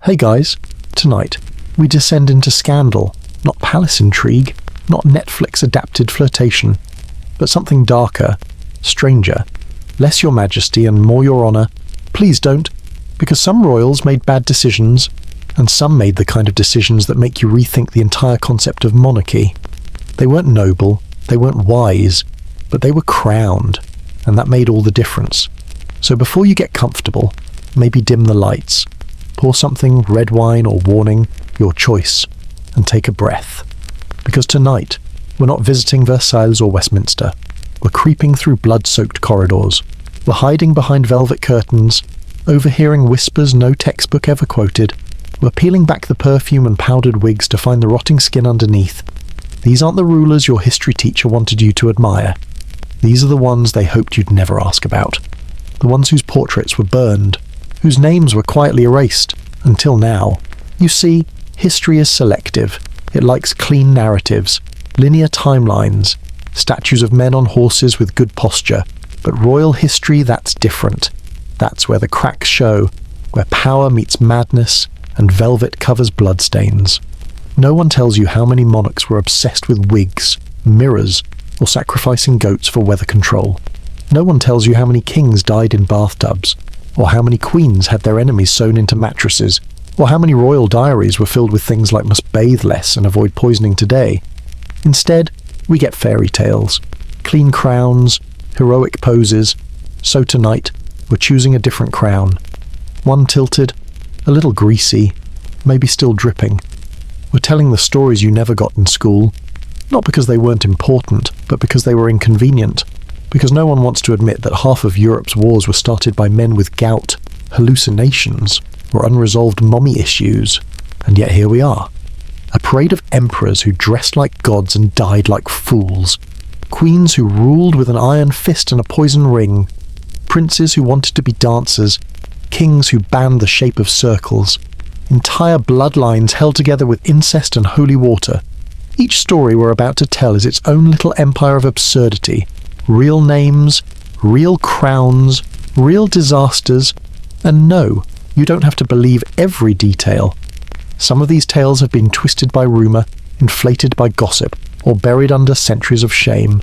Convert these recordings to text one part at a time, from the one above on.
Hey guys, tonight we descend into scandal, not palace intrigue, not Netflix-adapted flirtation, but something darker, stranger, less your majesty and more your honour. Please don't, because some royals made bad decisions, and some made the kind of decisions that make you rethink the entire concept of monarchy. They weren't noble, they weren't wise, but they were crowned, and that made all the difference. So before you get comfortable, maybe dim the lights, pour something, red wine or warning, your choice, and take a breath. Because tonight, we're not visiting Versailles or Westminster. We're creeping through blood-soaked corridors. We're hiding behind velvet curtains, overhearing whispers no textbook ever quoted. We're peeling back the perfume and powdered wigs to find the rotting skin underneath. These aren't the rulers your history teacher wanted you to admire. These are the ones they hoped you'd never ask about. The ones whose portraits were burned, whose names were quietly erased, until now. You see, history is selective. It likes clean narratives, linear timelines, statues of men on horses with good posture. But royal history, that's different. That's where the cracks show, where power meets madness and velvet covers bloodstains. No one tells you how many monarchs were obsessed with wigs, mirrors, or sacrificing goats for weather control. No one tells you how many kings died in bathtubs, or how many queens had their enemies sewn into mattresses, or how many royal diaries were filled with things like must bathe less and avoid poisoning today. Instead, we get fairy tales, clean crowns, heroic poses. So tonight, we're choosing a different crown. One tilted, a little greasy, maybe still dripping. We're telling the stories you never got in school, not because they weren't important, but because they were inconvenient. Because no one wants to admit that half of Europe's wars were started by men with gout, hallucinations, or unresolved mommy issues. And yet here we are. A parade of emperors who dressed like gods and died like fools. Queens who ruled with an iron fist and a poison ring. Princes who wanted to be dancers. Kings who banned the shape of circles. Entire bloodlines held together with incest and holy water. Each story we're about to tell is its own little empire of absurdity. Real names, real crowns, real disasters, and no, you don't have to believe every detail. Some of these tales have been twisted by rumour, inflated by gossip, or buried under centuries of shame.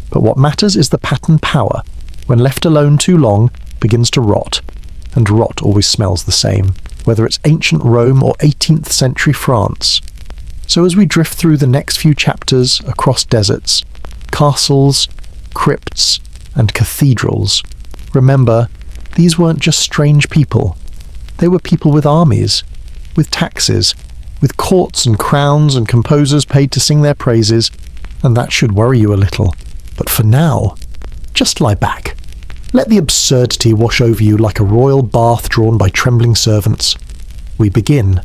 But what matters is the pattern power, when left alone too long, begins to rot. And rot always smells the same, whether it's ancient Rome or 18th century France. So as we drift through the next few chapters across deserts, castles, crypts, and cathedrals, remember, these weren't just strange people. They were people with armies, with taxes, with courts and crowns and composers paid to sing their praises, and that should worry you a little. But for now, just lie back. Let the absurdity wash over you like a royal bath drawn by trembling servants. We begin,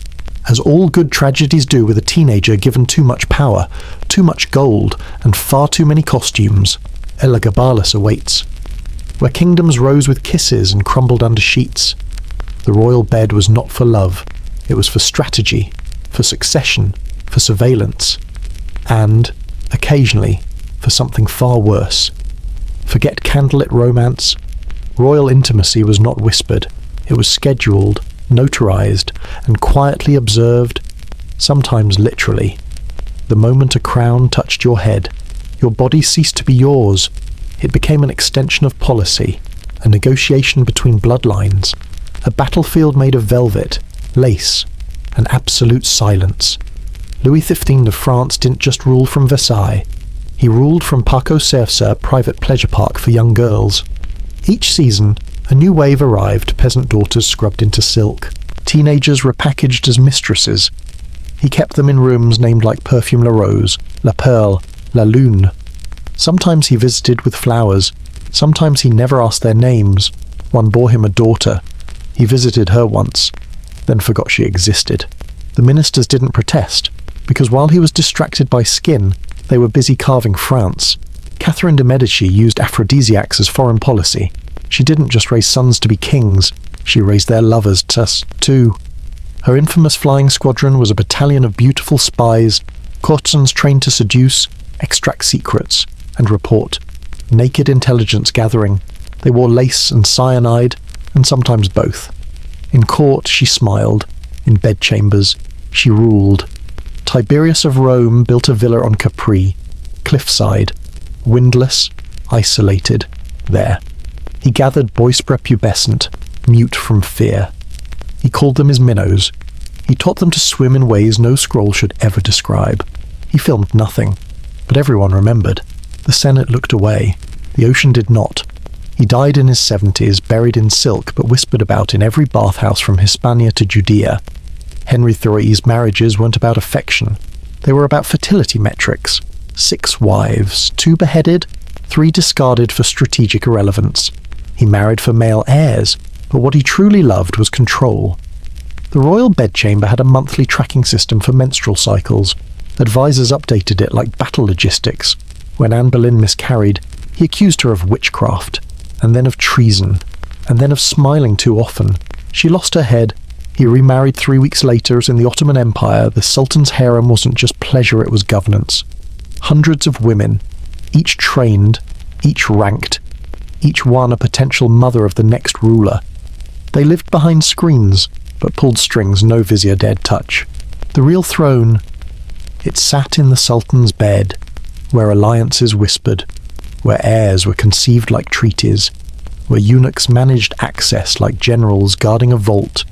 as all good tragedies do with a teenager given too much power, too much gold, and far too many costumes. Elagabalus awaits. Where kingdoms rose with kisses and crumbled under sheets. The royal bed was not for love. It was for strategy, for succession, for surveillance, and, occasionally, for something far worse. Forget candlelit romance. Royal intimacy was not whispered. It was scheduled, notarized, and quietly observed, sometimes literally. The moment a crown touched your head, your body ceased to be yours. It became an extension of policy, a negotiation between bloodlines, a battlefield made of velvet, lace, and absolute silence. Louis XV of France didn't just rule from Versailles. He ruled from Parc aux Cerfs, a private pleasure park for young girls. Each season, a new wave arrived, peasant daughters scrubbed into silk, teenagers repackaged as mistresses. He kept them in rooms named like Perfume La Rose, La Perle, La Lune. Sometimes he visited with flowers, sometimes he never asked their names. One bore him a daughter. He visited her once, then forgot she existed. The ministers didn't protest, because while he was distracted by skin, they were busy carving France. Catherine de' Medici used aphrodisiacs as foreign policy. She didn't just raise sons to be kings, she raised their lovers too. Her infamous flying squadron was a battalion of beautiful spies, courtesans trained to seduce, extract secrets, and report. Naked intelligence gathering. They wore lace and cyanide, and sometimes both. In court, she smiled. In bedchambers, she ruled. Tiberius of Rome built a villa on Capri, cliffside, windless, isolated, there. He gathered boys prepubescent, mute from fear. He called them his minnows. He taught them to swim in ways no scroll should ever describe. He filmed nothing, but everyone remembered. The Senate looked away. The ocean did not. He died in his 70s, buried in silk, but whispered about in every bathhouse from Hispania to Judea. Henry III's marriages weren't about affection. They were about fertility metrics. 6 wives, 2 beheaded, 3 discarded for strategic irrelevance. He married for male heirs, but what he truly loved was control. The royal bedchamber had a monthly tracking system for menstrual cycles. Advisors updated it like battle logistics. When Anne Boleyn miscarried, he accused her of witchcraft, and then of treason, and then of smiling too often. She lost her head. He remarried 3 weeks later, as in the Ottoman Empire, the Sultan's harem wasn't just pleasure, it was governance. Hundreds of women, each trained, each ranked, each one a potential mother of the next ruler. They lived behind screens, but pulled strings no vizier dared touch. The real throne, it sat in the Sultan's bed, where alliances whispered, where heirs were conceived like treaties, where eunuchs managed access like generals guarding a vault.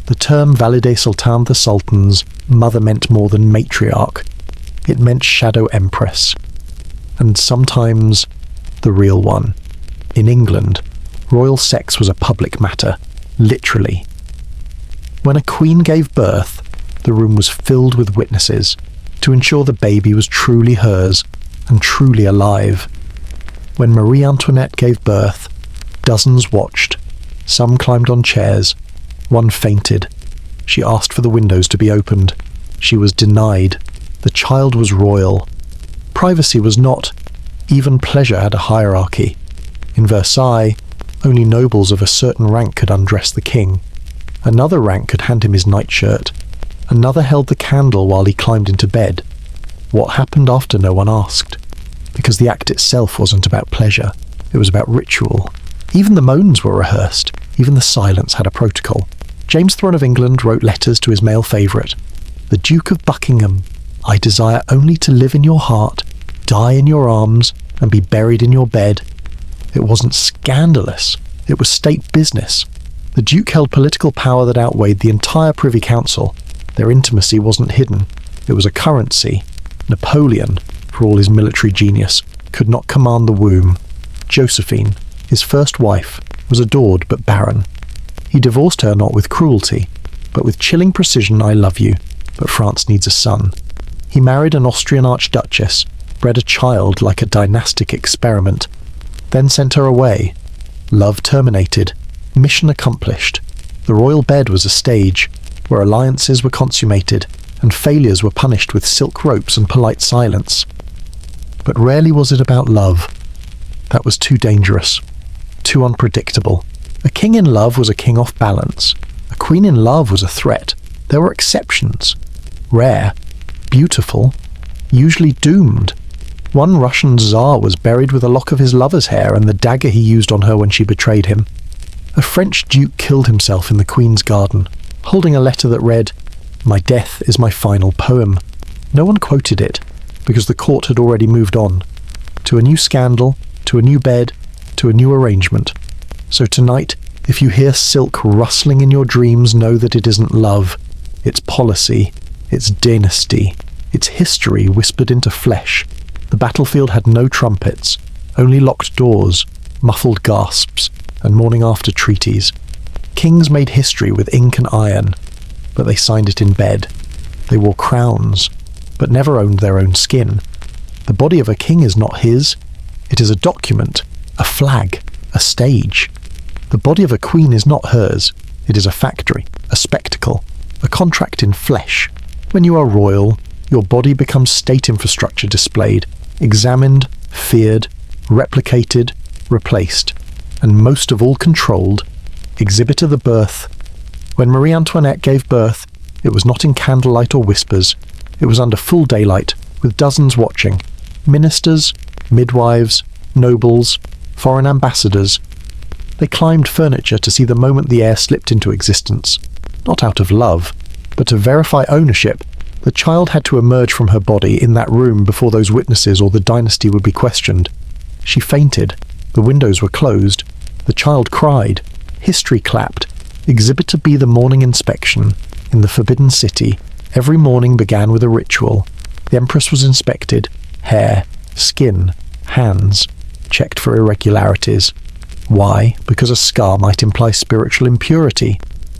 The term Valide Sultan the Sultan's mother meant more than matriarch. It meant shadow empress. And sometimes the real one. In England, royal sex was a public matter, literally. When a queen gave birth, the room was filled with witnesses to ensure the baby was truly hers and truly alive. When Marie Antoinette gave birth, dozens watched. Some climbed on chairs. One fainted. She asked for the windows to be opened. She was denied. The child was royal. Privacy was not. Even pleasure had a hierarchy. In Versailles, only nobles of a certain rank could undress the king. Another rank could hand him his nightshirt. Another held the candle while he climbed into bed. What happened after no one asked. Because the act itself wasn't about pleasure. It was about ritual. Even the moans were rehearsed. Even the silence had a protocol. James III of England wrote letters to his male favourite. The Duke of Buckingham, I desire only to live in your heart, die in your arms, and be buried in your bed. It wasn't scandalous. It was state business. The Duke held political power that outweighed the entire Privy Council. Their intimacy wasn't hidden. It was a currency. Napoleon, for all his military genius, could not command the womb. Josephine, his first wife, was adored but barren. He divorced her not with cruelty, but with chilling precision. I love you, but France needs a son. He married an Austrian archduchess, bred a child like a dynastic experiment, then sent her away. Love terminated. Mission accomplished. The royal bed was a stage where alliances were consummated and failures were punished with silk ropes and polite silence. But rarely was it about love. That was too dangerous, too unpredictable. A king in love was a king off balance. A queen in love was a threat. There were exceptions. Rare, beautiful, usually doomed. One Russian tsar was buried with a lock of his lover's hair and the dagger he used on her when she betrayed him. A French duke killed himself in the Queen's garden, holding a letter that read, "My death is my final poem." No one quoted it, because the court had already moved on. To a new scandal, to a new bed, to a new arrangement. So tonight, if you hear silk rustling in your dreams, know that it isn't love. It's policy, it's dynasty, it's history whispered into flesh. The battlefield had no trumpets, only locked doors, muffled gasps, and morning-after treaties. Kings made history with ink and iron, but they signed it in bed. They wore crowns, but never owned their own skin. The body of a king is not his. It is a document, a flag, a stage. The body of a queen is not hers. It is a factory, a spectacle, a contract in flesh. When you are royal, your body becomes state infrastructure displayed, examined, feared, replicated, replaced, and most of all controlled. Exhibit of the birth. When Marie Antoinette gave birth, it was not in candlelight or whispers. It was under full daylight, with dozens watching. Ministers, midwives, nobles, foreign ambassadors. They climbed furniture to see the moment the heir slipped into existence. Not out of love, But to verify ownership, the child had to emerge from her body in that room before those witnesses or the dynasty would be questioned. She fainted. The windows were closed. The child cried. History clapped. Exhibit B, the morning inspection. In the Forbidden City, every morning began with a ritual. The Empress was inspected. Hair, skin, hands, checked for irregularities. Why? Because a scar might imply spiritual impurity.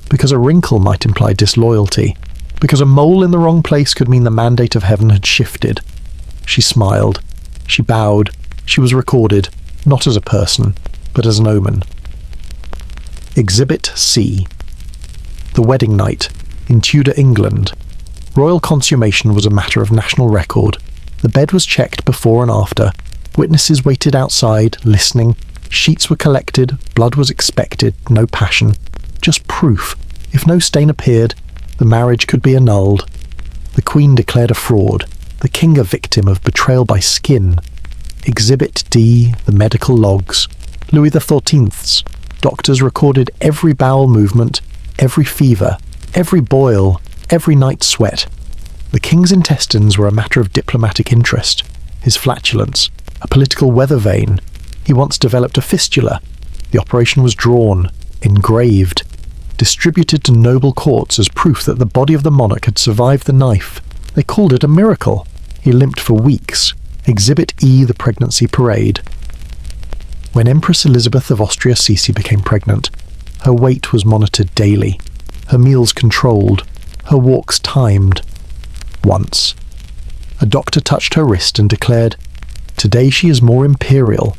Because a wrinkle might imply disloyalty. Because a mole in the wrong place could mean the mandate of heaven had shifted. She smiled. She bowed. She was recorded, not as a person, but as an omen. Exhibit C. The wedding night, in Tudor England. Royal consummation was a matter of national record. The bed was checked before and after. Witnesses waited outside, listening. Sheets were collected. Blood was expected. No passion. Just proof. If no stain appeared, the marriage could be annulled. The Queen declared a fraud. The King a victim of betrayal by skin. Exhibit D, the medical logs. Louis XIV's. Doctors recorded every bowel movement, every fever, every boil, every night sweat. The King's intestines were a matter of diplomatic interest. His flatulence, a political weather vane. He once developed a fistula. The operation was drawn, engraved, distributed to noble courts as proof that the body of the monarch had survived the knife. They called it a miracle. He limped for weeks. Exhibit E, the pregnancy parade. When Empress Elizabeth of Austria-Sisi became pregnant, her weight was monitored daily, her meals controlled, her walks timed. Once, a doctor touched her wrist and declared, "Today she is more imperial."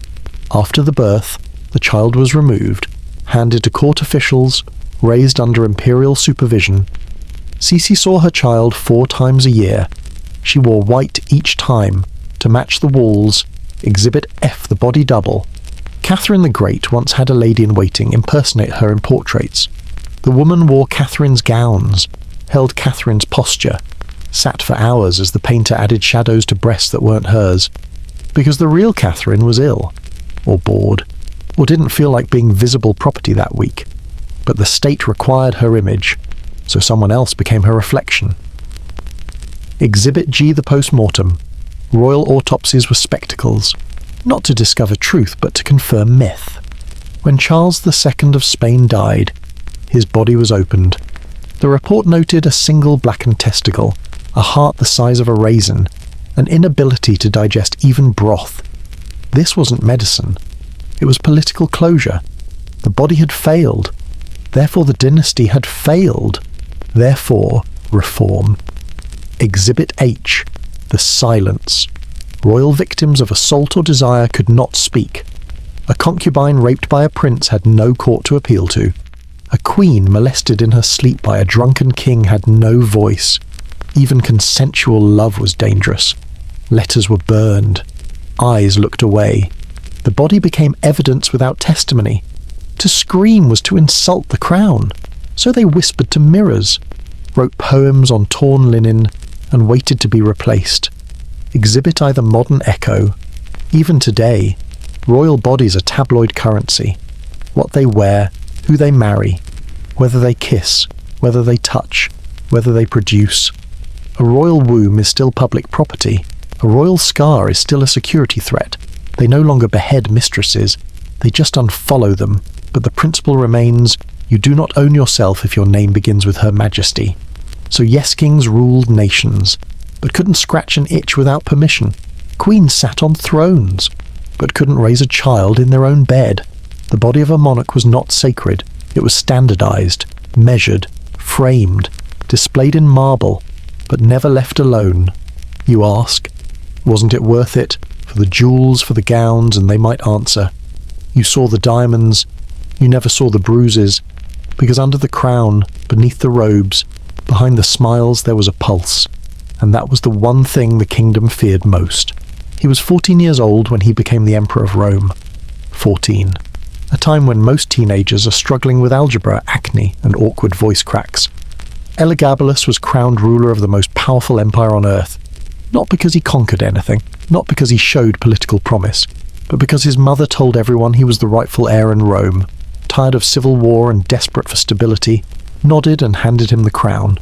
After the birth, the child was removed, handed to court officials, raised under imperial supervision. Sisi saw her child 4 times a year. She wore white each time, to match the walls. Exhibit F, the body double. Catherine the Great once had a lady-in-waiting impersonate her in portraits. The woman wore Catherine's gowns, held Catherine's posture, sat for hours as the painter added shadows to breasts that weren't hers, because the real Catherine was ill, or bored, or didn't feel like being visible property that week. But the state required her image, so someone else became her reflection. Exhibit G, the post-mortem. Royal autopsies were spectacles, not to discover truth but to confirm myth. When Charles II of Spain died, his body was opened. The report noted a single blackened testicle, a heart the size of a raisin, an inability to digest even broth. This wasn't medicine. It was political closure. The body had failed. Therefore the dynasty had failed. Therefore, reform. Exhibit H, the silence. Royal victims of assault or desire could not speak. A concubine raped by a prince had no court to appeal to. A queen molested in her sleep by a drunken king had no voice. Even consensual love was dangerous. Letters were burned. Eyes looked away. The body became evidence without testimony. To scream was to insult the crown. So they whispered to mirrors, wrote poems on torn linen, and waited to be replaced. Exhibit I, the modern echo. Even today, royal bodies are tabloid currency. What they wear, who they marry, whether they kiss, whether they touch, whether they produce. A royal womb is still public property. A royal scar is still a security threat. They no longer behead mistresses. They just unfollow them. But the principle remains, you do not own yourself if your name begins with Her Majesty. So yes, kings ruled nations, but couldn't scratch an itch without permission. Queens sat on thrones, but couldn't raise a child in their own bed. The body of a monarch was not sacred. It was standardized, measured, framed, displayed in marble, but never left alone. You ask, wasn't it worth it? For the jewels, for the gowns, and they might answer. You saw the diamonds, you never saw the bruises, because under the crown, beneath the robes, behind the smiles there was a pulse, and that was the one thing the kingdom feared most. He was 14 years old when he became the Emperor of Rome. 14. A time when most teenagers are struggling with algebra, acne, and awkward voice cracks. Elagabalus was crowned ruler of the most powerful empire on earth, not because he conquered anything, not because he showed political promise, but because his mother told everyone he was the rightful heir in Rome, tired of civil war and desperate for stability, nodded and handed him the crown.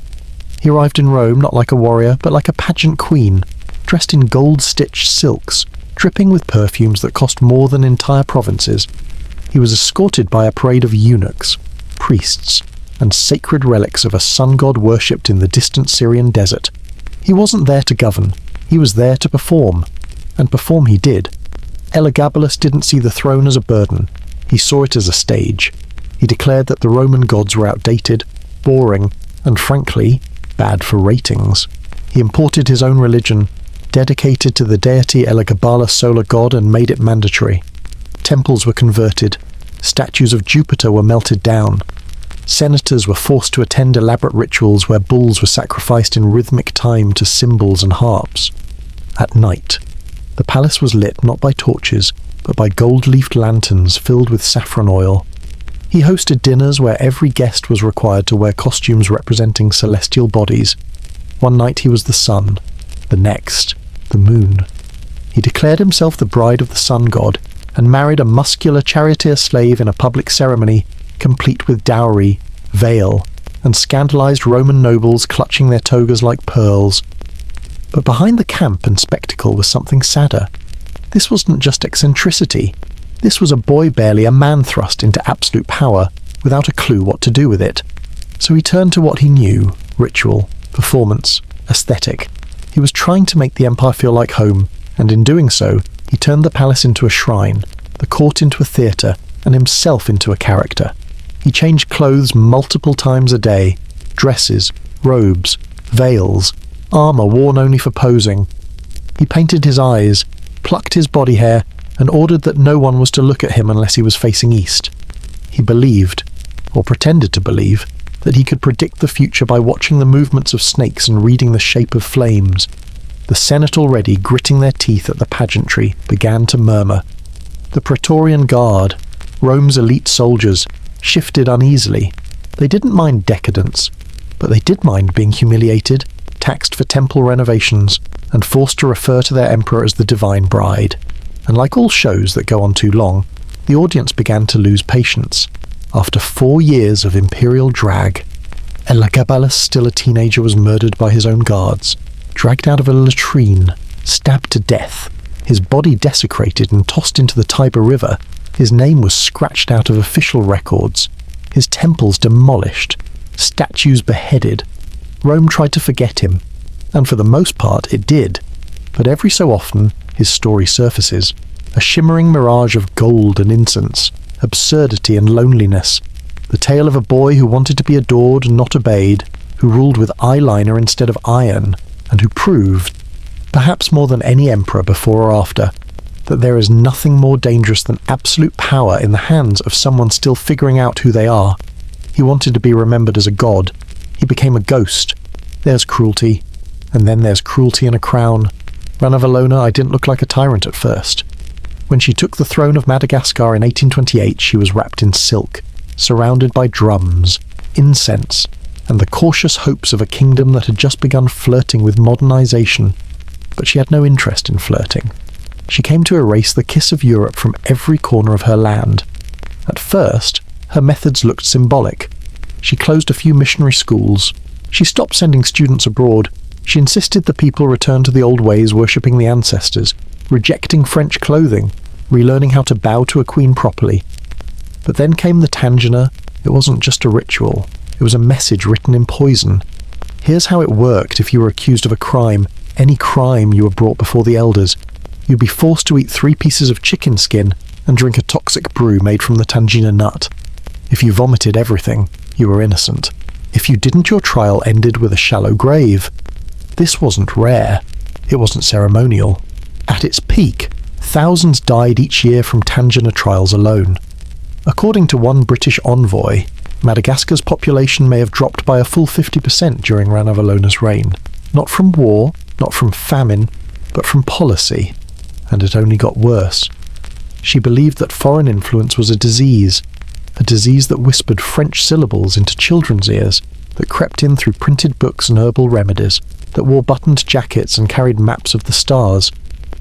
He arrived in Rome not like a warrior, but like a pageant queen, dressed in gold-stitched silks, dripping with perfumes that cost more than entire provinces. He was escorted by a parade of eunuchs, priests, and sacred relics of a sun god worshipped in the distant Syrian desert. He wasn't there to govern, he was there to perform, and perform he did. Elagabalus didn't see the throne as a burden, he saw it as a stage. He declared that the Roman gods were outdated, boring, and frankly, bad for ratings. He imported his own religion, dedicated to the deity Elagabalus solar god, and made it mandatory. Temples were converted, statues of Jupiter were melted down. Senators were forced to attend elaborate rituals where bulls were sacrificed in rhythmic time to cymbals and harps. At night, the palace was lit not by torches, but by gold-leafed lanterns filled with saffron oil. He hosted dinners where every guest was required to wear costumes representing celestial bodies. One night he was the sun, the next, the moon. He declared himself the bride of the sun god, and married a muscular charioteer slave in a public ceremony, complete with dowry, veil, and scandalized Roman nobles clutching their togas like pearls. But behind the camp and spectacle was something sadder. This wasn't just eccentricity. This was a boy barely a man thrust into absolute power, without a clue what to do with it. So he turned to what he knew: ritual, performance, aesthetic. He was trying to make the empire feel like home, and in doing so, he turned the palace into a shrine, the court into a theatre, and himself into a character. He changed clothes multiple times a day: dresses, robes, veils, armour worn only for posing. He painted his eyes, plucked his body hair, and ordered that no one was to look at him unless he was facing east. He believed, or pretended to believe, that he could predict the future by watching the movements of snakes and reading the shape of flames. The Senate, already gritting their teeth at the pageantry, began to murmur. The Praetorian Guard, Rome's elite soldiers, shifted uneasily. They didn't mind decadence, but they did mind being humiliated, taxed for temple renovations, and forced to refer to their emperor as the divine bride. And like all shows that go on too long, the audience began to lose patience. After 4 years of imperial drag, Elagabalus, still a teenager, was murdered by his own guards, dragged out of a latrine, stabbed to death, his body desecrated and tossed into the Tiber River. His name was scratched out of official records, his temples demolished, statues beheaded. Rome tried to forget him, and for the most part it did, but every so often his story surfaces, a shimmering mirage of gold and incense, absurdity and loneliness, the tale of a boy who wanted to be adored and not obeyed, who ruled with eyeliner instead of iron, and who proved, perhaps more than any emperor before or after, that there is nothing more dangerous than absolute power in the hands of someone still figuring out who they are. He wanted to be remembered as a god. He became a ghost. There's cruelty, and then there's cruelty in a crown. Ranavalona, I didn't look like a tyrant at first. When she took the throne of Madagascar in 1828, she was wrapped in silk, surrounded by drums, incense, and the cautious hopes of a kingdom that had just begun flirting with modernization. But she had no interest in flirting. She came to erase the kiss of Europe from every corner of her land. At first, her methods looked symbolic. She closed a few missionary schools. She stopped sending students abroad. She insisted the people return to the old ways, worshipping the ancestors, rejecting French clothing, relearning how to bow to a queen properly. But then came the tangina. It wasn't just a ritual. It was a message written in poison. Here's how it worked if you were accused of a crime, any crime you were brought before the elders. You'd be forced to eat 3 pieces of chicken skin and drink a toxic brew made from the tangina nut. If you vomited everything, you were innocent. If you didn't, your trial ended with a shallow grave. This wasn't rare. It wasn't ceremonial. At its peak, thousands died each year from tangina trials alone. According to one British envoy, Madagascar's population may have dropped by a full 50% during Ranavalona's reign. Not from war, not from famine, but from policy. And it only got worse. She believed that foreign influence was a disease that whispered French syllables into children's ears, that crept in through printed books and herbal remedies, that wore buttoned jackets and carried maps of the stars.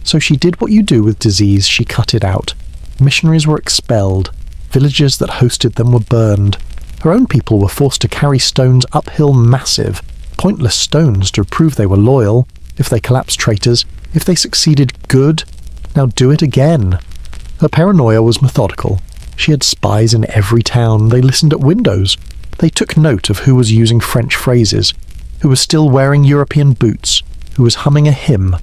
So she did what you do with disease: she cut it out. Missionaries were expelled. Villages that hosted them were burned. Her own people were forced to carry stones uphill massive, pointless stones to prove they were loyal. If they collapsed, traitors. If they succeeded, good. Now do it again. Her paranoia was methodical. She had spies in every town. They listened at windows. They took note of who was using French phrases, who was still wearing European boots, who was humming a hymn.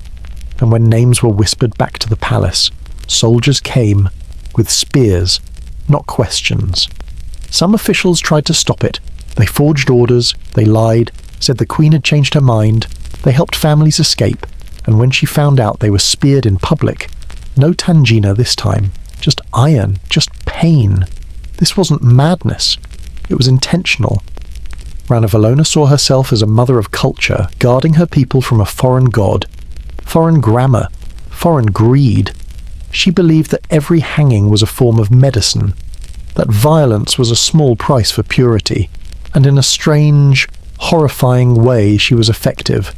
And when names were whispered back to the palace, soldiers came with spears, not questions. Some officials tried to stop it. They forged orders, they lied, said the Queen had changed her mind, they helped families escape, and when she found out they were speared in public, no tangina this time, just iron, just pain. This wasn't madness. It was intentional. Ranavalona saw herself as a mother of culture, guarding her people from a foreign god, foreign grammar, foreign greed. She believed that every hanging was a form of medicine, that violence was a small price for purity, and in a strange, horrifying way she was effective.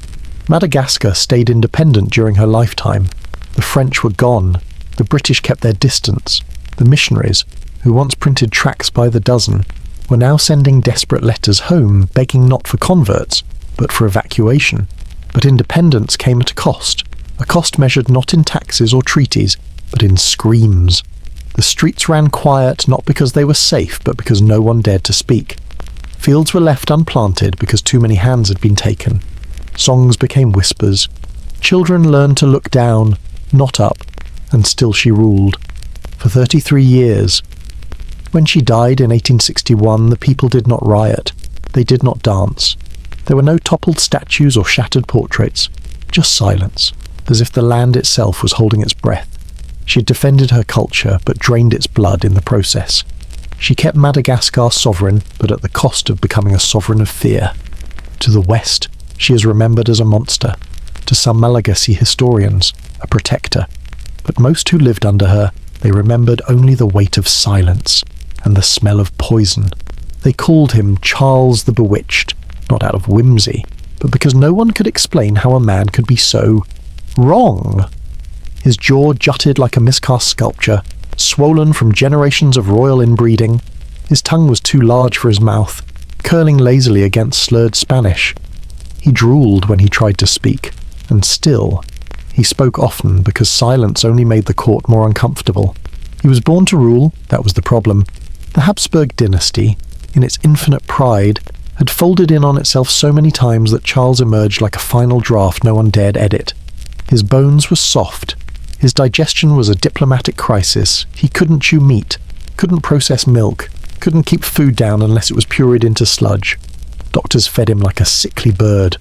Madagascar stayed independent during her lifetime. The French were gone. The British kept their distance. The missionaries, who once printed tracts by the dozen, were now sending desperate letters home, begging not for converts, but for evacuation. But independence came at a cost measured not in taxes or treaties, but in screams. The streets ran quiet not because they were safe, but because no one dared to speak. Fields were left unplanted because too many hands had been taken. Songs became whispers. Children learned to look down, not up, and still she ruled. For 33 years. When she died in 1861, the people did not riot. They did not dance. There were no toppled statues or shattered portraits, just silence, as if the land itself was holding its breath. She had defended her culture, but drained its blood in the process. She kept Madagascar sovereign, but at the cost of becoming a sovereign of fear. To the west, she is remembered as a monster. To some Malagasy historians, a protector. But most who lived under her, they remembered only the weight of silence and the smell of poison. They called him Charles the Bewitched, not out of whimsy, but because no one could explain how a man could be so wrong. His jaw jutted like a miscast sculpture, swollen from generations of royal inbreeding. His tongue was too large for his mouth, curling lazily against slurred Spanish. He drooled when he tried to speak, and still, he spoke often because silence only made the court more uncomfortable. He was born to rule, that was the problem. The Habsburg dynasty, in its infinite pride, had folded in on itself so many times that Charles emerged like a final draft no one dared edit. His bones were soft. His digestion was a diplomatic crisis. He couldn't chew meat, couldn't process milk, couldn't keep food down unless it was pureed into sludge. Doctors fed him like a sickly bird.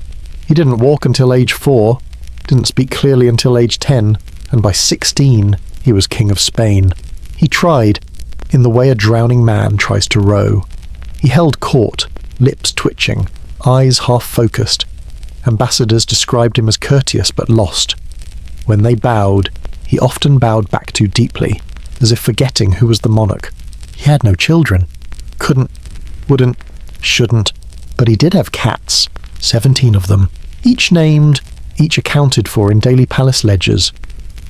He didn't walk until age 4, didn't speak clearly until age 10, and by 16 he was king of Spain. He tried, in the way a drowning man tries to row. He held court, lips twitching, eyes half-focused. Ambassadors described him as courteous but lost. When they bowed, he often bowed back too deeply, as if forgetting who was the monarch. He had no children. Couldn't, wouldn't, shouldn't. But he did have cats, 17 of them, each named, each accounted for in daily palace ledgers.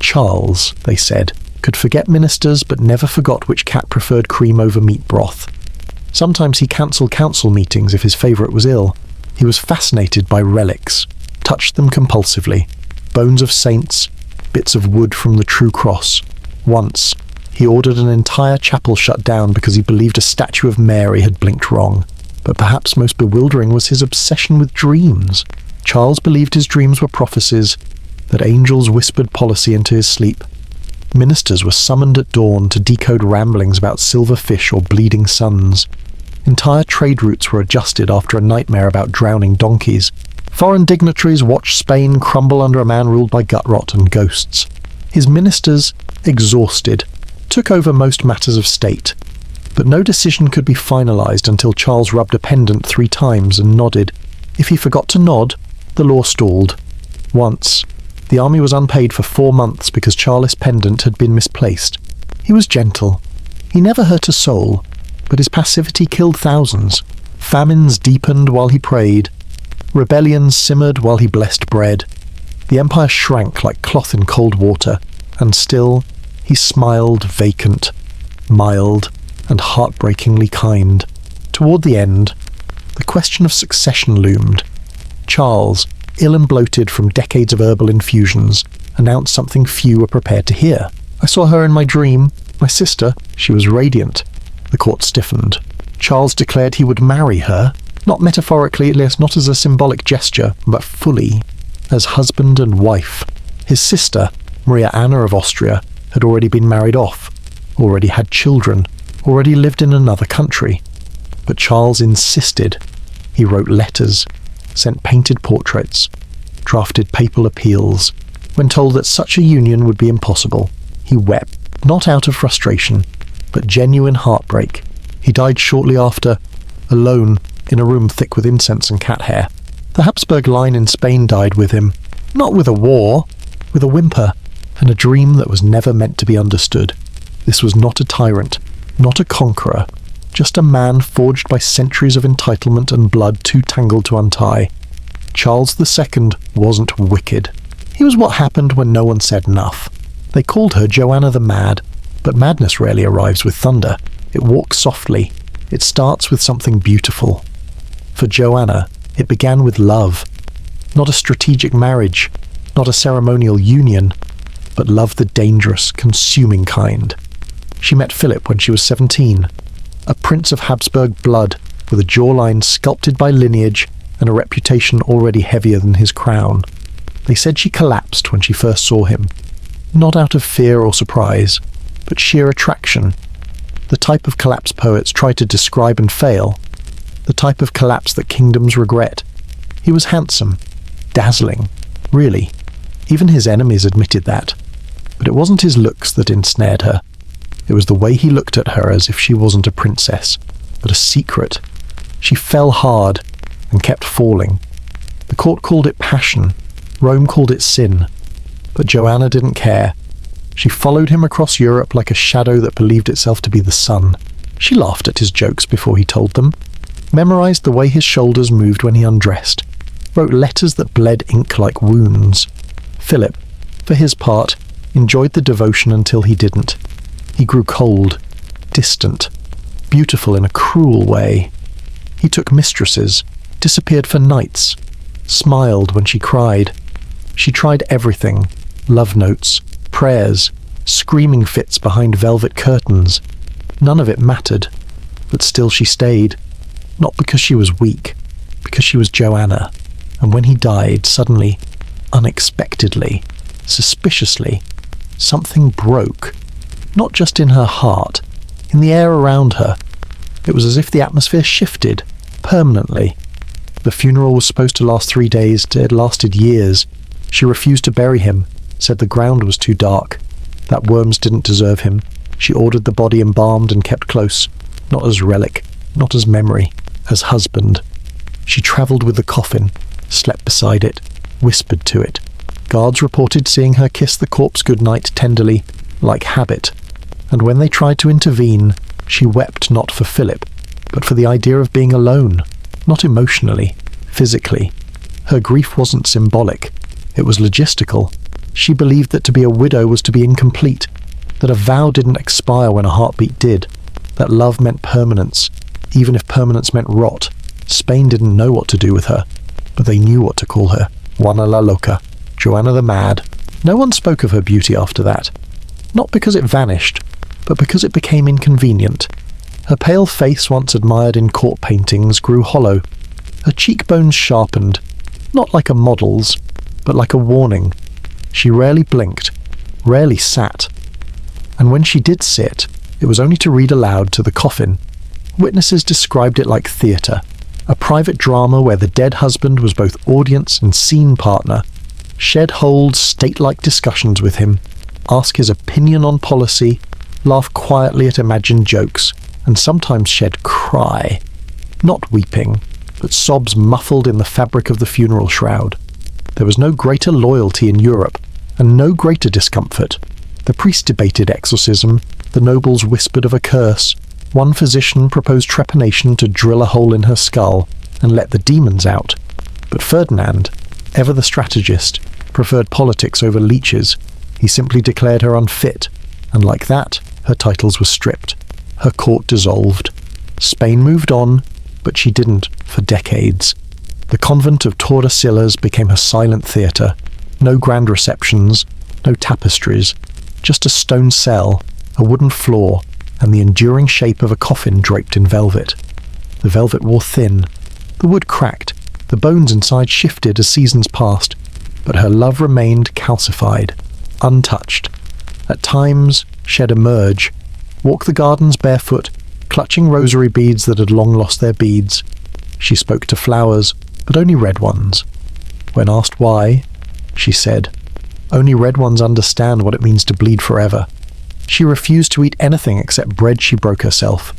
Charles, they said, could forget ministers but never forgot which cat preferred cream over meat broth. Sometimes he cancelled council meetings if his favourite was ill. He was fascinated by relics, touched them compulsively. Bones of saints, bits of wood from the true cross. Once, he ordered an entire chapel shut down because he believed a statue of Mary had blinked wrong. But perhaps most bewildering was his obsession with dreams. Charles believed his dreams were prophecies, that angels whispered policy into his sleep. Ministers were summoned at dawn to decode ramblings about silver fish or bleeding suns. Entire trade routes were adjusted after a nightmare about drowning donkeys. Foreign dignitaries watched Spain crumble under a man ruled by gut rot and ghosts. His ministers, exhausted, took over most matters of state. But no decision could be finalized until Charles rubbed a pendant 3 times and nodded. If he forgot to nod, the law stalled. Once, the army was unpaid for 4 months because Charles' pendant had been misplaced. He was gentle. He never hurt a soul, but his passivity killed thousands. Famines deepened while he prayed. Rebellions simmered while he blessed bread. The empire shrank like cloth in cold water, and still he smiled vacant, mild, and heartbreakingly kind. Toward the end, the question of succession loomed. Charles, ill and bloated from decades of herbal infusions, announced something few were prepared to hear. "I saw her in my dream. My sister. She was radiant." The court stiffened. Charles declared he would marry her, not metaphorically, at least not as a symbolic gesture, but fully, as husband and wife. His sister, Maria Anna of Austria, had already been married off, already had children, already lived in another country. But Charles insisted. He wrote letters, sent painted portraits, drafted papal appeals. When told that such a union would be impossible, he wept, not out of frustration, but genuine heartbreak. He died shortly after, alone, in a room thick with incense and cat hair. The Habsburg line in Spain died with him, not with a war, with a whimper, and a dream that was never meant to be understood. This was not a tyrant, not a conqueror, just a man forged by centuries of entitlement and blood too tangled to untie. Charles II wasn't wicked. He was what happened when no one said enough. They called her Joanna the Mad, but madness rarely arrives with thunder. It walks softly. It starts with something beautiful. For Joanna, it began with love. Not a strategic marriage, not a ceremonial union, but love the dangerous, consuming kind. She met Philip when she was 17, a prince of Habsburg blood with a jawline sculpted by lineage and a reputation already heavier than his crown. They said she collapsed when she first saw him, not out of fear or surprise, but sheer attraction. The type of collapse poets try to describe and fail, the type of collapse that kingdoms regret. He was handsome, dazzling, really. Even his enemies admitted that. But it wasn't his looks that ensnared her. It was the way he looked at her as if she wasn't a princess, but a secret. She fell hard and kept falling. The court called it passion. Rome called it sin. But Joanna didn't care. She followed him across Europe like a shadow that believed itself to be the sun. She laughed at his jokes before he told them, memorized the way his shoulders moved when he undressed, wrote letters that bled ink like wounds. Philip, for his part, enjoyed the devotion until he didn't. He grew cold, distant, beautiful in a cruel way. He took mistresses, disappeared for nights, smiled when she cried. She tried everything, love notes, prayers, screaming fits behind velvet curtains. None of it mattered, but still she stayed. Not because she was weak, because she was Joanna. And when he died, suddenly, unexpectedly, suspiciously, something broke. Not just in her heart, in the air around her. It was as if the atmosphere shifted, permanently. The funeral was supposed to last 3 days. It lasted years. She refused to bury him, said the ground was too dark, that worms didn't deserve him. She ordered the body embalmed and kept close, not as relic, not as memory, as husband. She travelled with the coffin, slept beside it, whispered to it. Guards reported seeing her kiss the corpse goodnight tenderly, like habit. And when they tried to intervene, she wept not for Philip, but for the idea of being alone, not emotionally, physically. Her grief wasn't symbolic, it was logistical. She believed that to be a widow was to be incomplete, that a vow didn't expire when a heartbeat did, that love meant permanence, even if permanence meant rot. Spain didn't know what to do with her, but they knew what to call her. Juana la Loca, Joanna the Mad. No one spoke of her beauty after that. Not because it vanished, but because it became inconvenient. Her pale face, once admired in court paintings, grew hollow. Her cheekbones sharpened, not like a model's, but like a warning. She rarely blinked, rarely sat. And when she did sit, it was only to read aloud to the coffin. Witnesses described it like theatre, a private drama where the dead husband was both audience and scene partner, shed hold state-like discussions with him, ask his opinion on policy, laugh quietly at imagined jokes, and sometimes shed cry. Not weeping, but sobs muffled in the fabric of the funeral shroud. There was no greater loyalty in Europe, and no greater discomfort. The priest debated exorcism, the nobles whispered of a curse. One physician proposed trepanation to drill a hole in her skull and let the demons out. But Ferdinand, ever the strategist, preferred politics over leeches. He simply declared her unfit, and like that, her titles were stripped. Her court dissolved. Spain moved on, but she didn't for decades. The convent of Tordesillas became her silent theatre. No grand receptions, no tapestries, just a stone cell, a wooden floor, and the enduring shape of a coffin draped in velvet. The velvet wore thin, the wood cracked, the bones inside shifted as seasons passed, but her love remained calcified, untouched. At times, she'd emerge, walk the gardens barefoot, clutching rosary beads that had long lost their beads. She spoke to flowers, but only red ones. When asked why, she said, "Only red ones understand what it means to bleed forever." She refused to eat anything except bread she broke herself,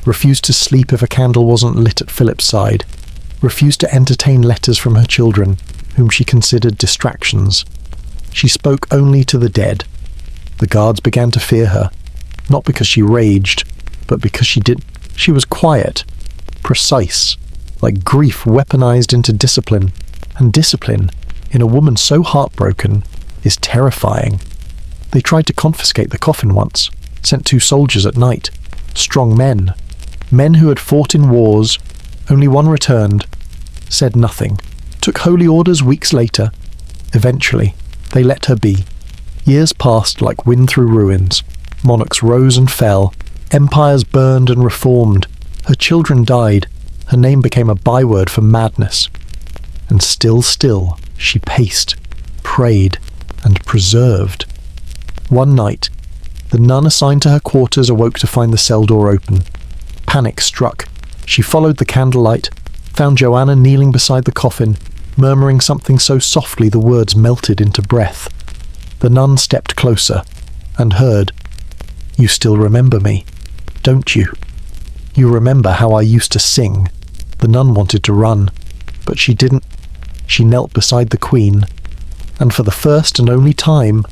refused to sleep if a candle wasn't lit at Philip's side, refused to entertain letters from her children, whom she considered distractions. She spoke only to the dead. The guards began to fear her, not because she raged, but because she was quiet, precise, like grief weaponized into discipline, and discipline, in a woman so heartbroken, is terrifying. They tried to confiscate the coffin once, sent 2 soldiers at night, strong men who had fought in wars. Only one returned, said nothing, took holy orders weeks later. Eventually, they let her be. Years passed like wind through ruins. Monarchs rose and fell, empires burned and reformed. Her children died, her name became a byword for madness. And still, she paced, prayed, and preserved. One night, the nun assigned to her quarters awoke to find the cell door open. Panic struck. She followed the candlelight, found Joanna kneeling beside the coffin, murmuring something so softly the words melted into breath. The nun stepped closer, and heard, "You still remember me, don't you? You remember how I used to sing." The nun wanted to run, but she didn't. She knelt beside the Queen, and for the first and only time,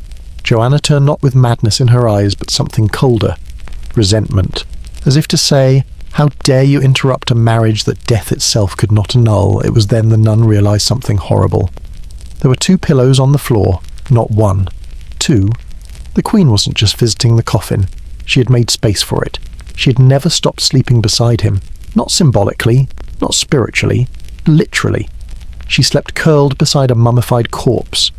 Joanna turned not with madness in her eyes, but something colder, resentment, as if to say, "How dare you interrupt a marriage that death itself could not annul?" It was then the nun realized something horrible. There were 2 pillows on the floor, not 1, 2. The Queen wasn't just visiting the coffin. She had made space for it. She had never stopped sleeping beside him, not symbolically, not spiritually, literally. She slept curled beside a mummified corpse,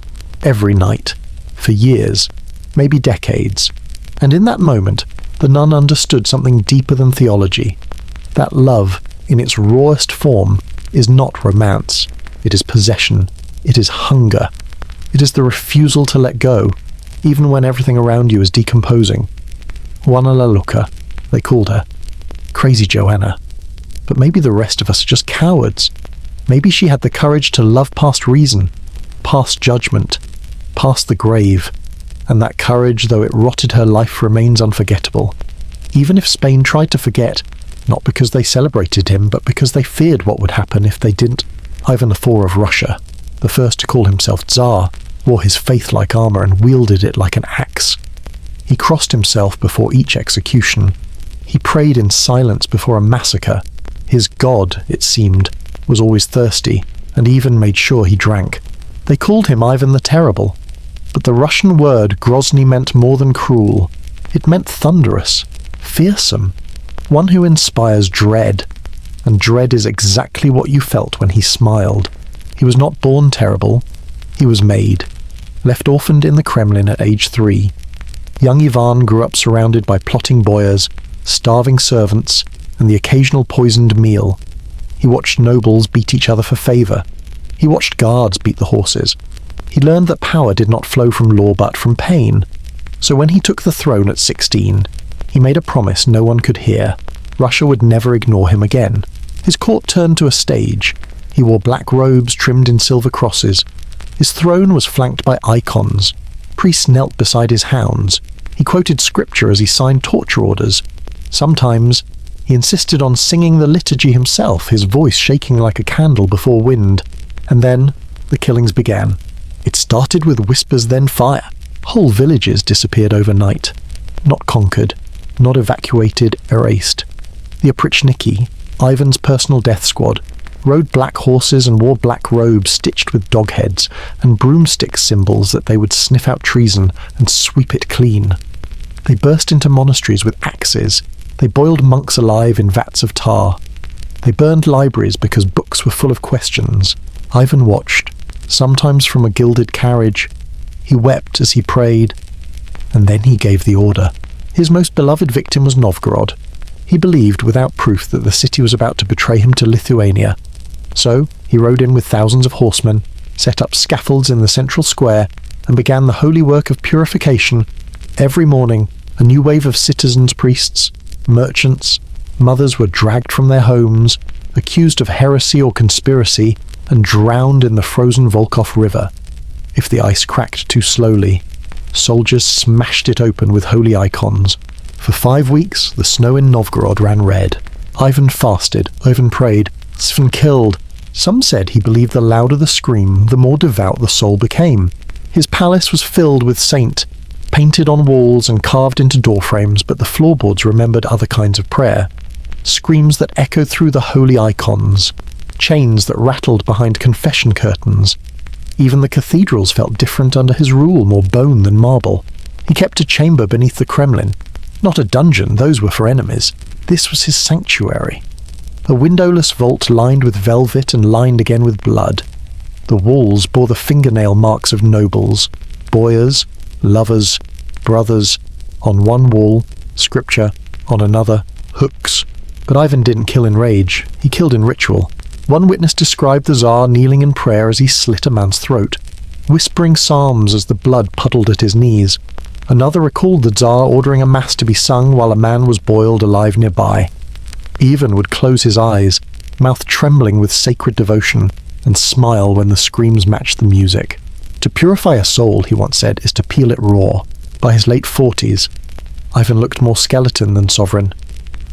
every night, for years, maybe decades. And in that moment, the nun understood something deeper than theology. That love, in its rawest form, is not romance. It is possession. It is hunger. It is the refusal to let go, even when everything around you is decomposing. Juana la Loca, they called her. Crazy Joanna. But maybe the rest of us are just cowards. Maybe she had the courage to love past reason, past judgment, past the grave. And that courage, though it rotted her life, remains unforgettable. Even if Spain tried to forget, not because they celebrated him, but because they feared what would happen if they didn't. Ivan IV of Russia, the first to call himself Tsar, wore his faith-like armour and wielded it like an axe. He crossed himself before each execution. He prayed in silence before a massacre. His god, it seemed, was always thirsty, and even made sure he drank. They called him Ivan the Terrible. But the Russian word Grozny meant more than cruel. It meant thunderous, fearsome, one who inspires dread. And dread is exactly what you felt when he smiled. He was not born terrible. He was made. Left orphaned in the Kremlin at age 3. Young Ivan grew up surrounded by plotting boyars, starving servants, and the occasional poisoned meal. He watched nobles beat each other for favour. He watched guards beat the horses. He learned that power did not flow from law but from pain. So when he took the throne at 16, he made a promise no one could hear. Russia would never ignore him again. His court turned to a stage. He wore black robes trimmed in silver crosses. His throne was flanked by icons. Priests knelt beside his hounds. He quoted scripture as he signed torture orders. Sometimes, he insisted on singing the liturgy himself, his voice shaking like a candle before wind. And then, the killings began. It started with whispers, then fire. Whole villages disappeared overnight. Not conquered, not evacuated, erased. The Oprichniki, Ivan's personal death squad, rode black horses and wore black robes stitched with dog heads and broomstick symbols that they would sniff out treason and sweep it clean. They burst into monasteries with axes. They boiled monks alive in vats of tar. They burned libraries because books were full of questions. Ivan watched, sometimes from a gilded carriage. He wept as he prayed, and then he gave the order. His most beloved victim was Novgorod. He believed, without proof, that the city was about to betray him to Lithuania. So he rode in with thousands of horsemen, set up scaffolds in the central square, and began the holy work of purification. Every morning, a new wave of citizens, priests, merchants, mothers were dragged from their homes, accused of heresy or conspiracy, and drowned in the frozen Volkhov River. If the ice cracked too slowly, soldiers smashed it open with holy icons. For 5 weeks, the snow in Novgorod ran red. Ivan fasted, Ivan prayed, Sven killed. Some said he believed the louder the scream, the more devout the soul became. His palace was filled with saint, painted on walls and carved into doorframes, but the floorboards remembered other kinds of prayer. Screams that echoed through the holy icons, chains that rattled behind confession curtains. Even the cathedrals felt different under his rule, more bone than marble. He kept a chamber beneath the Kremlin. Not a dungeon, those were for enemies. This was his sanctuary. A windowless vault lined with velvet and lined again with blood. The walls bore the fingernail marks of nobles, boyars, lovers, brothers. On one wall, scripture, on another, hooks. But Ivan didn't kill in rage, he killed in ritual. One witness described the Tsar kneeling in prayer as he slit a man's throat, whispering psalms as the blood puddled at his knees. Another recalled the Tsar ordering a mass to be sung while a man was boiled alive nearby. Ivan would close his eyes, mouth trembling with sacred devotion, and smile when the screams matched the music. To purify a soul, he once said, is to peel it raw. By his late 40s, Ivan looked more skeleton than sovereign.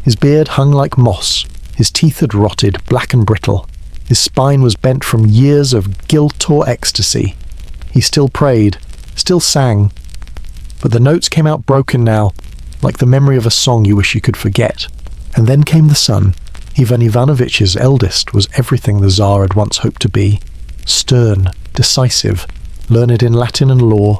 His beard hung like moss, his teeth had rotted, black and brittle. His spine was bent from years of guilt or ecstasy. He still prayed, still sang, but the notes came out broken now, like the memory of a song you wish you could forget. And then came the son. Ivan Ivanovitch's eldest was everything the Tsar had once hoped to be. Stern, decisive, learned in Latin and law.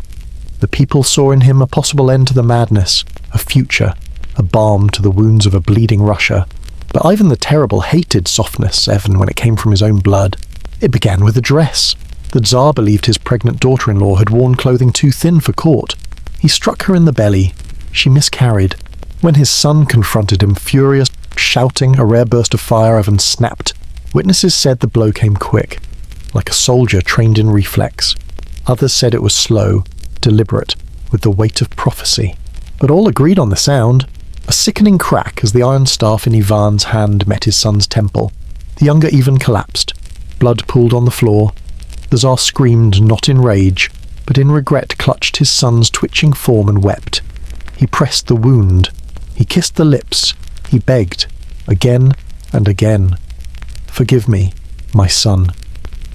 The people saw in him a possible end to the madness, a future, a balm to the wounds of a bleeding Russia. But Ivan the Terrible hated softness, even when it came from his own blood. It began with a dress. The Tsar believed his pregnant daughter-in-law had worn clothing too thin for court. He struck her in the belly. She miscarried. When his son confronted him, furious, shouting, a rare burst of fire, Ivan snapped. Witnesses said the blow came quick, like a soldier trained in reflex. Others said it was slow, deliberate, with the weight of prophecy. But all agreed on the sound. A sickening crack as the iron staff in Ivan's hand met his son's temple. The younger Ivan collapsed. Blood pooled on the floor. The Tsar screamed, not in rage, but in regret clutched his son's twitching form and wept. He pressed the wound. He kissed the lips. He begged, again and again. "Forgive me, my son.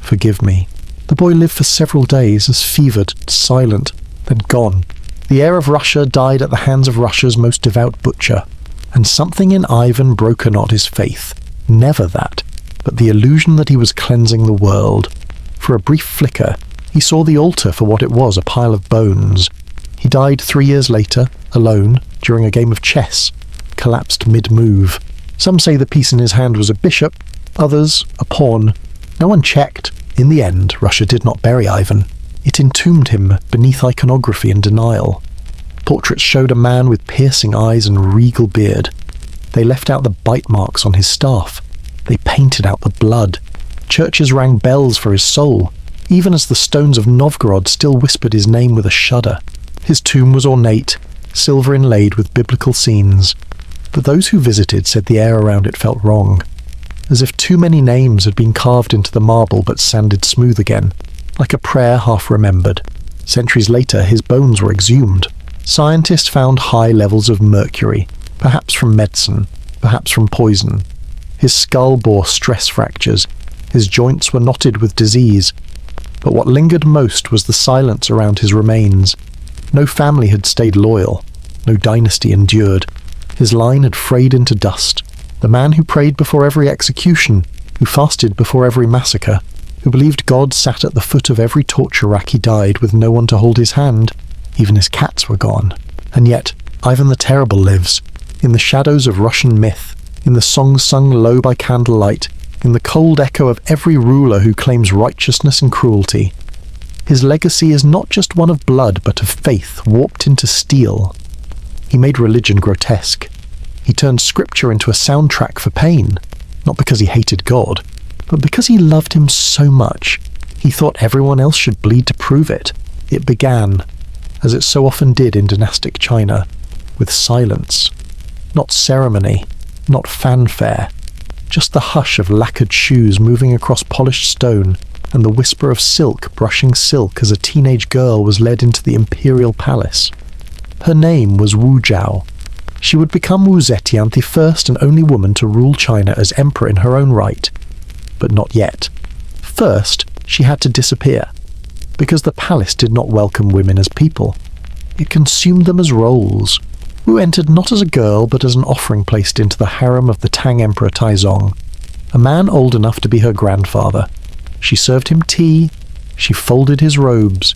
Forgive me." The boy lived for several days, as fevered, silent, then gone. The heir of Russia died at the hands of Russia's most devout butcher. And something in Ivan broke not his faith. Never that, but the illusion that he was cleansing the world. For a brief flicker, he saw the altar for what it was, a pile of bones. He died 3 years later, alone, during a game of chess, collapsed mid-move. Some say the piece in his hand was a bishop, others a pawn. No one checked. In the end, Russia did not bury Ivan. It entombed him beneath iconography and denial. Portraits showed a man with piercing eyes and regal beard. They left out the bite marks on his staff. They painted out the blood. Churches rang bells for his soul, even as the stones of Novgorod still whispered his name with a shudder. His tomb was ornate, silver inlaid with biblical scenes. But those who visited said the air around it felt wrong, as if too many names had been carved into the marble but sanded smooth again, like a prayer half remembered. Centuries later, his bones were exhumed. Scientists found high levels of mercury, perhaps from medicine, perhaps from poison. His skull bore stress fractures. His joints were knotted with disease. But what lingered most was the silence around his remains. No family had stayed loyal. No dynasty endured. His line had frayed into dust. The man who prayed before every execution, who fasted before every massacre, who believed God sat at the foot of every torture rack he died with no one to hold his hand. Even his cats were gone. And yet, Ivan the Terrible lives, in the shadows of Russian myth, in the songs sung low by candlelight, in the cold echo of every ruler who claims righteousness and cruelty. His legacy is not just one of blood, but of faith warped into steel. He made religion grotesque. He turned scripture into a soundtrack for pain, not because he hated God, but because he loved him so much. He thought everyone else should bleed to prove it. It began, as it so often did in dynastic China, with silence. Not ceremony, not fanfare, just the hush of lacquered shoes moving across polished stone and the whisper of silk brushing silk as a teenage girl was led into the imperial palace. Her name was Wu Zhao. She would become Wu Zetian, the first and only woman to rule China as emperor in her own right. But not yet. First, she had to disappear, because the palace did not welcome women as people. It consumed them as roles. Wu entered not as a girl, but as an offering placed into the harem of the Tang Emperor Taizong, a man old enough to be her grandfather. She served him tea, she folded his robes,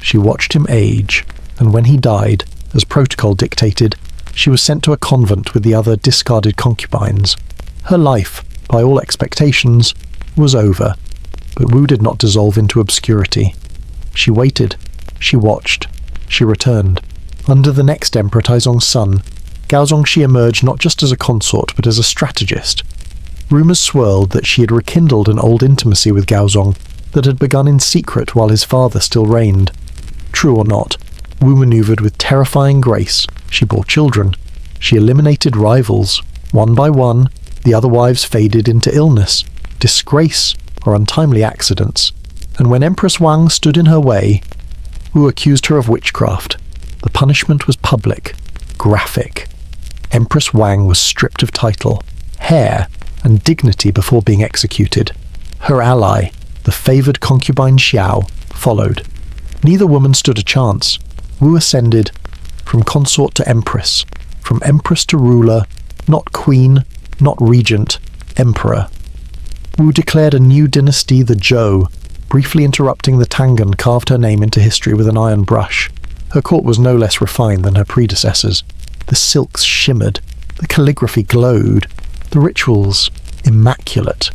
she watched him age, and when he died, as protocol dictated, she was sent to a convent with the other discarded concubines. Her life, by all expectations, was over, but Wu did not dissolve into obscurity. She waited, she watched, she returned. Under the next Emperor Taizong's son, Gaozong, she emerged not just as a consort, but as a strategist. Rumours swirled that she had rekindled an old intimacy with Gaozong that had begun in secret while his father still reigned. True or not, Wu manoeuvred with terrifying grace. She bore children. She eliminated rivals. One by one, the other wives faded into illness, disgrace, or untimely accidents. And when Empress Wang stood in her way, Wu accused her of witchcraft. The punishment was public, graphic. Empress Wang was stripped of title, hair, and dignity before being executed. Her ally, the favoured concubine Xiao, followed. Neither woman stood a chance. Wu ascended from consort to empress, from empress to ruler, not queen, not regent, emperor. Wu declared a new dynasty, the Zhou, briefly interrupting the Tang and carved her name into history with an iron brush. Her court was no less refined than her predecessors. The silks shimmered, the calligraphy glowed, the rituals immaculate.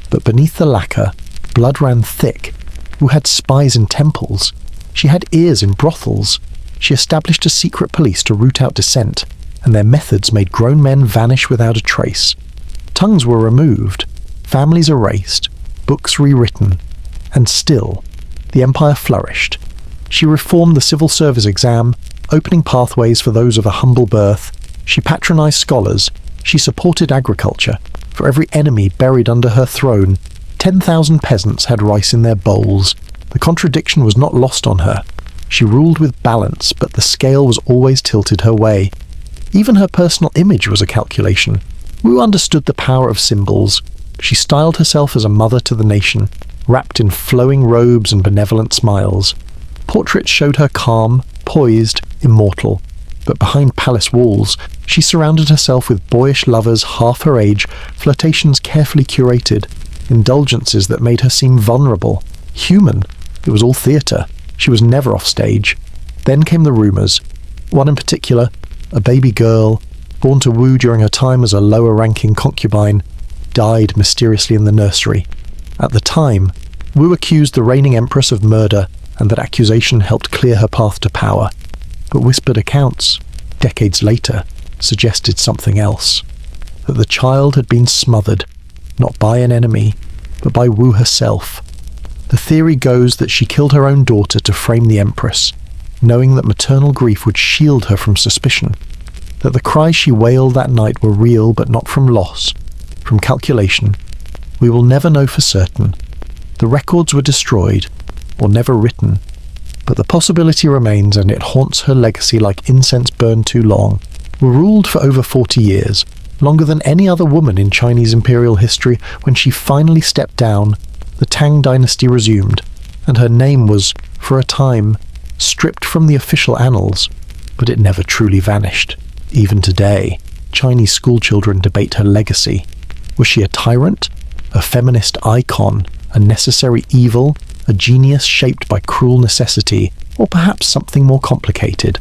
But beneath the lacquer, blood ran thick. Wu had spies in temples. She had ears in brothels. She established a secret police to root out dissent, and their methods made grown men vanish without a trace. Tongues were removed, families erased, books rewritten, and still, the empire flourished. She reformed the civil service exam, opening pathways for those of a humble birth. She patronized scholars. She supported agriculture. For every enemy buried under her throne, 10,000 peasants had rice in their bowls. The contradiction was not lost on her. She ruled with balance, but the scale was always tilted her way. Even her personal image was a calculation. Wu understood the power of symbols. She styled herself as a mother to the nation, wrapped in flowing robes and benevolent smiles. Portraits showed her calm, poised, immortal. But behind palace walls, she surrounded herself with boyish lovers half her age, flirtations carefully curated, indulgences that made her seem vulnerable, human. It was all theatre. She was never off stage. Then came the rumours. One in particular, a baby girl, born to Wu during her time as a lower-ranking concubine, died mysteriously in the nursery. At the time, Wu accused the reigning empress of murder, and that accusation helped clear her path to power. But whispered accounts, decades later, suggested something else. That the child had been smothered, not by an enemy, but by Wu herself. The theory goes that she killed her own daughter to frame the empress, knowing that maternal grief would shield her from suspicion. That the cries she wailed that night were real, but not from loss, from calculation. We will never know for certain. The records were destroyed, or never written. But the possibility remains, and it haunts her legacy like incense burned too long. Wu ruled for over 40 years, longer than any other woman in Chinese imperial history. When she finally stepped down, the Tang dynasty resumed, and her name was, for a time, stripped from the official annals, but it never truly vanished. Even today, Chinese schoolchildren debate her legacy. Was she a tyrant, a feminist icon, a necessary evil, a genius shaped by cruel necessity, or perhaps something more complicated?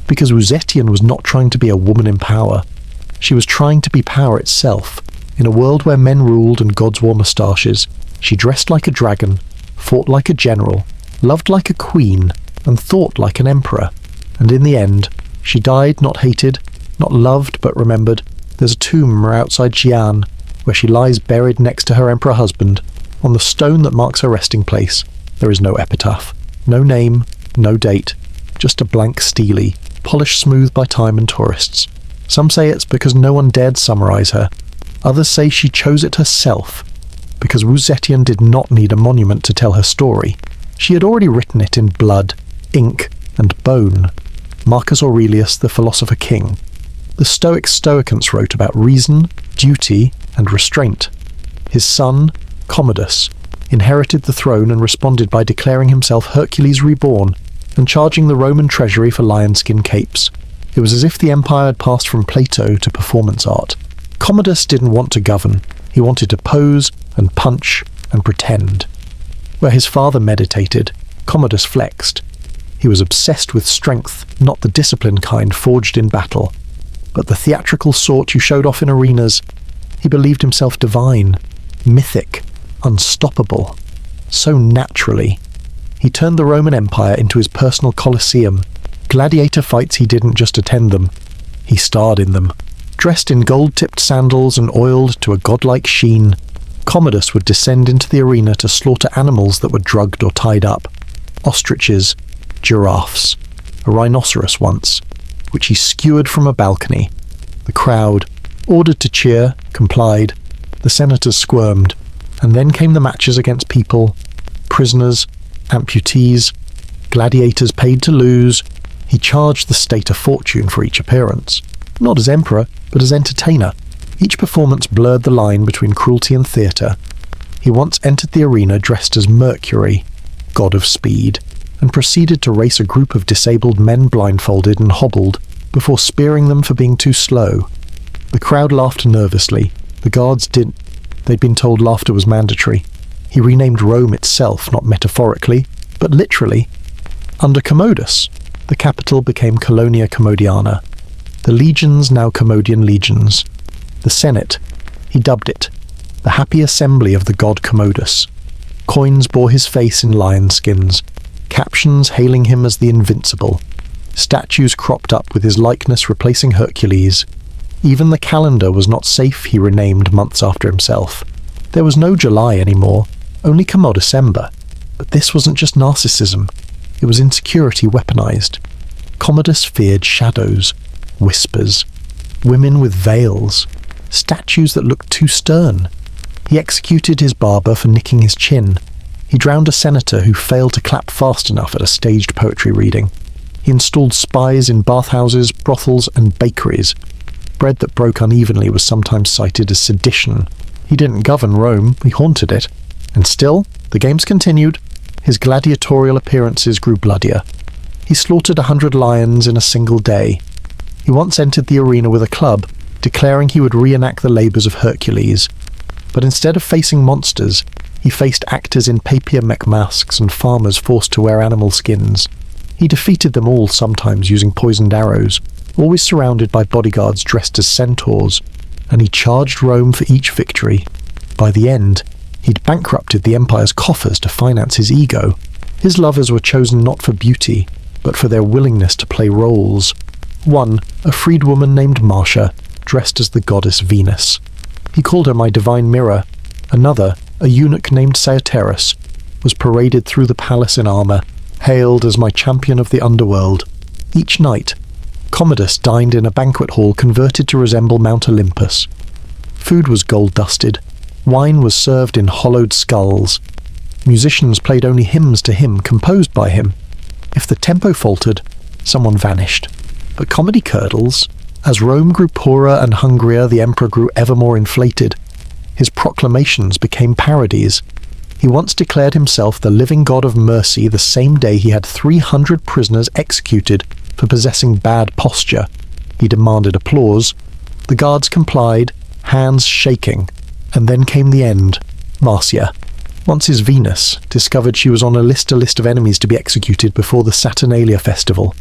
Because Wu Zetian was not trying to be a woman in power. She was trying to be power itself. In a world where men ruled and gods wore moustaches, she dressed like a dragon, fought like a general, loved like a queen, and thought like an emperor. And in the end, she died not hated, not loved but remembered. There's a tomb outside Xi'an, where she lies buried next to her emperor husband. On the stone that marks her resting place, there is no epitaph, no name, no date, just a blank stele, polished smooth by time and tourists. Some say it's because no one dared summarize her. Others say she chose it herself, because Wu Zetian did not need a monument to tell her story. She had already written it in blood, ink, and bone. Marcus Aurelius, the philosopher king. The Stoic Stoicants wrote about reason, duty, and restraint. His son, Commodus, inherited the throne and responded by declaring himself Hercules reborn and charging the Roman treasury for lion-skin capes. It was as if the empire had passed from Plato to performance art. Commodus didn't want to govern. He wanted to pose and punch and pretend. Where his father meditated, Commodus flexed. He was obsessed with strength, not the disciplined kind forged in battle, but the theatrical sort you showed off in arenas. He believed himself divine, mythic, unstoppable. So naturally. He turned the Roman Empire into his personal Colosseum. Gladiator fights, he didn't just attend them. He starred in them. Dressed in gold-tipped sandals and oiled to a godlike sheen, Commodus would descend into the arena to slaughter animals that were drugged or tied up. Ostriches, giraffes, a rhinoceros once, which he skewered from a balcony. The crowd, ordered to cheer, complied. The senators squirmed, and then came the matches against people, prisoners, amputees, gladiators paid to lose. He charged the state a fortune for each appearance, not as emperor, but as entertainer. Each performance blurred the line between cruelty and theatre. He once entered the arena dressed as Mercury, god of speed, and proceeded to race a group of disabled men blindfolded and hobbled before spearing them for being too slow. The crowd laughed nervously. The guards didn't. They'd been told laughter was mandatory. He renamed Rome itself, not metaphorically, but literally. Under Commodus, the capital became Colonia Commodiana. The legions now Commodian legions. The Senate, he dubbed it, the happy assembly of the god Commodus. Coins bore his face in lion skins, captions hailing him as the invincible. Statues cropped up with his likeness replacing Hercules. Even the calendar was not safe, he renamed months after himself. There was no July anymore, only Commodus-ember. But this wasn't just narcissism. It was insecurity weaponized. Commodus feared shadows, whispers, women with veils, statues that looked too stern. He executed his barber for nicking his chin. He drowned a senator who failed to clap fast enough at a staged poetry reading. He installed spies in bathhouses, brothels, and bakeries. Bread that broke unevenly was sometimes cited as sedition. He didn't govern Rome, he haunted it. And still, the games continued. His gladiatorial appearances grew bloodier. He slaughtered 100 lions in a single day. He once entered the arena with a club, declaring he would reenact the labours of Hercules. But instead of facing monsters, he faced actors in papier-mâché masks and farmers forced to wear animal skins. He defeated them all, sometimes using poisoned arrows, always surrounded by bodyguards dressed as centaurs, and he charged Rome for each victory. By the end, he'd bankrupted the empire's coffers to finance his ego. His lovers were chosen not for beauty, but for their willingness to play roles. One, a freedwoman named Marcia, dressed as the goddess Venus. He called her my divine mirror. Another, a eunuch named Saoterus, was paraded through the palace in armour, hailed as my champion of the underworld. Each night, Commodus dined in a banquet hall converted to resemble Mount Olympus. Food was gold-dusted. Wine was served in hollowed skulls. Musicians played only hymns to him, composed by him. If the tempo faltered, someone vanished. But comedy curdles. As Rome grew poorer and hungrier, the emperor grew ever more inflated. His proclamations became parodies. He once declared himself the living god of mercy the same day he had 300 prisoners executed for possessing bad posture. He demanded applause. The guards complied, hands shaking. And then came the end. Marcia. Once his Venus discovered she was on a list of enemies to be executed before the Saturnalia festival.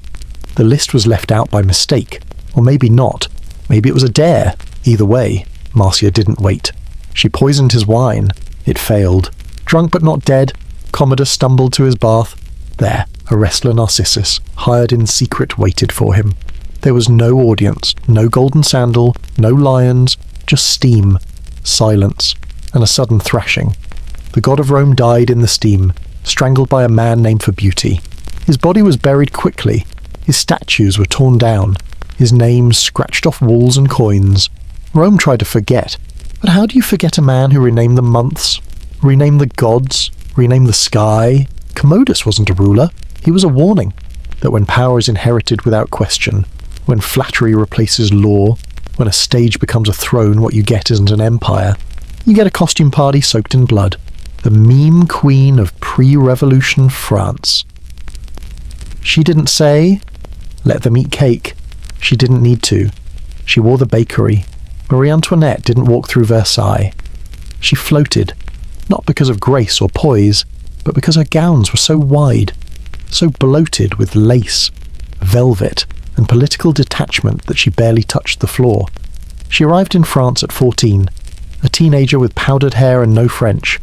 The list was left out by mistake, or maybe not. Maybe it was a dare. Either way, Marcia didn't wait. She poisoned his wine. It failed. Drunk but not dead, Commodus stumbled to his bath. There, a wrestler Narcissus, hired in secret, waited for him. There was no audience, no golden sandal, no lions, just steam, silence, and a sudden thrashing. The god of Rome died in the steam, strangled by a man named for beauty. His body was buried quickly. His statues were torn down. His name scratched off walls and coins. Rome tried to forget. But how do you forget a man who renamed the months, renamed the gods, renamed the sky? Commodus wasn't a ruler. He was a warning that when power is inherited without question, when flattery replaces law, when a stage becomes a throne, what you get isn't an empire. You get a costume party soaked in blood. The meme queen of pre-revolution France. She didn't say, let them eat cake. She didn't need to. She wore the bakery. Marie Antoinette didn't walk through Versailles. She floated, not because of grace or poise, but because her gowns were so wide, so bloated with lace, velvet, and political detachment that she barely touched the floor. She arrived in France at 14, a teenager with powdered hair and no French.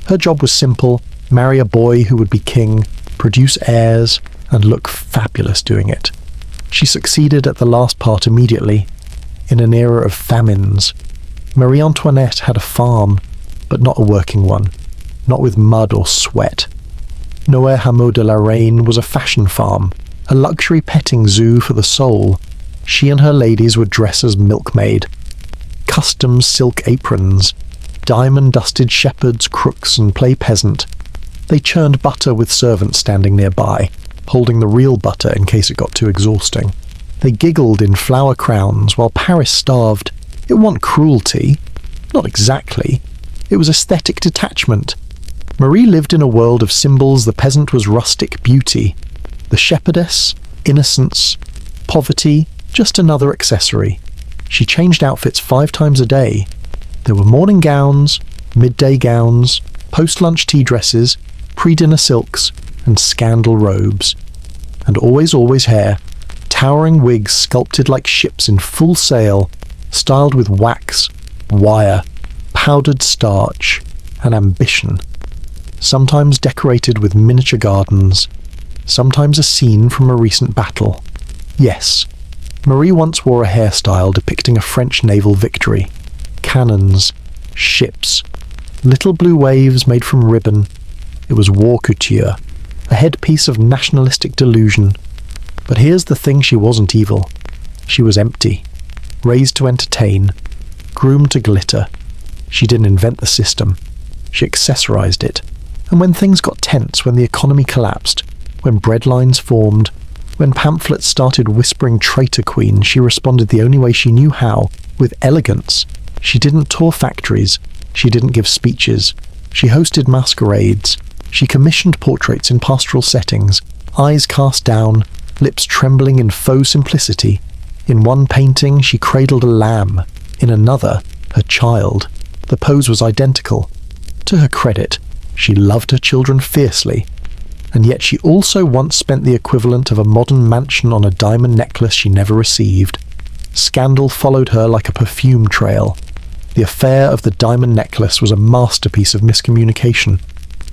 Her job was simple: marry a boy who would be king, produce heirs, and look fabulous doing it. She succeeded at the last part immediately. In an era of famines, Marie Antoinette had a farm, but not a working one, not with mud or sweat. Noé Hameau de la Reine was a fashion farm, a luxury petting zoo for the soul. She and her ladies would dress as milkmaid. Custom silk aprons, diamond-dusted shepherds, crooks, and play peasant. They churned butter with servants standing nearby, holding the real butter in case it got too exhausting. They giggled in flower crowns while Paris starved. It wasn't cruelty. Not exactly. It was aesthetic detachment. Marie lived in a world of symbols. The peasant was rustic beauty. The shepherdess, innocence. Poverty, just another accessory. She changed outfits 5 times a day. There were morning gowns, midday gowns, post-lunch tea dresses, pre-dinner silks, and scandal robes. And always hair. Towering wigs sculpted like ships in full sail, styled with wax, wire, powdered starch, and ambition. Sometimes decorated with miniature gardens, sometimes a scene from a recent battle. Yes, Marie once wore a hairstyle depicting a French naval victory. Cannons, ships, little blue waves made from ribbon. It was war couture, a headpiece of nationalistic delusion. But here's the thing: she wasn't evil. She was empty, raised to entertain, groomed to glitter. She didn't invent the system. She accessorized it. And when things got tense, when the economy collapsed, when breadlines formed, when pamphlets started whispering traitor queen, she responded the only way she knew how, with elegance. She didn't tour factories. She didn't give speeches. She hosted masquerades. She commissioned portraits in pastoral settings, eyes cast down, lips trembling in faux simplicity. In one painting, she cradled a lamb. In another, her child. The pose was identical. To her credit, she loved her children fiercely. And yet she also once spent the equivalent of a modern mansion on a diamond necklace she never received. Scandal followed her like a perfume trail. The affair of the diamond necklace was a masterpiece of miscommunication.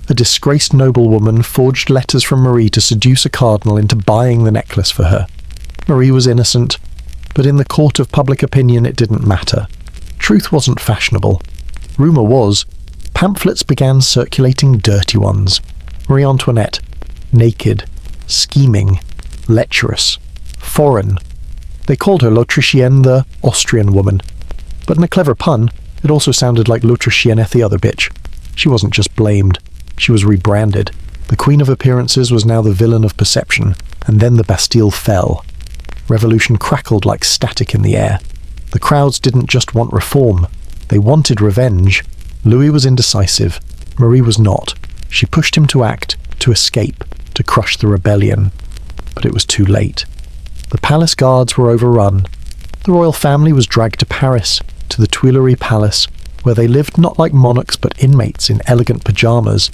A disgraced noblewoman forged letters from Marie to seduce a cardinal into buying the necklace for her. Marie was innocent, but in the court of public opinion it didn't matter. Truth wasn't fashionable. Rumour was. Pamphlets began circulating, dirty ones. Marie Antoinette, naked, scheming, lecherous, foreign. They called her l'Autrichienne, the Austrian woman. But in a clever pun, it also sounded like l'Autrichienne the other bitch. She wasn't just blamed. She was rebranded. The queen of appearances was now the villain of perception, and then the Bastille fell. Revolution crackled like static in the air. The crowds didn't just want reform. They wanted revenge. Louis was indecisive. Marie was not. She pushed him to act, to escape, to crush the rebellion. But it was too late. The palace guards were overrun. The royal family was dragged to Paris, to the Tuileries Palace, where they lived not like monarchs but inmates in elegant pyjamas.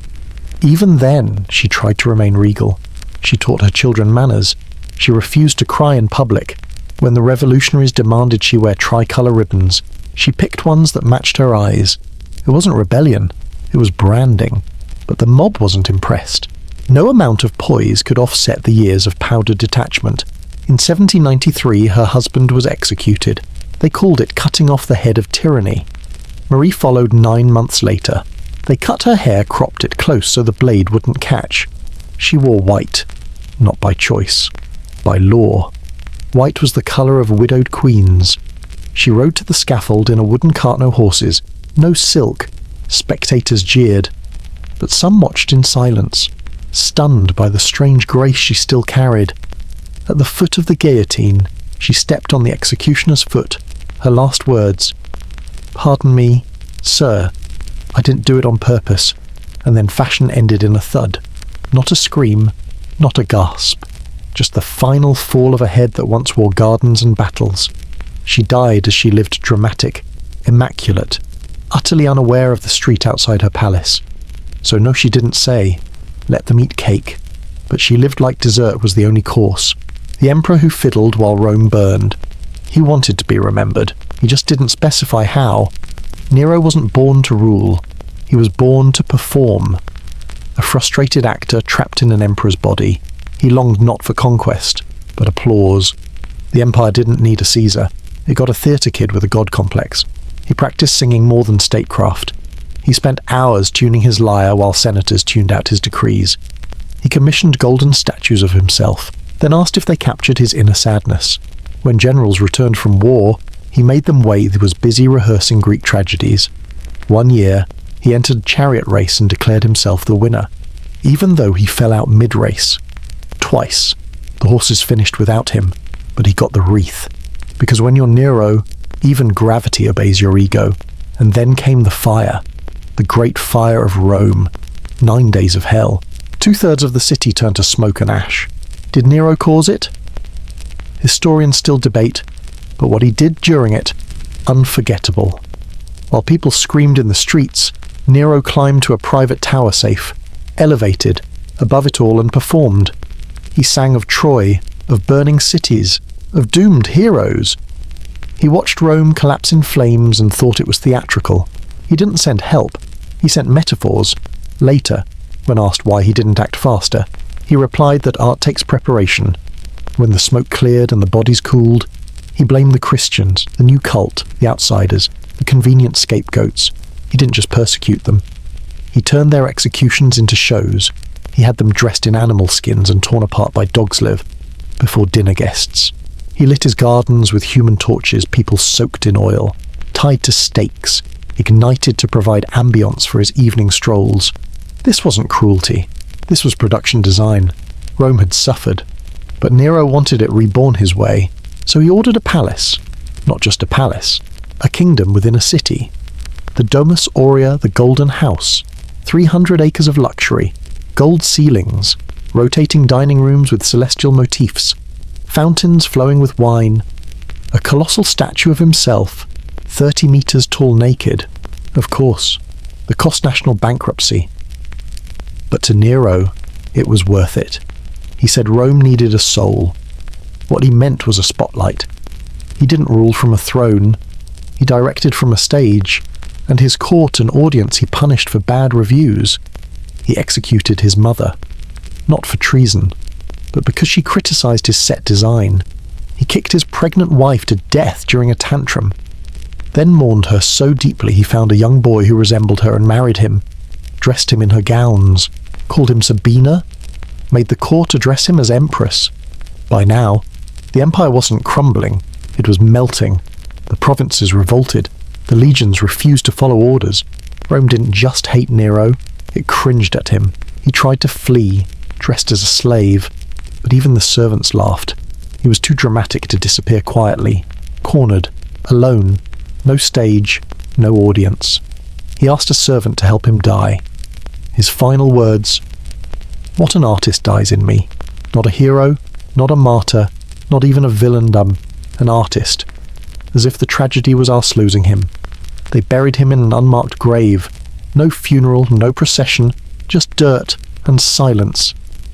Even then, she tried to remain regal. She taught her children manners. She refused to cry in public. When the revolutionaries demanded she wear tricolour ribbons, she picked ones that matched her eyes. It wasn't rebellion, it was branding. But the mob wasn't impressed. No amount of poise could offset the years of powdered detachment. In 1793, her husband was executed. They called it cutting off the head of tyranny. Marie followed 9 months later. They cut her hair, cropped it close so the blade wouldn't catch. She wore white, not by choice, by law. White was the colour of widowed queens. She rode to the scaffold in a wooden cart, no horses, no silk. Spectators jeered, but some watched in silence, stunned by the strange grace she still carried. At the foot of the guillotine, she stepped on the executioner's foot. Her last words, "Pardon me, sir, I didn't do it on purpose," and then fashion ended in a thud. Not a scream, not a gasp, just the final fall of a head that once wore gardens and battles. She died as she lived, dramatic, immaculate, utterly unaware of the street outside her palace. So no, she didn't say, "Let them eat cake," but she lived like dessert was the only course. The emperor who fiddled while Rome burned. He wanted to be remembered. He just didn't specify how. Nero wasn't born to rule. He was born to perform. A frustrated actor trapped in an emperor's body. He longed not for conquest, but applause. The empire didn't need a Caesar. It got a theatre kid with a god complex. He practiced singing more than statecraft. He spent hours tuning his lyre while senators tuned out his decrees. He commissioned golden statues of himself, then asked if they captured his inner sadness. When generals returned from war, he made them wait. He was busy rehearsing Greek tragedies. One year, he entered a chariot race and declared himself the winner, even though he fell out mid-race. Twice, the horses finished without him, but he got the wreath. Because when you're Nero, even gravity obeys your ego. And then came the fire, the great fire of Rome. 9 days of hell. 2/3 of the city turned to smoke and ash. Did Nero cause it? Historians still debate, but what he did during it, unforgettable. While people screamed in the streets, Nero climbed to a private tower safe, elevated, above it all, and performed. He sang of Troy, of burning cities, of doomed heroes. He watched Rome collapse in flames and thought it was theatrical. He didn't send help, he sent metaphors. Later, when asked why he didn't act faster, he replied that art takes preparation. When the smoke cleared and the bodies cooled, he blamed the Christians, the new cult, the outsiders, the convenient scapegoats. He didn't just persecute them. He turned their executions into shows. He had them dressed in animal skins and torn apart by dogs live, before dinner guests. He lit his gardens with human torches, people soaked in oil, tied to stakes, ignited to provide ambience for his evening strolls. This wasn't cruelty. This was production design. Rome had suffered, but Nero wanted it reborn his way, so he ordered a palace. Not just a palace, a kingdom within a city. The Domus Aurea, the Golden House. 300 acres of luxury, gold ceilings, rotating dining rooms with celestial motifs, fountains flowing with wine, a colossal statue of himself, 30 meters tall naked. Of course, the cost national bankruptcy. But to Nero, it was worth it. He said Rome needed a soul. What he meant was a spotlight. He didn't rule from a throne. He directed from a stage, and his court and audience he punished for bad reviews. He executed his mother, not for treason, but because she criticized his set design. He kicked his pregnant wife to death during a tantrum, then mourned her so deeply he found a young boy who resembled her and married him, dressed him in her gowns, called him Sabina, made the court address him as empress. By now, the empire wasn't crumbling, it was melting. The provinces revolted, the legions refused to follow orders. Rome didn't just hate Nero, it cringed at him. He tried to flee, dressed as a slave, but even the servants laughed. He was too dramatic to disappear quietly, cornered, alone, no stage, no audience. He asked a servant to help him die. His final words, "What an artist dies in me. Not a hero, not a martyr, not even a villain, an artist." As if the tragedy was us losing him. They buried him in an unmarked grave. No funeral, no procession, just dirt and silence.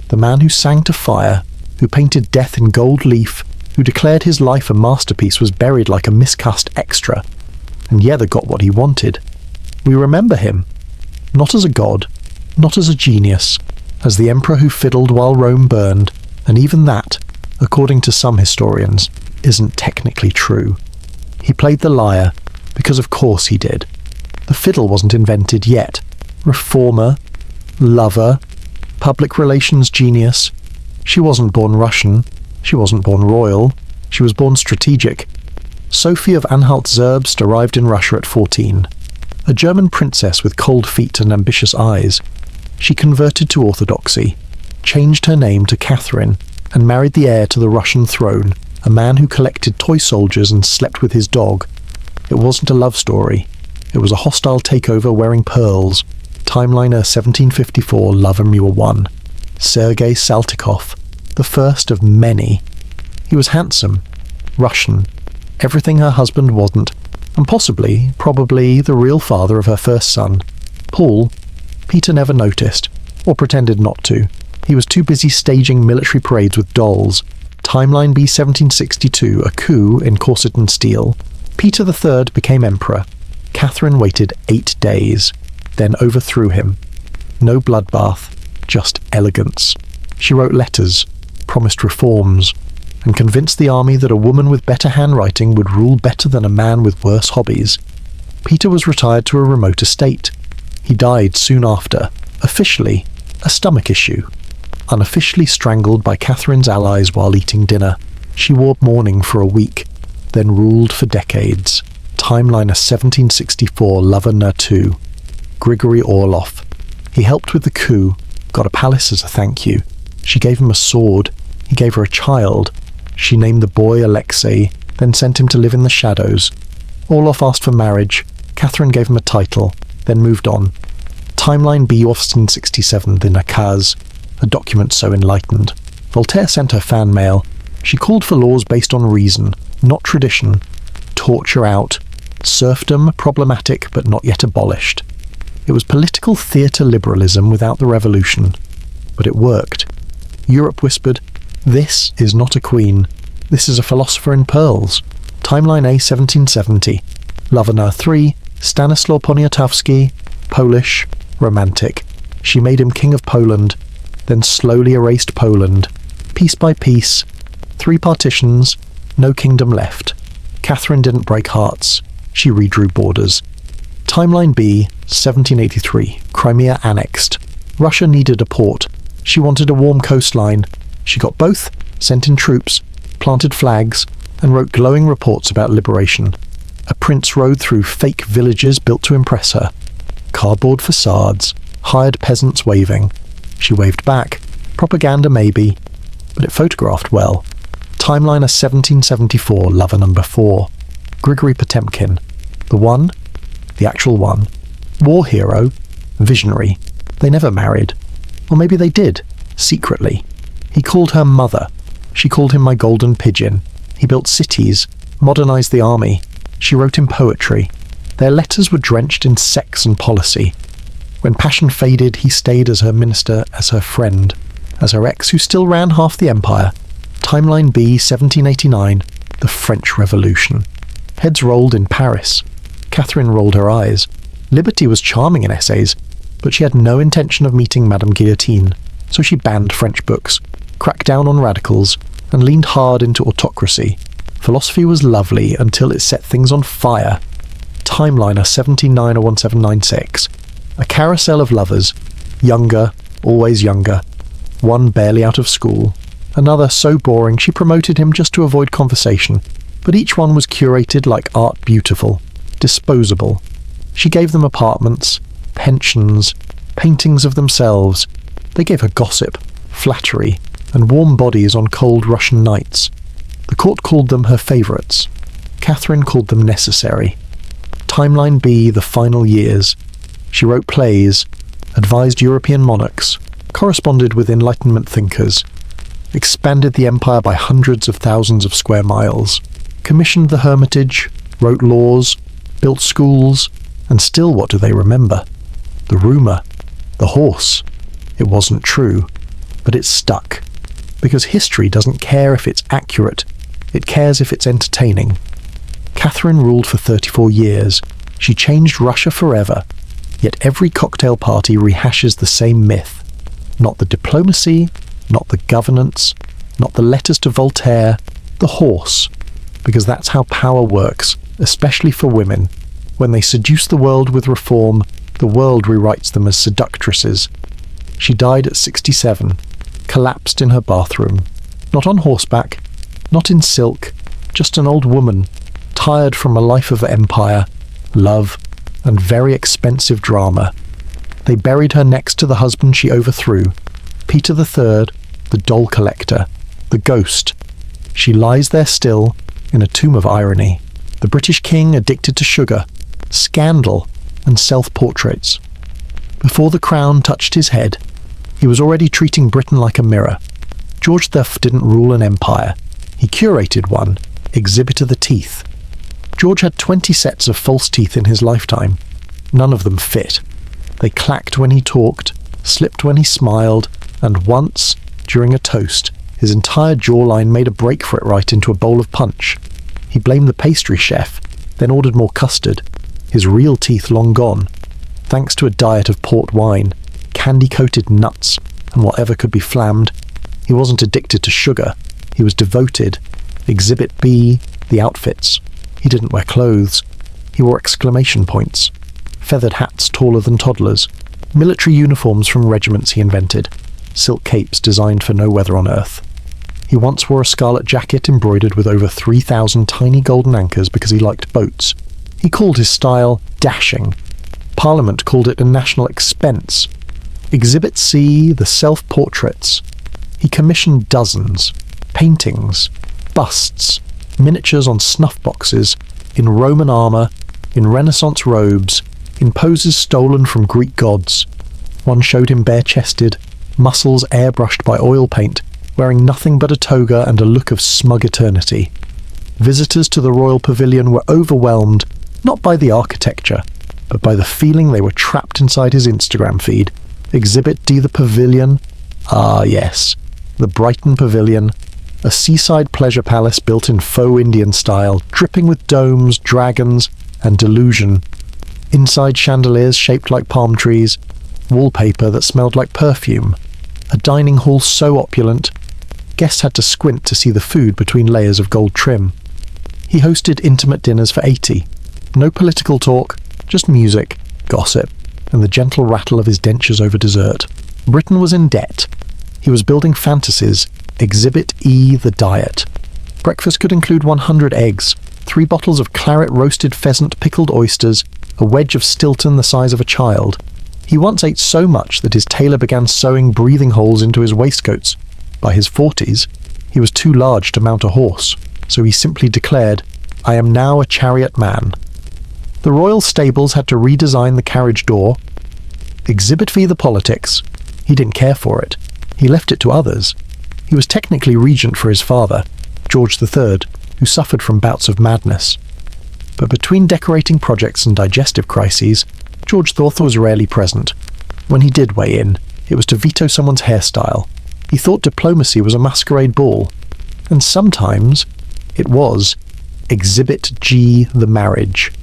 The man who sang to fire, who painted death in gold leaf, who declared his life a masterpiece, was buried like a miscast extra, and Yether got what he wanted. We remember him, not as a god, not as a genius, as the emperor who fiddled while Rome burned, and even that, according to some historians, isn't technically true. He played the lyre, because of course he did. The fiddle wasn't invented yet. Reformer, lover, public relations genius. She wasn't born Russian, she wasn't born royal, she was born strategic. Sophie of Anhalt-Zerbst arrived in Russia at 14. A German princess with cold feet and ambitious eyes. She converted to orthodoxy, changed her name to Catherine, and married the heir to the Russian throne, a man who collected toy soldiers and slept with his dog. It wasn't a love story. It was a hostile takeover wearing pearls. Timeliner 1754 Lover Mule 1. Sergei Saltykov, the first of many. He was handsome, Russian, everything her husband wasn't, and probably, the real father of her first son. Paul, Peter never noticed, or pretended not to. He was too busy staging military parades with dolls. Timeline B 1762, a coup in corset and steel. Peter III became emperor. Catherine waited 8 days, then overthrew him. No bloodbath, just elegance. She wrote letters, promised reforms, and convinced the army that a woman with better handwriting would rule better than a man with worse hobbies. Peter was retired to a remote estate. He died soon after, officially a stomach issue. Unofficially strangled by Catherine's allies while eating dinner. She wore mourning for a week, then ruled for decades. Timeliner 1764 Lover No. 2. Grigory Orlov. He helped with the coup, got a palace as a thank you. She gave him a sword. He gave her a child. She named the boy Alexei, then sent him to live in the shadows. Orlov asked for marriage. Catherine gave him a title, then moved on. Timeline B 1867 The Nakaz, a document so enlightened. Voltaire sent her fan mail. She called for laws based on reason, not tradition. Torture out. Serfdom problematic but not yet abolished. It was political theatre liberalism without the revolution. But it worked. Europe whispered, "This is not a queen. This is a philosopher in pearls." Timeline A 1770. Lover No. 3, Stanislaw Poniatowski, Polish, romantic. She made him king of Poland, then slowly erased Poland. Piece by piece, 3 partitions, no kingdom left. Catherine didn't break hearts. She redrew borders. Timeline B, 1783, Crimea annexed. Russia needed a port. She wanted a warm coastline. She got both, sent in troops, planted flags, and wrote glowing reports about liberation. A prince rode through fake villages built to impress her. Cardboard facades, hired peasants waving. She waved back. Propaganda maybe, but it photographed well. Timeliner 1774 Lover No. 4. Grigory Potemkin. The one, the actual one. War hero, visionary. They never married. Or maybe they did, secretly. He called her mother. She called him my golden pigeon. He built cities, modernized the army. She wrote him poetry. Their letters were drenched in sex and policy. When passion faded, he stayed as her minister, as her friend, as her ex who still ran half the empire. Timeline B 1789, the French Revolution. Heads rolled in Paris. Catherine rolled her eyes. Liberty was charming in essays, but she had no intention of meeting Madame Guillotine, so she banned French books, cracked down on radicals, and leaned hard into autocracy. Philosophy was lovely until it set things on fire. Timeliner 1709 or 1796. A carousel of lovers, younger, always younger. One barely out of school. Another so boring she promoted him just to avoid conversation. But each one was curated like art beautiful, disposable. She gave them apartments, pensions, paintings of themselves. They gave her gossip, flattery, and warm bodies on cold Russian nights. The court called them her favourites. Catherine called them necessary. Timeline B, the final years. She wrote plays, advised European monarchs, corresponded with Enlightenment thinkers, expanded the empire by hundreds of thousands of square miles, commissioned the Hermitage, wrote laws, built schools, and still what do they remember? The rumour, the horse. It wasn't true, but it stuck. Because history doesn't care if it's accurate, It cares if it's entertaining. Catherine ruled for 34 years. She changed Russia forever. Yet every cocktail party rehashes the same myth. Not the diplomacy, not the governance, not the letters to Voltaire, the horse. Because that's how power works, especially for women. When they seduce the world with reform, the world rewrites them as seductresses. She died at 67, collapsed in her bathroom. Not on horseback, not in silk, just an old woman, tired from a life of empire, love, and very expensive drama. They buried her next to the husband she overthrew, Peter III, the doll collector, the ghost. She lies there still, in a tomb of irony. The British king addicted to sugar, scandal, and self-portraits. Before the crown touched his head, he was already treating Britain like a mirror. George V didn't rule an empire. He curated one, Exhibit of the Teeth. George had 20 sets of false teeth in his lifetime. None of them fit. They clacked when he talked, slipped when he smiled, and once, during a toast, his entire jawline made a break for it right into a bowl of punch. He blamed the pastry chef, then ordered more custard, his real teeth long gone, thanks to a diet of port wine, candy-coated nuts, and whatever could be flammed. He wasn't addicted to sugar. He was devoted. Exhibit B, the outfits. He didn't wear clothes. He wore exclamation points. Feathered hats taller than toddlers. Military uniforms from regiments he invented. Silk capes designed for no weather on earth. He once wore a scarlet jacket embroidered with over 3,000 tiny golden anchors because he liked boats. He called his style dashing. Parliament called it a national expense. Exhibit C, the self-portraits. He commissioned dozens. Paintings, busts, miniatures on snuff boxes, in Roman armour, in Renaissance robes, in poses stolen from Greek gods. One showed him bare-chested, muscles airbrushed by oil paint, wearing nothing but a toga and a look of smug eternity. Visitors to the royal pavilion were overwhelmed, not by the architecture, but by the feeling they were trapped inside his Instagram feed. Exhibit D, the pavilion. Ah, yes, the Brighton Pavilion, a seaside pleasure palace built in faux Indian style, dripping with domes, dragons, and delusion. Inside chandeliers shaped like palm trees, wallpaper that smelled like perfume, a dining hall so opulent, guests had to squint to see the food between layers of gold trim. He hosted intimate dinners for 80. No political talk, just music, gossip, and the gentle rattle of his dentures over dessert. Britain was in debt. He was building fantasies. Exhibit E, the diet. Breakfast could include 100 eggs, 3 bottles of claret roasted pheasant pickled oysters, a wedge of Stilton the size of a child. He once ate so much that his tailor began sewing breathing holes into his waistcoats. By his 40s, he was too large to mount a horse, so he simply declared, "I am now a chariot man." The royal stables had to redesign the carriage door. Exhibit V, the politics. He didn't care for it. He left it to others. He was technically regent for his father, George III, who suffered from bouts of madness. But between decorating projects and digestive crises, George IV was rarely present. When he did weigh in, it was to veto someone's hairstyle. He thought diplomacy was a masquerade ball. And sometimes it was. Exhibit G, the marriage.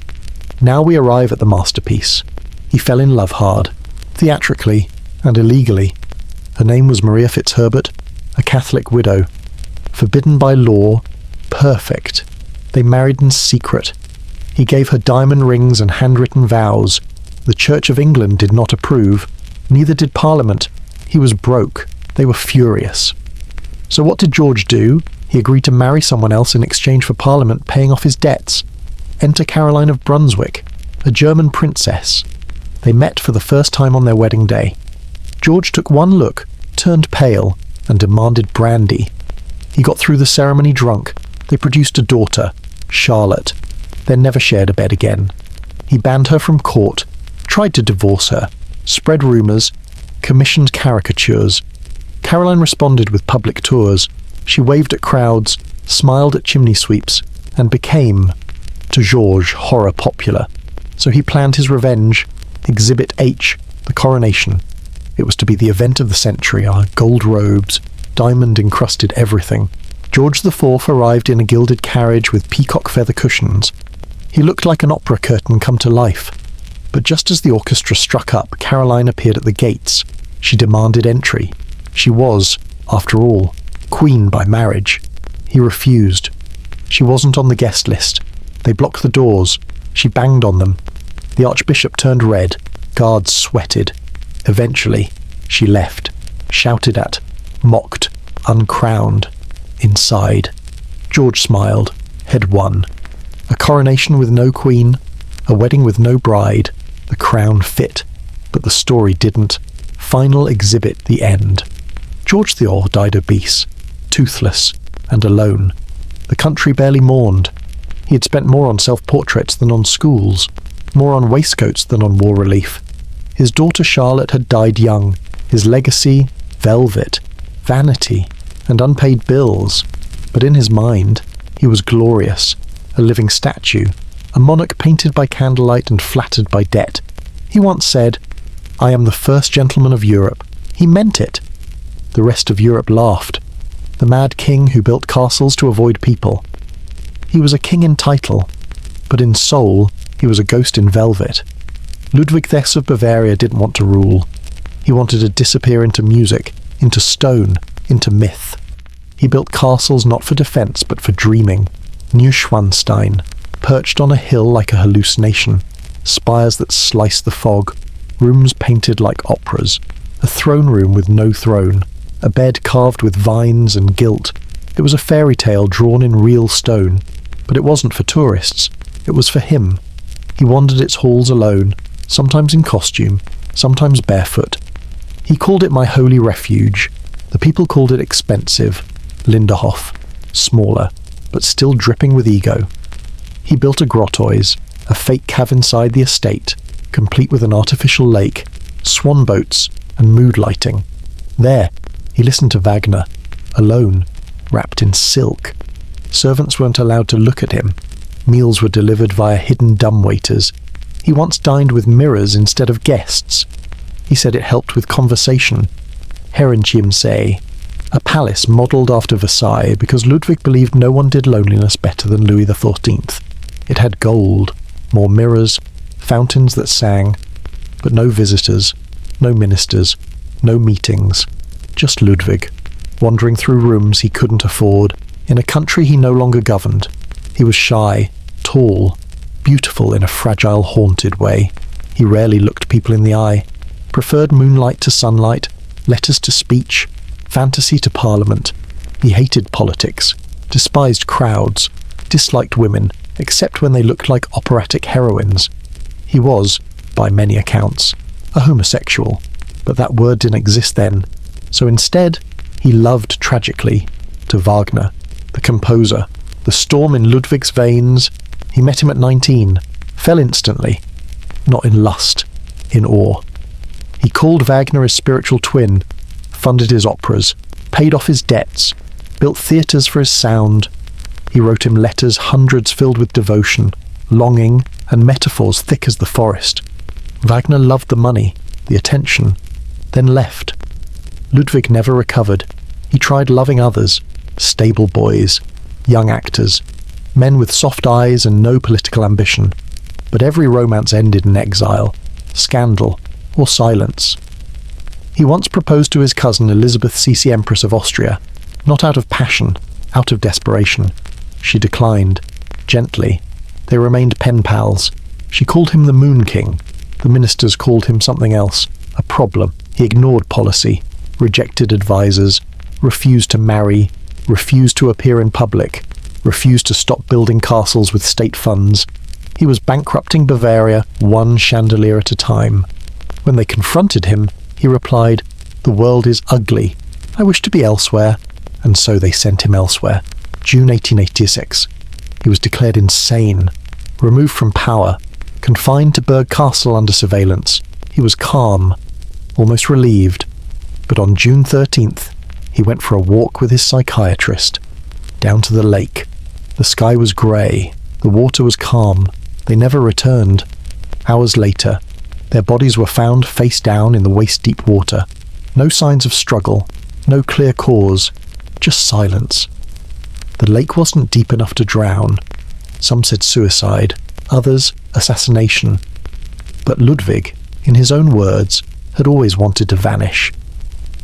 Now we arrive at the masterpiece. He fell in love hard, theatrically and illegally. Her name was Maria Fitzherbert, a Catholic widow. Forbidden by law, perfect. They married in secret. He gave her diamond rings and handwritten vows. The Church of England did not approve. Neither did Parliament. He was broke. They were furious. So what did George do? He agreed to marry someone else in exchange for Parliament paying off his debts. Enter Caroline of Brunswick, a German princess. They met for the first time on their wedding day. George took one look, turned pale, and demanded brandy. He got through the ceremony drunk. They produced a daughter, Charlotte. They never shared a bed again. He banned her from court, tried to divorce her, spread rumours, commissioned caricatures. Caroline responded with public tours. She waved at crowds, smiled at chimney sweeps, and became, to George, horror popular. So he planned his revenge. Exhibit H, the coronation. It was to be the event of the century, our gold robes, diamond-encrusted everything. George IV arrived in a gilded carriage with peacock feather cushions. He looked like an opera curtain come to life. But just as the orchestra struck up, Caroline appeared at the gates. She demanded entry. She was, after all, queen by marriage. He refused. She wasn't on the guest list. They blocked the doors. She banged on them. The archbishop turned red. Guards sweated. Eventually, she left, shouted at, mocked, uncrowned. Inside, George smiled, had won. A coronation with no queen, a wedding with no bride. The crown fit, but the story didn't. Final exhibit, the end. George IV died obese, toothless, and alone. The country barely mourned. He had spent more on self-portraits than on schools, more on waistcoats than on war relief. His daughter Charlotte had died young. His legacy, velvet, vanity, and unpaid bills. But in his mind, he was glorious, a living statue, a monarch painted by candlelight and flattered by debt. He once said, "I am the first gentleman of Europe." He meant it. The rest of Europe laughed. The mad king who built castles to avoid people. He was a king in title, but in soul, he was a ghost in velvet. Ludwig VI of Bavaria didn't want to rule. He wanted to disappear into music, into stone, into myth. He built castles not for defense, but for dreaming. Neuschwanstein, perched on a hill like a hallucination, spires that slice the fog, rooms painted like operas, a throne room with no throne, a bed carved with vines and gilt. It was a fairy tale drawn in real stone, but it wasn't for tourists. It was for him. He wandered its halls alone, sometimes in costume, sometimes barefoot. He called it my holy refuge. The people called it expensive, Linderhof, smaller, but still dripping with ego. He built a grottoise, a fake cave inside the estate, complete with an artificial lake, swan boats, and mood lighting. There, he listened to Wagner, alone, wrapped in silk. Servants weren't allowed to look at him. Meals were delivered via hidden dumbwaiters. He once dined with mirrors instead of guests. He said it helped with conversation. Herrenchiemsee, a palace modelled after Versailles because Ludwig believed no one did loneliness better than Louis XIV. It had gold, more mirrors, fountains that sang, but no visitors, no ministers, no meetings. Just Ludwig, wandering through rooms he couldn't afford, in a country he no longer governed. He was shy, tall, beautiful in a fragile, haunted way. He rarely looked people in the eye, preferred moonlight to sunlight, letters to speech, fantasy to parliament. He hated politics, despised crowds, disliked women, except when they looked like operatic heroines. He was, by many accounts, a homosexual, but that word didn't exist then. So instead, he loved tragically, to Wagner, the composer, the storm in Ludwig's veins. He met him at 19, fell instantly, not in lust, in awe. He called Wagner his spiritual twin, funded his operas, paid off his debts, built theatres for his sound. He wrote him letters, hundreds filled with devotion, longing, and metaphors thick as the forest. Wagner loved the money, the attention, then left. Ludwig never recovered. He tried loving others, stable boys, young actors, men with soft eyes and no political ambition. But every romance ended in exile, scandal, or silence. He once proposed to his cousin Elizabeth CC Empress of Austria, not out of passion, out of desperation. She declined, gently. They remained pen pals. She called him the Moon King. The ministers called him something else, a problem. He ignored policy, rejected advisors, refused to marry, refused to appear in public, refused to stop building castles with state funds. He was bankrupting Bavaria one chandelier at a time. When they confronted him, he replied, "The world is ugly. I wish to be elsewhere." And so they sent him elsewhere. June 1886. He was declared insane, removed from power, confined to Berg Castle under surveillance. He was calm, almost relieved. But on June 13th, he went for a walk with his psychiatrist, down to the lake. The sky was grey, the water was calm. They never returned. Hours later, their bodies were found face down in the waist-deep water. No signs of struggle, no clear cause, just silence. The lake wasn't deep enough to drown. Some said suicide, others assassination. But Ludwig, in his own words, had always wanted to vanish.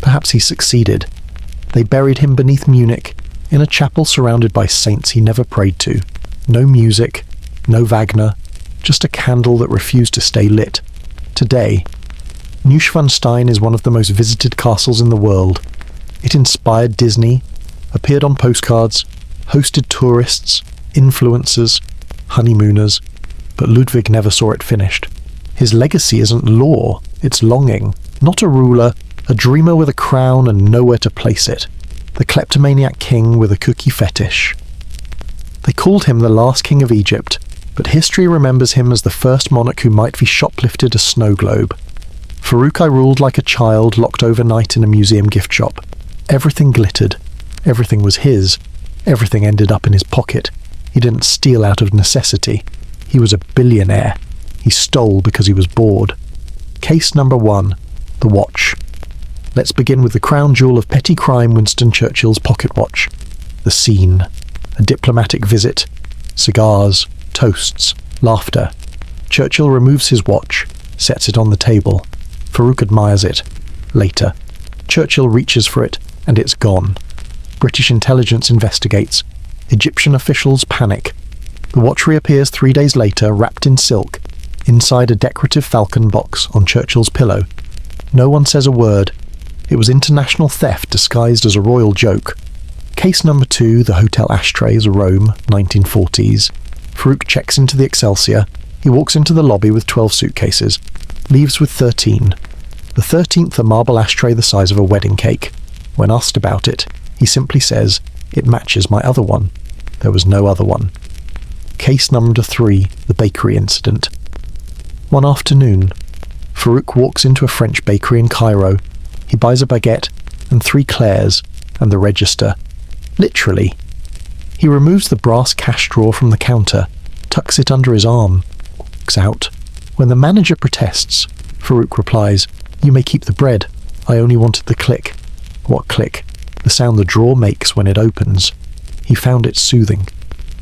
Perhaps he succeeded. They buried him beneath Munich, in a chapel surrounded by saints he never prayed to. No music, no Wagner, just a candle that refused to stay lit. Today, Neuschwanstein is one of the most visited castles in the world. It inspired Disney, appeared on postcards, hosted tourists, influencers, honeymooners, but Ludwig never saw it finished. His legacy isn't lore, it's longing, not a ruler, a dreamer with a crown and nowhere to place it. The kleptomaniac king with a cookie fetish. They called him the last king of Egypt, but history remembers him as the first monarch who might be shoplifted a snow globe. Farouk I ruled like a child locked overnight in a museum gift shop. Everything glittered. Everything was his. Everything ended up in his pocket. He didn't steal out of necessity. He was a billionaire. He stole because he was bored. Case number 1. The watch. Let's begin with the crown jewel of petty crime, Winston Churchill's pocket watch. The scene. A diplomatic visit. Cigars, toasts, laughter. Churchill removes his watch, sets it on the table. Farouk admires it. Later. Churchill reaches for it, and it's gone. British intelligence investigates. Egyptian officials panic. The watch reappears 3 days later, wrapped in silk, inside a decorative falcon box on Churchill's pillow. No one says a word. It was international theft disguised as a royal joke. Case number 2, the Hotel Ashtrays, Rome, 1940s. Farouk checks into the Excelsior. He walks into the lobby with 12 suitcases. Leaves with 13. The 13th a marble ashtray the size of a wedding cake. When asked about it, he simply says, "It matches my other one." There was no other one. Case number 3, the bakery incident. One afternoon, Farouk walks into a French bakery in Cairo. He buys a baguette and 3 Clairs and the register. Literally. He removes the brass cash drawer from the counter, tucks it under his arm, walks out. When the manager protests, Farouk replies, "You may keep the bread. I only wanted the click." What click? The sound the drawer makes when it opens. He found it soothing.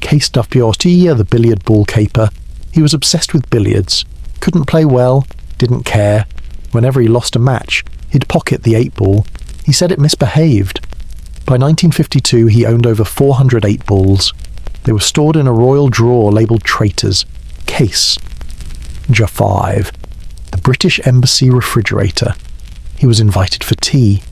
Case d'Apiortia, the billiard ball caper. He was obsessed with billiards. Couldn't play well, didn't care. Whenever he lost a match, he'd pocket the 8-ball. He said it misbehaved. By 1952, he owned over 400 8-balls. They were stored in a royal drawer labelled traitors. Case. J5. The British Embassy refrigerator. He was invited for tea.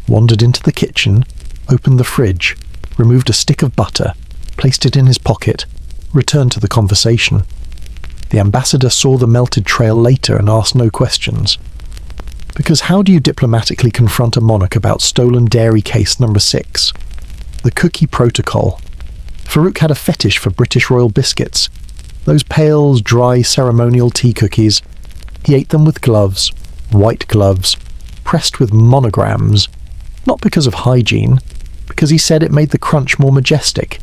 Wandered into the kitchen, opened the fridge, removed a stick of butter, placed it in his pocket, returned to the conversation. The ambassador saw the melted trail later and asked no questions. Because how do you diplomatically confront a monarch about stolen dairy? Case number 6. The cookie protocol. Farouk had a fetish for British royal biscuits. Those pale, dry, ceremonial tea cookies. He ate them with gloves, white gloves, pressed with monograms. Not because of hygiene, because he said it made the crunch more majestic.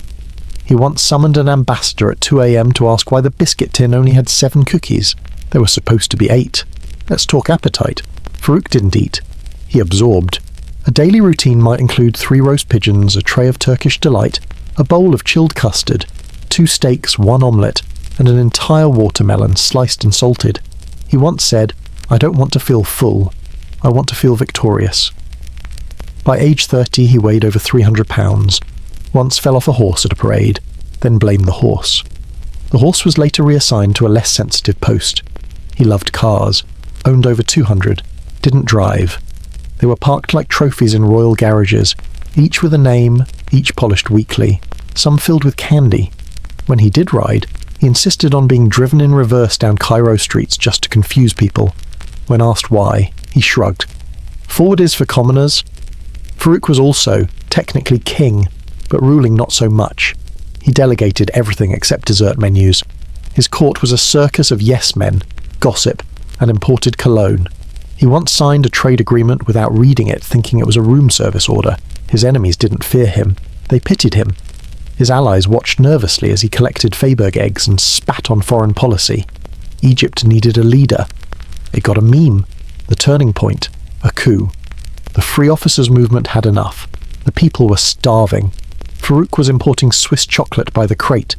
He once summoned an ambassador at 2 a.m. to ask why the biscuit tin only had 7 cookies. There were supposed to be 8. Let's talk appetite. Farouk didn't eat. He absorbed. A daily routine might include 3 roast pigeons, a tray of Turkish delight, a bowl of chilled custard, 2 steaks, 1 omelette, and an entire watermelon sliced and salted. He once said, "I don't want to feel full. I want to feel victorious." By age 30, he weighed over 300 pounds. Once fell off a horse at a parade, then blamed the horse. The horse was later reassigned to a less sensitive post. He loved cars, owned over 200, didn't drive. They were parked like trophies in royal garages, each with a name, each polished weekly, some filled with candy. When he did ride, he insisted on being driven in reverse down Cairo streets just to confuse people. When asked why, he shrugged. Forward is for commoners. Farouk was also, technically, king, but ruling not so much. He delegated everything except dessert menus. His court was a circus of yes-men, gossip, and imported cologne. He once signed a trade agreement without reading it, thinking it was a room service order. His enemies didn't fear him. They pitied him. His allies watched nervously as he collected Feyberg eggs and spat on foreign policy. Egypt needed a leader. It got a meme, the turning point, a coup. The free officers movement had enough. The people were starving. Farouk was importing Swiss chocolate by the crate.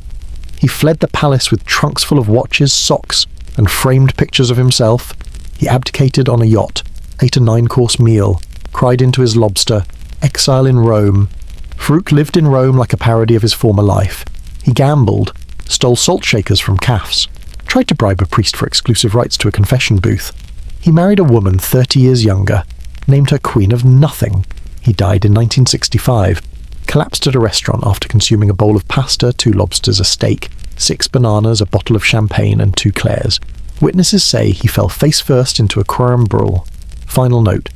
He fled the palace with trunks full of watches, socks, and framed pictures of himself. He abdicated on a yacht, ate a 9-course meal, cried into his lobster, exile in Rome. Farouk lived in Rome like a parody of his former life. He gambled, stole salt shakers from cafes, tried to bribe a priest for exclusive rights to a confession booth. He married a woman 30 years younger, named her Queen of Nothing. He died in 1965, collapsed at a restaurant after consuming a bowl of pasta, 2 lobsters, a steak, 6 bananas, a bottle of champagne, and 2 Clairs. Witnesses say he fell face first into a crime brawl. Final note: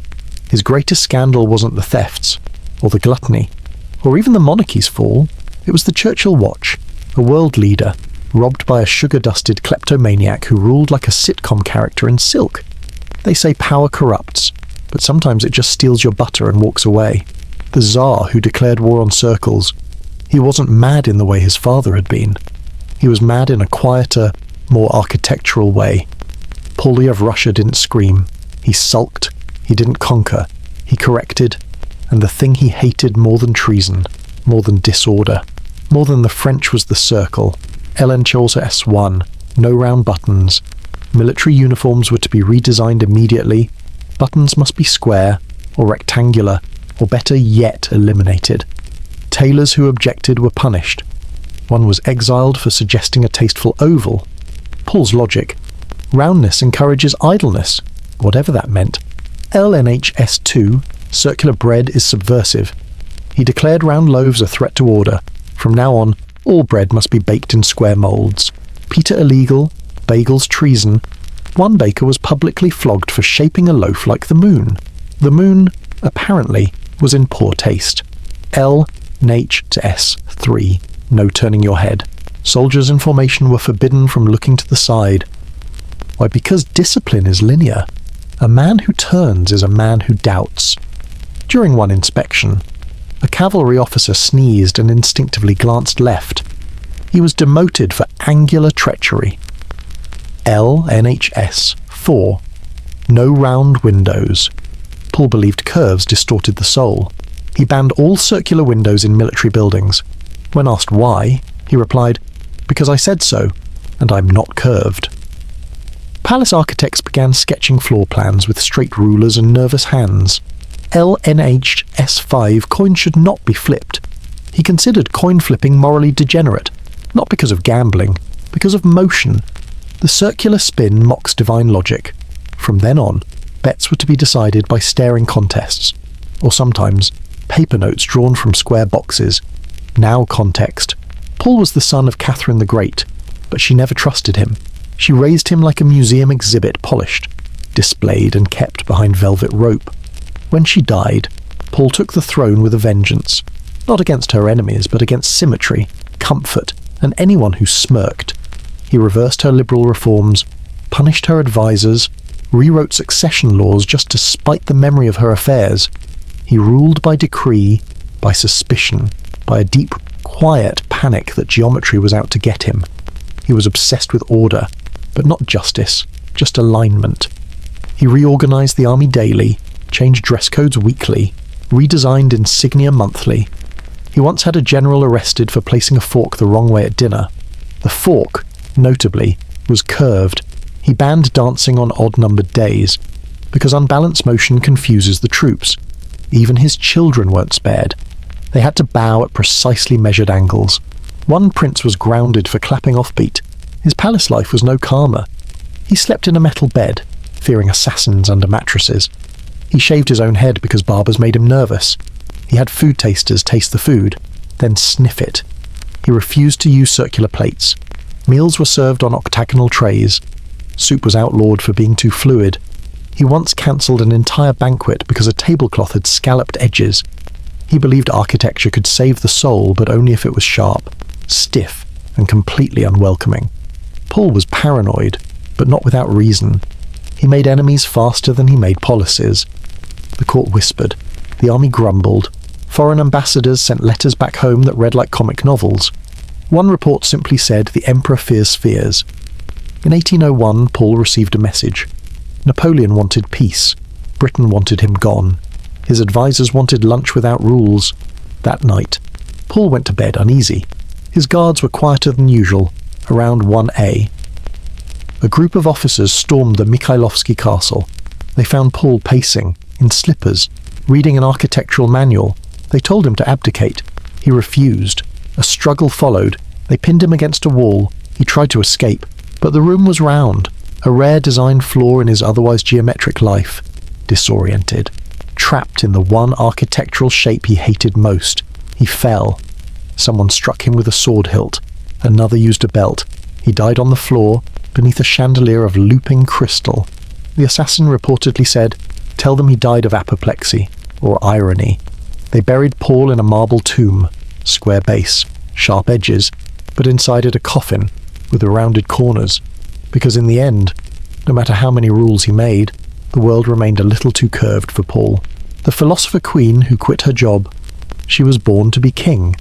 his greatest scandal wasn't the thefts, or the gluttony, or even the monarchy's fall. It was the Churchill watch, a world leader, robbed by a sugar-dusted kleptomaniac who ruled like a sitcom character in silk. They say power corrupts, but sometimes it just steals your butter and walks away. The Tsar who declared war on circles, he wasn't mad in the way his father had been. He was mad in a quieter, more architectural way. Paulie of Russia didn't scream. He sulked. He didn't conquer. He corrected. And the thing he hated more than treason, more than disorder, more than the French was the circle. Ellenchauser S1. No round buttons. Military uniforms were to be redesigned immediately. Buttons must be square, or rectangular, or better yet eliminated. Tailors who objected were punished. One was exiled for suggesting a tasteful oval. Paul's logic: roundness encourages idleness, whatever that meant. LNHS2, circular bread is subversive. He declared round loaves a threat to order. From now on, all bread must be baked in square moulds. Pita illegal, bagels treason. One baker was publicly flogged for shaping a loaf like the moon. The moon, apparently, was in poor taste. L, H to S3, no turning your head. Soldiers in formation were forbidden from looking to the side. Why, because discipline is linear. A man who turns is a man who doubts. During one inspection, a cavalry officer sneezed and instinctively glanced left. He was demoted for angular treachery. LNHS 4. No round windows. Paul believed curves distorted the soul. He banned all circular windows in military buildings. When asked why, he replied, "Because I said so, and I'm not curved." Palace architects began sketching floor plans with straight rulers and nervous hands. LNHS5 coins should not be flipped. He considered coin flipping morally degenerate, not because of gambling, because of motion. The circular spin mocks divine logic. From then on, bets were to be decided by staring contests, or sometimes paper notes drawn from square boxes. Now context. Paul was the son of Catherine the Great, but she never trusted him. She raised him like a museum exhibit, polished, displayed and kept behind velvet rope. When she died, Paul took the throne with a vengeance, not against her enemies, but against symmetry, comfort, and anyone who smirked. He reversed her liberal reforms, punished her advisors, rewrote succession laws just to spite the memory of her affairs. He ruled by decree, by suspicion, by a deep, quiet panic that geometry was out to get him. He was obsessed with order, but not justice, just alignment. He reorganized the army daily, changed dress codes weekly, redesigned insignia monthly. He once had a general arrested for placing a fork the wrong way at dinner. The fork, notably, was curved. He banned dancing on odd-numbered days, because unbalanced motion confuses the troops. Even his children weren't spared. They had to bow at precisely measured angles. One prince was grounded for clapping offbeat. His palace life was no calmer. He slept in a metal bed, fearing assassins under mattresses. He shaved his own head because barbers made him nervous. He had food tasters taste the food, then sniff it. He refused to use circular plates. Meals were served on octagonal trays. Soup was outlawed for being too fluid. He once cancelled an entire banquet because a tablecloth had scalloped edges. He believed architecture could save the soul, but only if it was sharp, stiff, and completely unwelcoming. Paul was paranoid, but not without reason. He made enemies faster than he made policies. The court whispered. The army grumbled. Foreign ambassadors sent letters back home that read like comic novels. One report simply said, "The emperor fears spheres." In 1801, Paul received a message. Napoleon wanted peace. Britain wanted him gone. His advisors wanted lunch without rules. That night, Paul went to bed uneasy. His guards were quieter than usual, around 1A. A group of officers stormed the Mikhailovsky castle. They found Paul pacing, in slippers, reading an architectural manual. They told him to abdicate. He refused. A struggle followed. They pinned him against a wall. He tried to escape, but the room was round, a rare design flaw in his otherwise geometric life. Disoriented, trapped in the one architectural shape he hated most, he fell. Someone struck him with a sword hilt. Another used a belt. He died on the floor, beneath a chandelier of looping crystal. The assassin reportedly said, "Tell them he died of apoplexy," or irony. They buried Paul in a marble tomb, square base, sharp edges, but inside it a coffin with rounded corners, because in the end, no matter how many rules he made, the world remained a little too curved for Paul. The philosopher queen who quit her job, she was born to be king.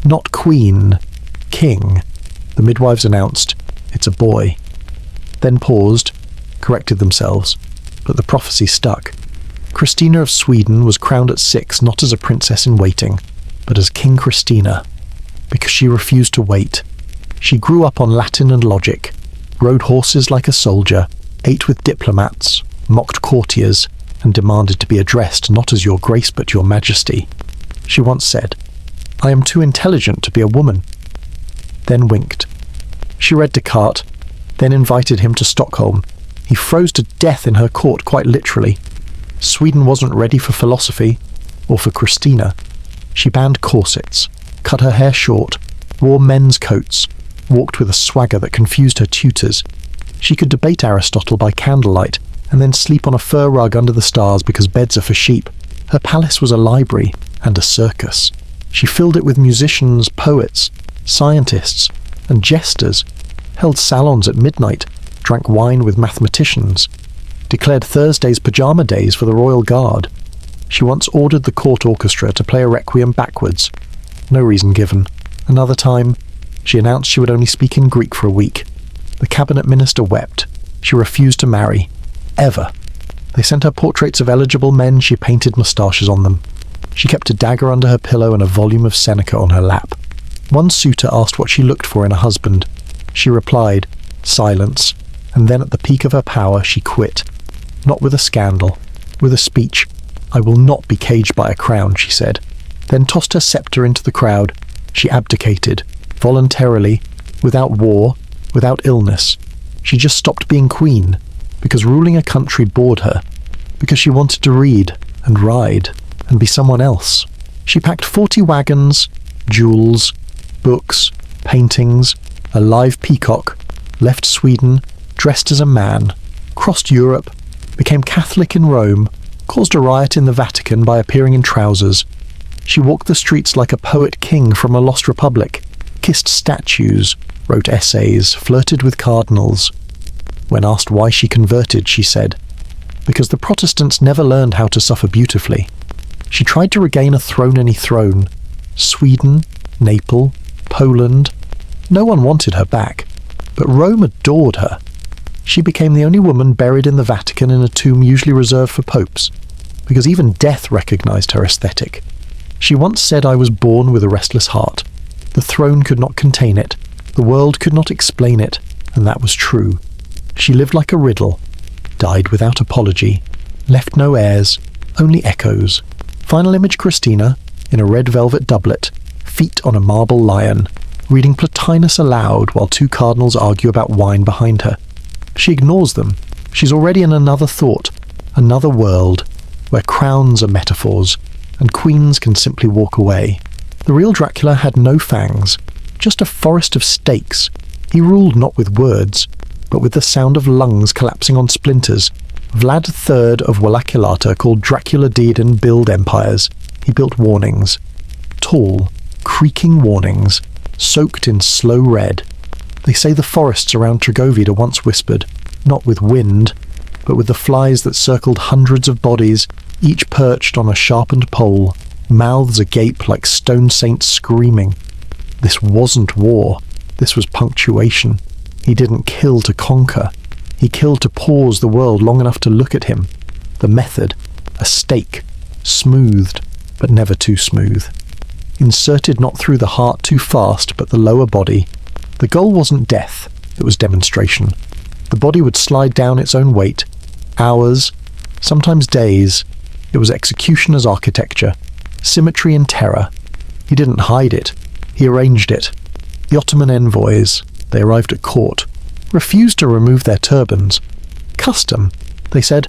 Not queen, king. The midwives announced, "It's a boy." Then paused, corrected themselves, but the prophecy stuck. Christina of Sweden was crowned at 6 not as a princess in waiting, but as King Christina, because she refused to wait. She grew up on Latin and logic, rode horses like a soldier, ate with diplomats, mocked courtiers, and demanded to be addressed not as your grace but your majesty. She once said, "I am too intelligent to be a woman," then winked. She read Descartes, then invited him to Stockholm. He froze to death in her court, quite literally. Sweden wasn't ready for philosophy, or for Christina. She banned corsets, cut her hair short, wore men's coats, walked with a swagger that confused her tutors. She could debate Aristotle by candlelight, and then sleep on a fur rug under the stars because beds are for sheep. Her palace was a library and a circus. She filled it with musicians, poets, scientists, and jesters, held salons at midnight, drank wine with mathematicians, declared Thursdays pajama days for the royal guard. She once ordered the court orchestra to play a requiem backwards. No reason given. Another time, she announced she would only speak in Greek for a week. The cabinet minister wept. She refused to marry. Ever. They sent her portraits of eligible men. She painted moustaches on them. She kept a dagger under her pillow and a volume of Seneca on her lap. One suitor asked what she looked for in a husband. She replied, silence, and then at the peak of her power she quit. Not with a scandal, with a speech. "I will not be caged by a crown," she said. Then tossed her scepter into the crowd. She abdicated, voluntarily, without war, without illness. She just stopped being queen, because ruling a country bored her, because she wanted to read and ride and be someone else. She packed 40 wagons, jewels, books, paintings, a live peacock, left Sweden, dressed as a man, crossed Europe, became Catholic in Rome, caused a riot in the Vatican by appearing in trousers. She walked the streets like a poet king from a lost republic, kissed statues, wrote essays, flirted with cardinals. When asked why she converted, she said, "Because the Protestants never learned how to suffer beautifully." She tried to regain a throne-any throne. Sweden, Naples, Poland. No one wanted her back, but Rome adored her. She became the only woman buried in the Vatican in a tomb usually reserved for popes, because even death recognized her aesthetic. She once said, "I was born with a restless heart. The throne could not contain it, the world could not explain it," and that was true. She lived like a riddle, died without apology, left no heirs, only echoes. Final image Christina, in a red velvet doublet, feet on a marble lion, reading Plotinus aloud while 2 cardinals argue about wine behind her. She ignores them. She's already in another thought, another world, where crowns are metaphors, and queens can simply walk away. The real Dracula had no fangs, just a forest of stakes. He ruled not with words, but with the sound of lungs collapsing on splinters. Vlad III of Wallachilata called Dracula didn't build empires. He built warnings. Tall, creaking warnings, soaked in slow red. They say the forests around Trigovida once whispered, not with wind, but with the flies that circled hundreds of bodies, each perched on a sharpened pole, mouths agape like stone saints screaming. This wasn't war. This was punctuation. He didn't kill to conquer. He killed to pause the world long enough to look at him. The method, a stake, smoothed, but never too smooth. inserted not through the heart too fast, but the lower body. The goal wasn't death, it was demonstration. The body would slide down its own weight. Hours, sometimes days. It was executioner's architecture. Symmetry and terror. He didn't hide it. He arranged it. The Ottoman envoys, they arrived at court, refused to remove their turbans. Custom, they said.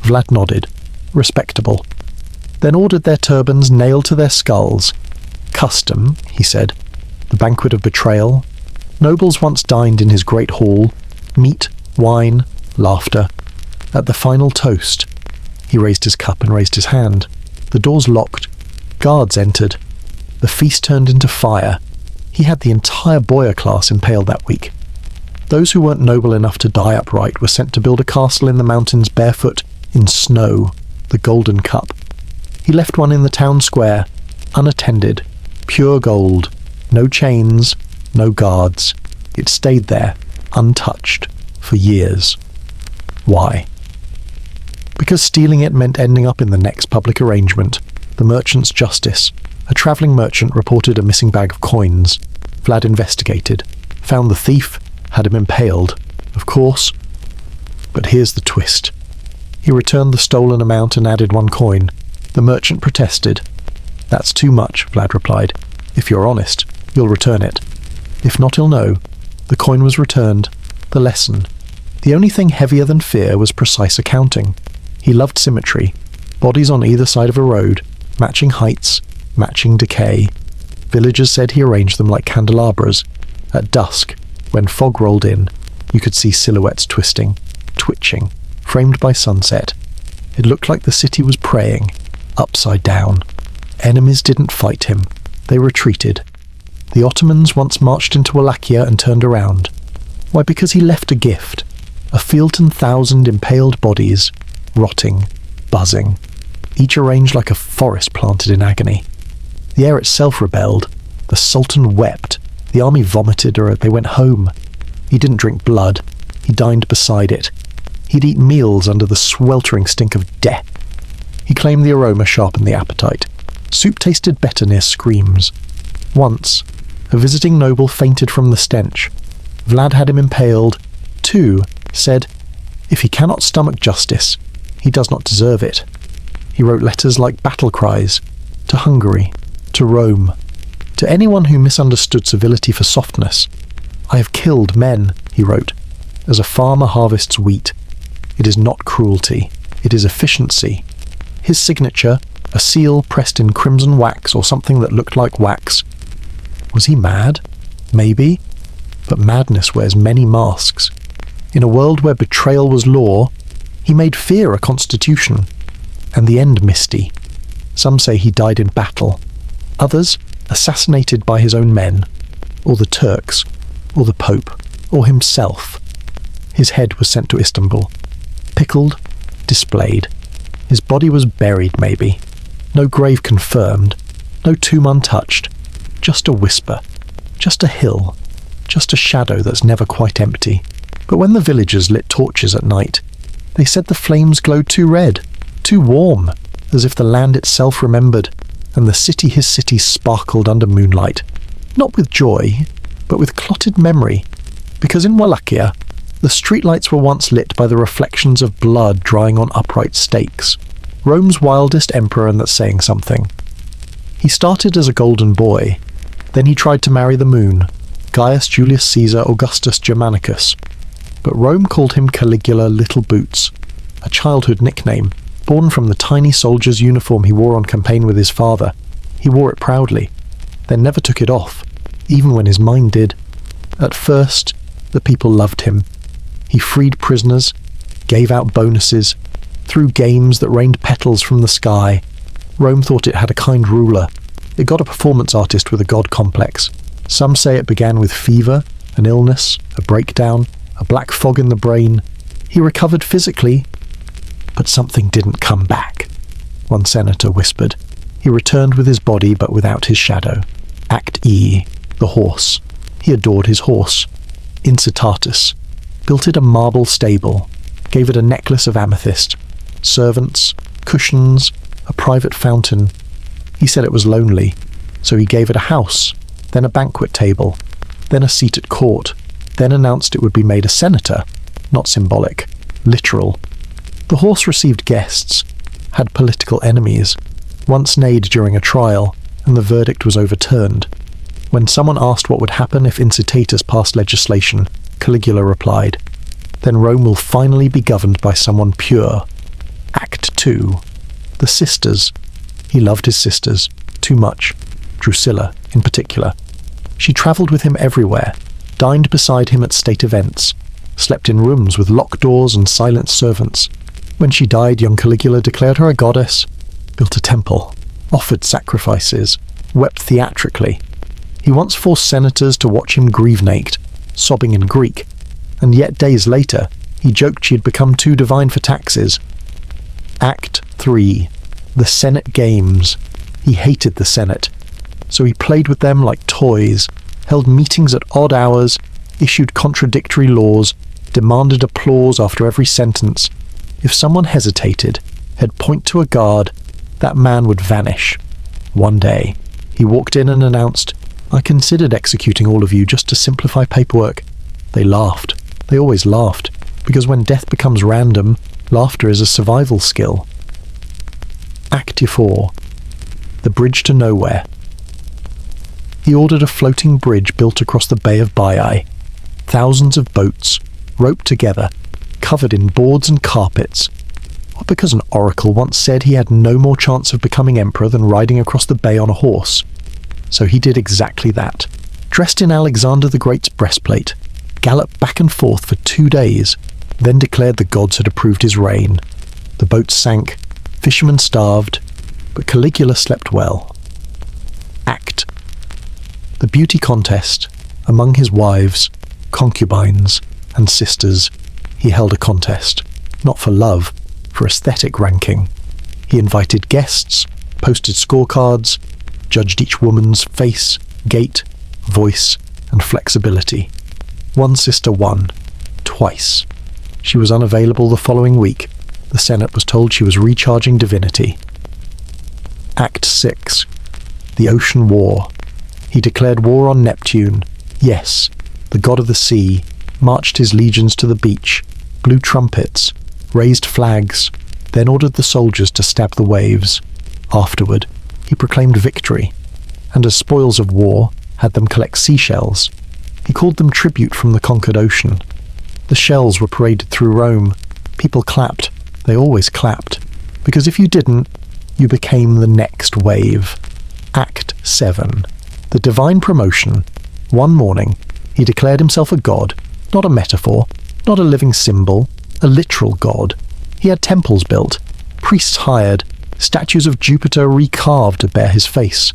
Vlad nodded. Respectable. Then ordered their turbans nailed to their skulls. Custom, he said. The banquet of betrayal. Nobles once dined in his great hall. Meat, wine, laughter. At the final toast, he raised his cup and raised his hand. The doors locked. Guards entered. The feast turned into fire. He had the entire boyar class impaled that week. Those who weren't noble enough to die upright were sent to build a castle in the mountains barefoot, in snow, the Golden Cup. He left one in the town square, unattended, pure gold, no chains, no guards. It stayed there, untouched, for years. Why? Because stealing it meant ending up in the next public arrangement, the merchant's justice. A travelling merchant reported a missing bag of coins. Vlad investigated, found the thief, had him impaled, of course. But here's the twist. He returned the stolen amount and added one coin. The merchant protested. That's too much, Vlad replied. If you're honest, you'll return it. If not, he'll know. The coin was returned. The lesson. The only thing heavier than fear was precise accounting. He loved symmetry. Bodies on either side of a road, matching heights, matching decay. Villagers said he arranged them like candelabras. At dusk, when fog rolled in, you could see silhouettes twisting, twitching, framed by sunset. It looked like the city was praying, upside down. Enemies didn't fight him. They retreated. The Ottomans once marched into Wallachia and turned around. Why, because he left a gift. A Fielton 1,000 impaled bodies, rotting, buzzing, each arranged like a forest planted in agony. The air itself rebelled. The Sultan wept. The army vomited, or they went home. He didn't drink blood. He dined beside it. He'd eat meals under the sweltering stink of death. He claimed the aroma sharpened the appetite. Soup tasted better near screams. Once, a visiting noble fainted from the stench. Vlad had him impaled. Two said, if he cannot stomach justice, he does not deserve it. He wrote letters like battle cries, to Hungary, to Rome, to anyone who misunderstood civility for softness. I have killed men, he wrote, as a farmer harvests wheat. It is not cruelty, it is efficiency. His signature, a seal pressed in crimson wax or something that looked like wax. Was he mad? Maybe. But madness wears many masks. In a world where betrayal was law, he made fear a constitution. And the end misty. Some say he died in battle. Others, assassinated by his own men, or the Turks, or the Pope, or himself. His head was sent to Istanbul. Pickled, displayed. His body was buried, maybe. No grave confirmed. No tomb untouched. Just a whisper. Just a hill. Just a shadow that's never quite empty. But when the villagers lit torches at night, they said the flames glowed too red, too warm, as if the land itself remembered, and the city his city sparkled under moonlight. Not with joy, but with clotted memory, because in Wallachia, the streetlights were once lit by the reflections of blood drying on upright stakes. Rome's wildest emperor, and that's saying something. He started as a golden boy. Then he tried to marry the moon, Gaius Julius Caesar Augustus Germanicus. But Rome called him Caligula Little Boots, a childhood nickname, born from the tiny soldier's uniform he wore on campaign with his father. He wore it proudly, then never took it off, even when his mind did. At first, the people loved him. He freed prisoners, gave out bonuses, threw games that rained petals from the sky. Rome thought it had a kind ruler. It got a performance artist with a god complex. Some say it began with fever, an illness, a breakdown, a black fog in the brain. He recovered physically, but something didn't come back. One senator whispered. He returned with his body but without his shadow. Act E, the horse. He adored his horse. Incitatus. Built it a marble stable. Gave it a necklace of amethyst. Servants, cushions, a private fountain. He said it was lonely. So he gave it a house, then a banquet table, then a seat at court, then announced it would be made a senator, not symbolic, literal. The horse received guests, had political enemies, once neighed during a trial, and the verdict was overturned. When someone asked what would happen if incitators passed legislation, Caligula replied, "Then Rome will finally be governed by someone pure." Act 2. The sisters. He loved his sisters. Too much. Drusilla, in particular. She travelled with him everywhere, dined beside him at state events, slept in rooms with locked doors and silent servants. When she died, young Caligula declared her a goddess, built a temple, offered sacrifices, wept theatrically. He once forced senators to watch him grieve naked, sobbing in Greek, and yet days later, he joked she had become too divine for taxes. Act 3. The Senate Games. He hated the Senate, so he played with them like toys, held meetings at odd hours, issued contradictory laws, demanded applause after every sentence. If someone hesitated, he'd point to a guard, that man would vanish. One day, he walked in and announced, "I considered executing all of you just to simplify paperwork." They laughed. They always laughed, because when death becomes random, laughter is a survival skill. Act 4. The Bridge to Nowhere. He ordered a floating bridge built across the Bay of Baiae. Thousands of boats, roped together, covered in boards and carpets. All because an oracle once said he had no more chance of becoming emperor than riding across the bay on a horse. So he did exactly that. Dressed in Alexander the Great's breastplate, galloped back and forth for 2 days, then declared the gods had approved his reign. The boats sank, fishermen starved, but Caligula slept well. Act. The beauty contest. Among his wives, concubines, and sisters, he held a contest, not for love, for aesthetic ranking. He invited guests, posted scorecards, judged each woman's face, gait, voice, and flexibility. One sister won, twice. She was unavailable the following week. The Senate was told she was recharging divinity. Act 6. The Ocean War. He declared war on Neptune. Yes, the god of the sea, marched his legions to the beach, blew trumpets, raised flags, then ordered the soldiers to stab the waves. Afterward, he proclaimed victory, and as spoils of war, had them collect seashells. He called them tribute from the conquered ocean. The shells were paraded through Rome. People clapped. They always clapped. Because if you didn't, you became the next wave. Act 7. The divine promotion. One morning, he declared himself a god, not a metaphor, not a living symbol, a literal god. He had temples built, priests hired, statues of Jupiter recarved to bear his face.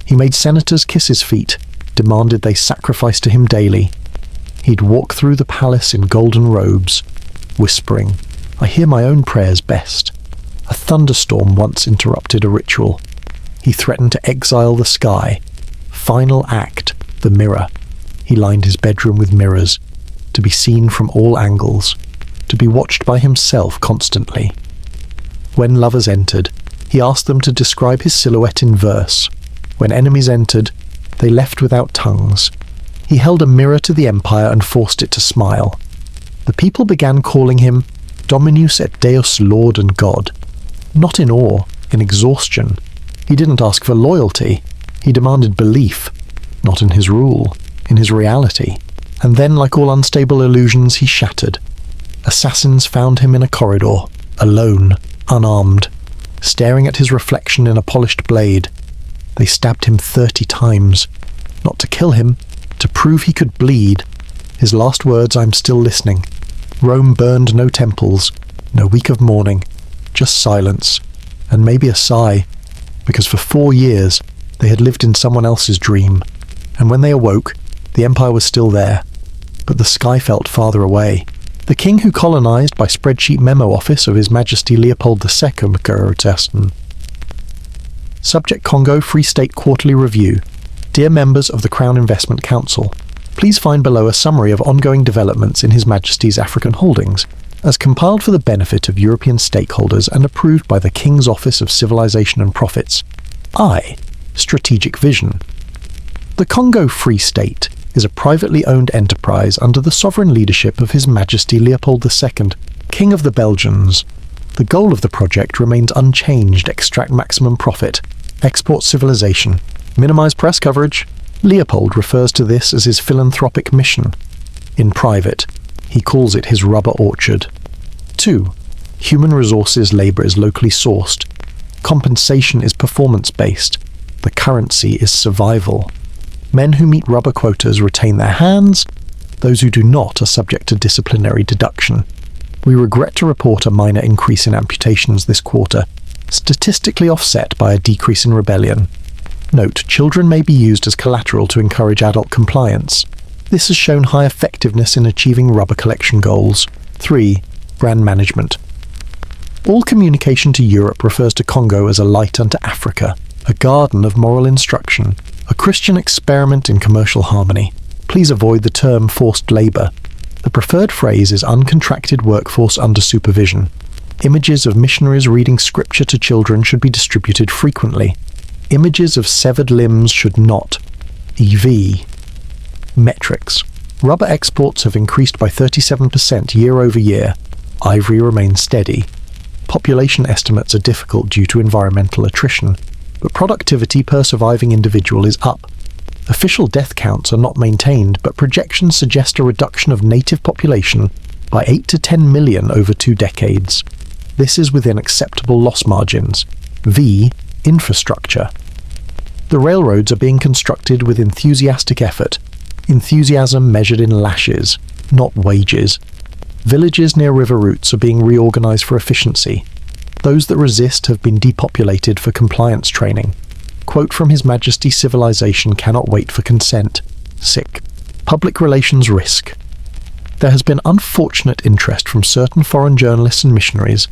He made senators kiss his feet, demanded they sacrifice to him daily. He'd walk through the palace in golden robes, whispering, "I hear my own prayers best." A thunderstorm once interrupted a ritual. He threatened to exile the sky. Final act, the mirror. He lined his bedroom with mirrors, to be seen from all angles, to be watched by himself constantly. When lovers entered, he asked them to describe his silhouette in verse. When enemies entered, they left without tongues. He held a mirror to the empire and forced it to smile. The people began calling him Dominus et Deus, Lord and God. Not in awe, in exhaustion. He didn't ask for loyalty. He demanded belief, not in his rule, in his reality. And then, like all unstable illusions, he shattered. Assassins found him in a corridor, alone, unarmed, staring at his reflection in a polished blade. They stabbed him 30 times, not to kill him, to prove he could bleed. His last words, "I'm still listening." Rome burned no temples, no week of mourning, just silence, and maybe a sigh, because for 4 years they had lived in someone else's dream, and when they awoke, the empire was still there, but the sky felt farther away. The king who colonized by spreadsheet memo office of His Majesty Leopold II. Subject Congo Free State Quarterly Review. Dear members of the Crown Investment Council, please find below a summary of ongoing developments in His Majesty's African holdings, as compiled for the benefit of European stakeholders and approved by the King's Office of Civilization and Profits. I, strategic vision. The Congo Free State is a privately owned enterprise under the sovereign leadership of His Majesty Leopold II, King of the Belgians. The goal of the project remains unchanged: extract maximum profit, export civilization, minimize press coverage. Leopold refers to this as his philanthropic mission. In private, he calls it his rubber orchard. 2. Human resources labor is locally sourced. Compensation is performance-based. The currency is survival. Men who meet rubber quotas retain their hands. Those who do not are subject to disciplinary deduction. We regret to report a minor increase in amputations this quarter, statistically offset by a decrease in rebellion. Note, children may be used as collateral to encourage adult compliance. This has shown high effectiveness in achieving rubber collection goals. 3. Brand management. All communication to Europe refers to Congo as a light unto Africa, a garden of moral instruction, a Christian experiment in commercial harmony. Please avoid the term forced labor. The preferred phrase is uncontracted workforce under supervision. Images of missionaries reading scripture to children should be distributed frequently. Images of severed limbs should not. EV. Metrics. Rubber exports have increased by 37% year over year. Ivory remains steady. Population estimates are difficult due to environmental attrition, but productivity per surviving individual is up. Official death counts are not maintained, but projections suggest a reduction of native population by 8 to 10 million over 2 decades. This is within acceptable loss margins. V. Infrastructure. The railroads are being constructed with enthusiastic effort. Enthusiasm measured in lashes, not wages. Villages near river routes are being reorganized for efficiency. Those that resist have been depopulated for compliance training. Quote from His Majesty: civilization cannot wait for consent. Sick. Public relations risk. There has been unfortunate interest from certain foreign journalists and missionaries.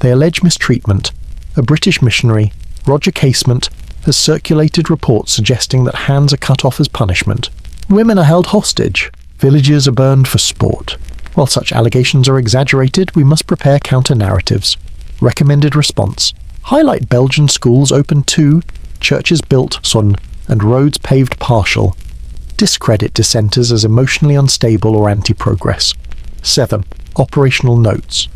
They allege mistreatment. A British missionary, Roger Casement, has circulated reports suggesting that hands are cut off as punishment. Women are held hostage. Villages are burned for sport. While such allegations are exaggerated, we must prepare counter-narratives. Recommended response: highlight Belgian schools open to, churches built son, and roads paved partial. Discredit dissenters as emotionally unstable or anti-progress. 7. Operational notes.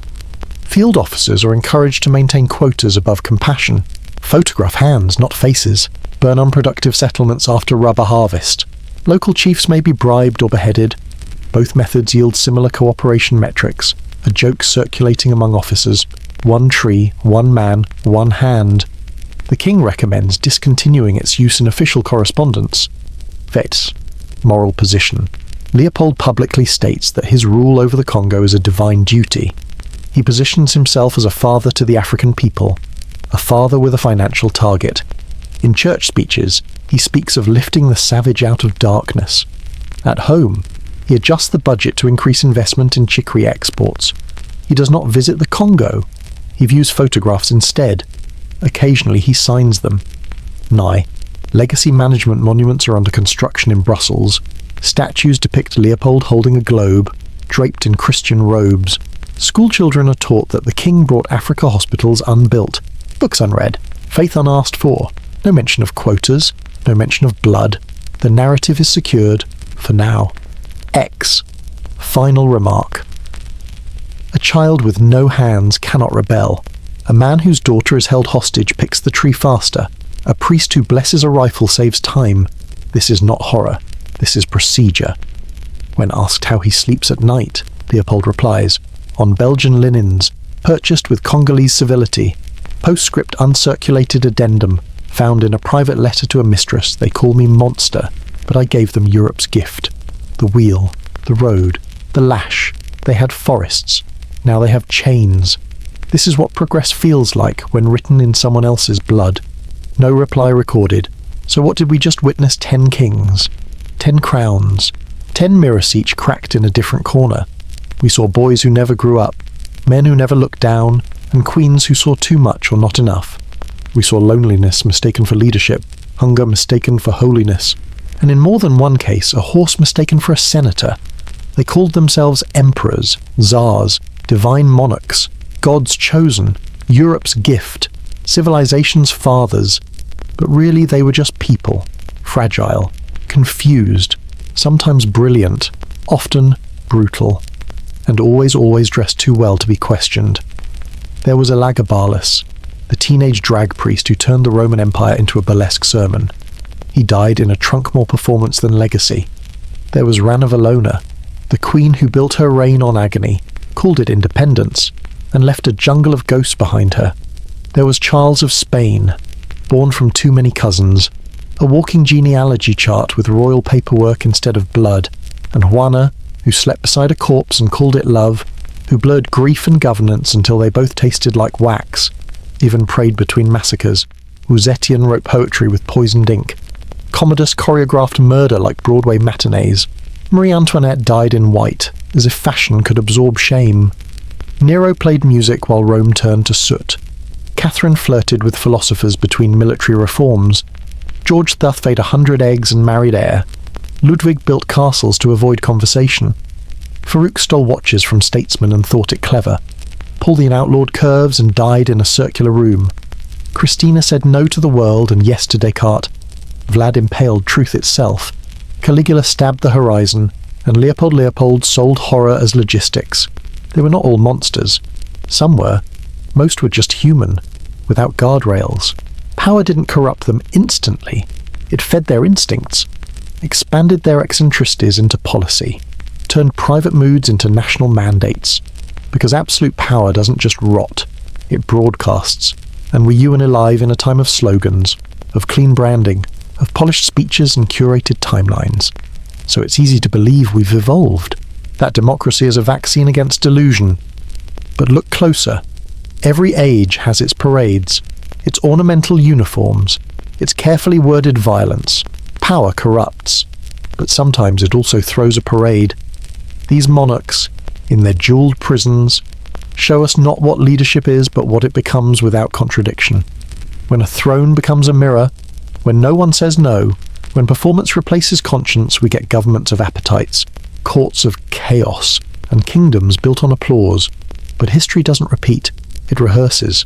Field officers are encouraged to maintain quotas above compassion. Photograph hands, not faces. Burn unproductive settlements after rubber harvest. Local chiefs may be bribed or beheaded. Both methods yield similar cooperation metrics. A joke circulating among officers: 1 tree, 1 man, 1 hand. The king recommends discontinuing its use in official correspondence. Vets. Moral position. Leopold publicly states that his rule over the Congo is a divine duty. He positions himself as a father to the African people, a father with a financial target. In church speeches, he speaks of lifting the savage out of darkness. At home, he adjusts the budget to increase investment in chicory exports. He does not visit the Congo. He views photographs instead. Occasionally he signs them. Nye. Legacy management monuments are under construction in Brussels. Statues depict Leopold holding a globe, draped in Christian robes. Schoolchildren are taught that the king brought Africa hospitals unbuilt, books unread, faith unasked for. No mention of quotas, no mention of blood. The narrative is secured, for now. X. Final remark. A child with no hands cannot rebel. A man whose daughter is held hostage picks the tree faster. A priest who blesses a rifle saves time. This is not horror. This is procedure. When asked how he sleeps at night, Leopold replies, on Belgian linens, purchased with Congolese civility. Postscript uncirculated addendum, found in a private letter to a mistress. They call me monster, but I gave them Europe's gift. The wheel, the road, the lash. They had forests. Now they have chains. This is what progress feels like when written in someone else's blood. No reply recorded. So what did we just witness? 10 kings, 10 crowns, 10 mirror seats cracked in a different corner. We saw boys who never grew up, men who never looked down, and queens who saw too much or not enough. We saw loneliness mistaken for leadership, hunger mistaken for holiness, and in more than one case, a horse mistaken for a senator. They called themselves emperors, tsars, divine monarchs, God's chosen, Europe's gift, civilization's fathers. But really they were just people, fragile, confused, sometimes brilliant, often brutal, and always dressed too well to be questioned. There was Elagabalus, the teenage drag priest who turned the Roman Empire into a burlesque sermon. He died in a trunk more performance than legacy. There was Ranavalona, the queen who built her reign on agony, called it independence, and left a jungle of ghosts behind her. There was Charles of Spain, born from too many cousins, a walking genealogy chart with royal paperwork instead of blood, and Juana, who slept beside a corpse and called it love, who blurred grief and governance until they both tasted like wax, even prayed between massacres. Rossettian wrote poetry with poisoned ink. Commodus choreographed murder like Broadway matinees. Marie Antoinette died in white, as if fashion could absorb shame. Nero played music while Rome turned to soot. Catherine flirted with philosophers between military reforms. George Thus ate 100 eggs and married air. Ludwig built castles to avoid conversation. Farouk stole watches from statesmen and thought it clever. Pauline outlawed curves and died in a circular room. Christina said no to the world and yes to Descartes. Vlad impaled truth itself. Caligula stabbed the horizon, and Leopold sold horror as logistics. They were not all monsters. Some were. Most were just human, without guardrails. Power didn't corrupt them instantly. It fed their instincts, expanded their eccentricities into policy, turned private moods into national mandates. Because absolute power doesn't just rot, it broadcasts, and we're you and alive in a time of slogans, of clean branding, of polished speeches and curated timelines. So it's easy to believe we've evolved, that democracy is a vaccine against delusion. But look closer. Every age has its parades, its ornamental uniforms, its carefully worded violence. Power corrupts, but sometimes it also throws a parade. These monarchs, in their jeweled prisons, show us not what leadership is, but what it becomes without contradiction. When a throne becomes a mirror, when no one says no, when performance replaces conscience, we get governments of appetites, courts of chaos, and kingdoms built on applause. But history doesn't repeat, it rehearses.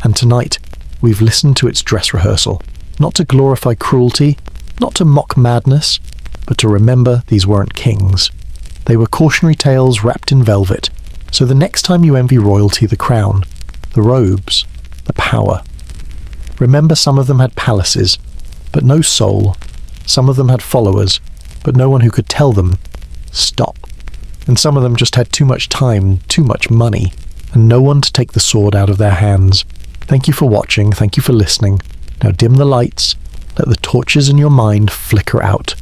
And tonight, we've listened to its dress rehearsal, not to glorify cruelty, not to mock madness, but to remember these weren't kings. They were cautionary tales wrapped in velvet, so the next time you envy royalty, the crown, the robes, the power. Remember, some of them had palaces, but no soul. Some of them had followers, but no one who could tell them, stop. And some of them just had too much time, too much money, and no one to take the sword out of their hands. Thank you for watching, thank you for listening. Now dim the lights, let the torches in your mind flicker out.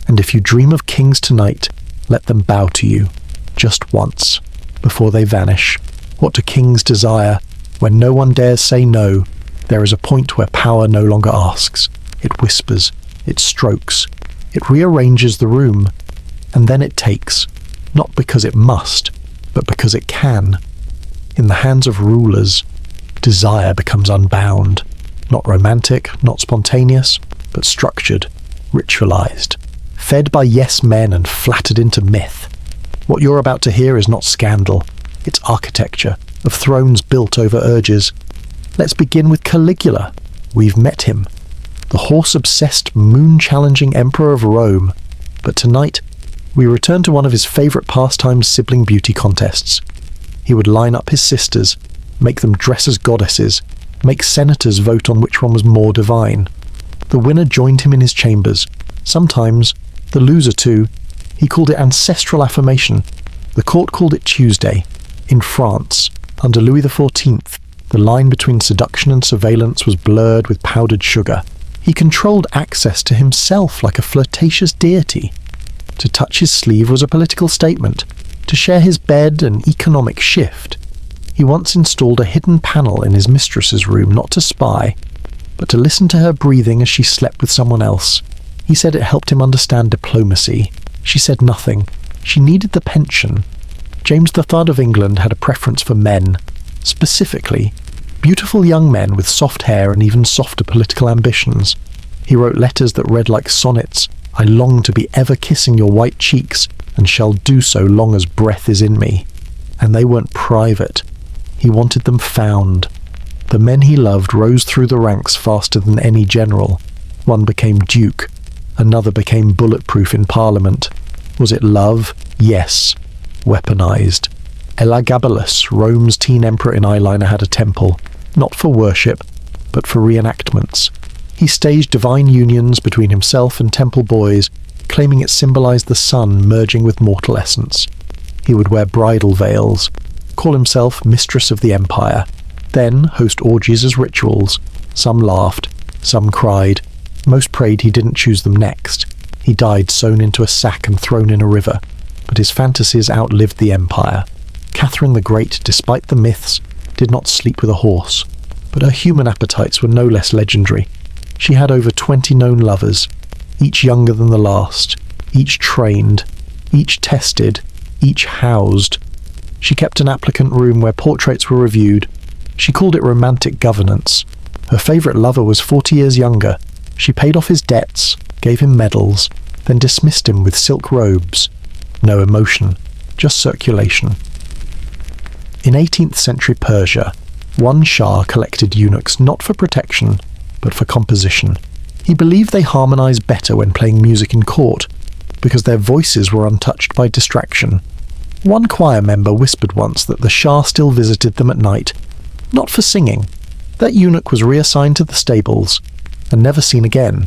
And if you dream of kings tonight, let them bow to you, just once, before they vanish. What do kings desire? When no one dares say no, there is a point where power no longer asks. It whispers, it strokes, it rearranges the room, and then it takes, not because it must, but because it can. In the hands of rulers, desire becomes unbound, not romantic, not spontaneous, but structured, ritualized, fed by yes men and flattered into myth. What you're about to hear is not scandal, it's architecture, of thrones built over urges. Let's begin with Caligula. We've met him, the horse-obsessed, moon-challenging emperor of Rome. But tonight, we return to one of his favourite pastimes, sibling beauty contests. He would line up his sisters, make them dress as goddesses, make senators vote on which one was more divine. The winner joined him in his chambers. Sometimes, the loser too. He called it ancestral affirmation. The court called it Tuesday. In France, under Louis XIV, the line between seduction and surveillance was blurred with powdered sugar. He controlled access to himself like a flirtatious deity. To touch his sleeve was a political statement. To share his bed, an economic shift. He once installed a hidden panel in his mistress's room, not to spy, but to listen to her breathing as she slept with someone else. He said it helped him understand diplomacy. She said nothing. She needed the pension. James III of England had a preference for men. Specifically, beautiful young men with soft hair and even softer political ambitions. He wrote letters that read like sonnets. I long to be ever kissing your white cheeks, and shall do so long as breath is in me. And they weren't private. He wanted them found. The men he loved rose through the ranks faster than any general. One became duke. Another became bulletproof in Parliament. Was it love? Yes. Weaponized. Elagabalus, Rome's teen emperor in eyeliner, had a temple, not for worship, but for reenactments. He staged divine unions between himself and temple boys, claiming it symbolized the sun merging with mortal essence. He would wear bridal veils, call himself mistress of the empire, then host orgies as rituals. Some laughed, some cried. Most prayed he didn't choose them next. He died sewn into a sack and thrown in a river, but his fantasies outlived the empire. Catherine the Great, despite the myths, did not sleep with a horse, but her human appetites were no less legendary. She had over 20 known lovers, each younger than the last, each trained, each tested, each housed. She kept an applicant room where portraits were reviewed. She called it romantic governance. Her favourite lover was 40 years younger. She paid off his debts, gave him medals, then dismissed him with silk robes. No emotion, just circulation. In 18th century Persia, one Shah collected eunuchs not for protection, but for composition. He believed they harmonized better when playing music in court, because their voices were untouched by distraction. One choir member whispered once that the Shah still visited them at night, not for singing. That eunuch was reassigned to the stables, and never seen again.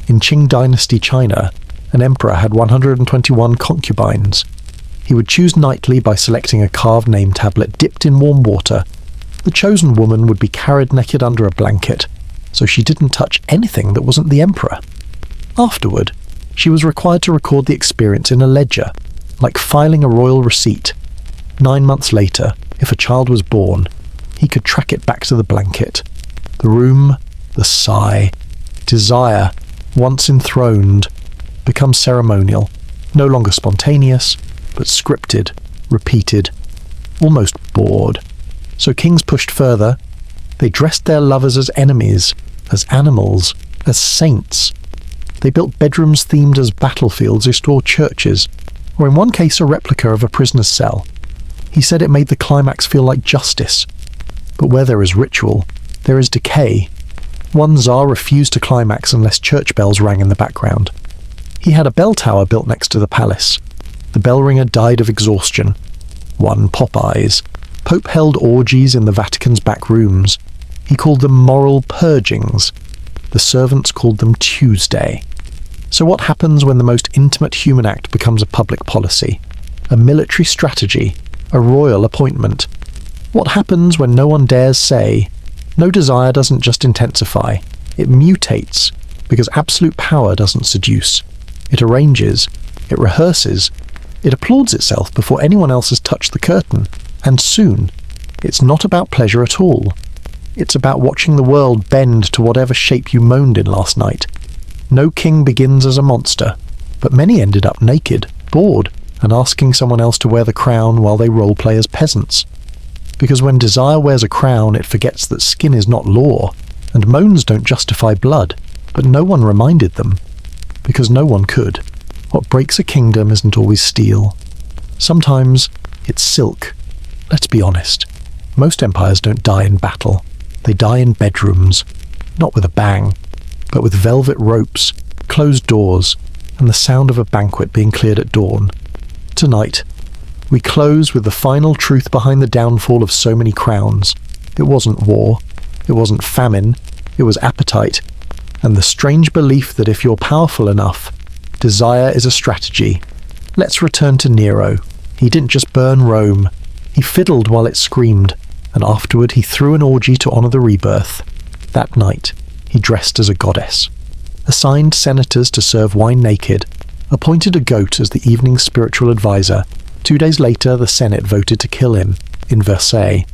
In Qing dynasty China, an emperor had 121 concubines. He would choose nightly by selecting a carved name tablet dipped in warm water. The chosen woman would be carried naked under a blanket, so she didn't touch anything that wasn't the emperor. Afterward, she was required to record the experience in a ledger, like filing a royal receipt. 9 months later, if a child was born, he could track it back to the blanket. The room, the sigh, desire, once enthroned, becomes ceremonial, no longer spontaneous, but scripted, repeated, almost bored. So kings pushed further. They dressed their lovers as enemies, as animals, as saints. They built bedrooms themed as battlefields or churches, or in one case a replica of a prisoner's cell. He said it made the climax feel like justice. But where there is ritual, there is decay. One Tsar refused to climax unless church bells rang in the background. He had a bell tower built next to the palace. The bell ringer died of exhaustion. One Popeyes. Pope held orgies in the Vatican's back rooms. He called them moral purgings. The servants called them Tuesday. So what happens when the most intimate human act becomes a public policy? A military strategy? A royal appointment? What happens when no one dares say, no desire doesn't just intensify, it mutates, because absolute power doesn't seduce. It arranges, it rehearses, it applauds itself before anyone else has touched the curtain, and soon, it's not about pleasure at all. It's about watching the world bend to whatever shape you moaned in last night. No king begins as a monster, but many ended up naked, bored, and asking someone else to wear the crown while they roleplay as peasants. Because when desire wears a crown, it forgets that skin is not law, and moans don't justify blood, but no one reminded them. Because no one could. What breaks a kingdom isn't always steel. Sometimes it's silk. Let's be honest. Most empires don't die in battle. They die in bedrooms. Not with a bang, but with velvet ropes, closed doors, and the sound of a banquet being cleared at dawn. Tonight, we close with the final truth behind the downfall of so many crowns. It wasn't war. It wasn't famine. It was appetite. And the strange belief that if you're powerful enough, desire is a strategy. Let's return to Nero. He didn't just burn Rome. He fiddled while it screamed, and afterward he threw an orgy to honor the rebirth. That night, he dressed as a goddess. Assigned senators to serve wine naked, appointed a goat as the evening's spiritual advisor. 2 days later, the Senate voted to kill him, in Versailles.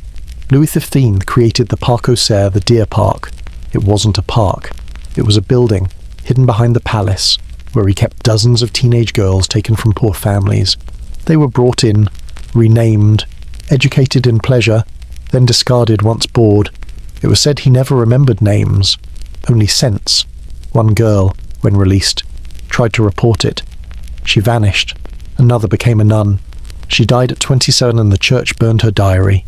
Louis XV created the Parc aux Cerfs, the deer park. It wasn't a park. It was a building, hidden behind the palace, where he kept dozens of teenage girls taken from poor families. They were brought in, renamed, educated in pleasure, then discarded once bored. It was said he never remembered names, only scents. One girl, when released, tried to report it. She vanished. Another became a nun. She died at 27 and the church burned her diary.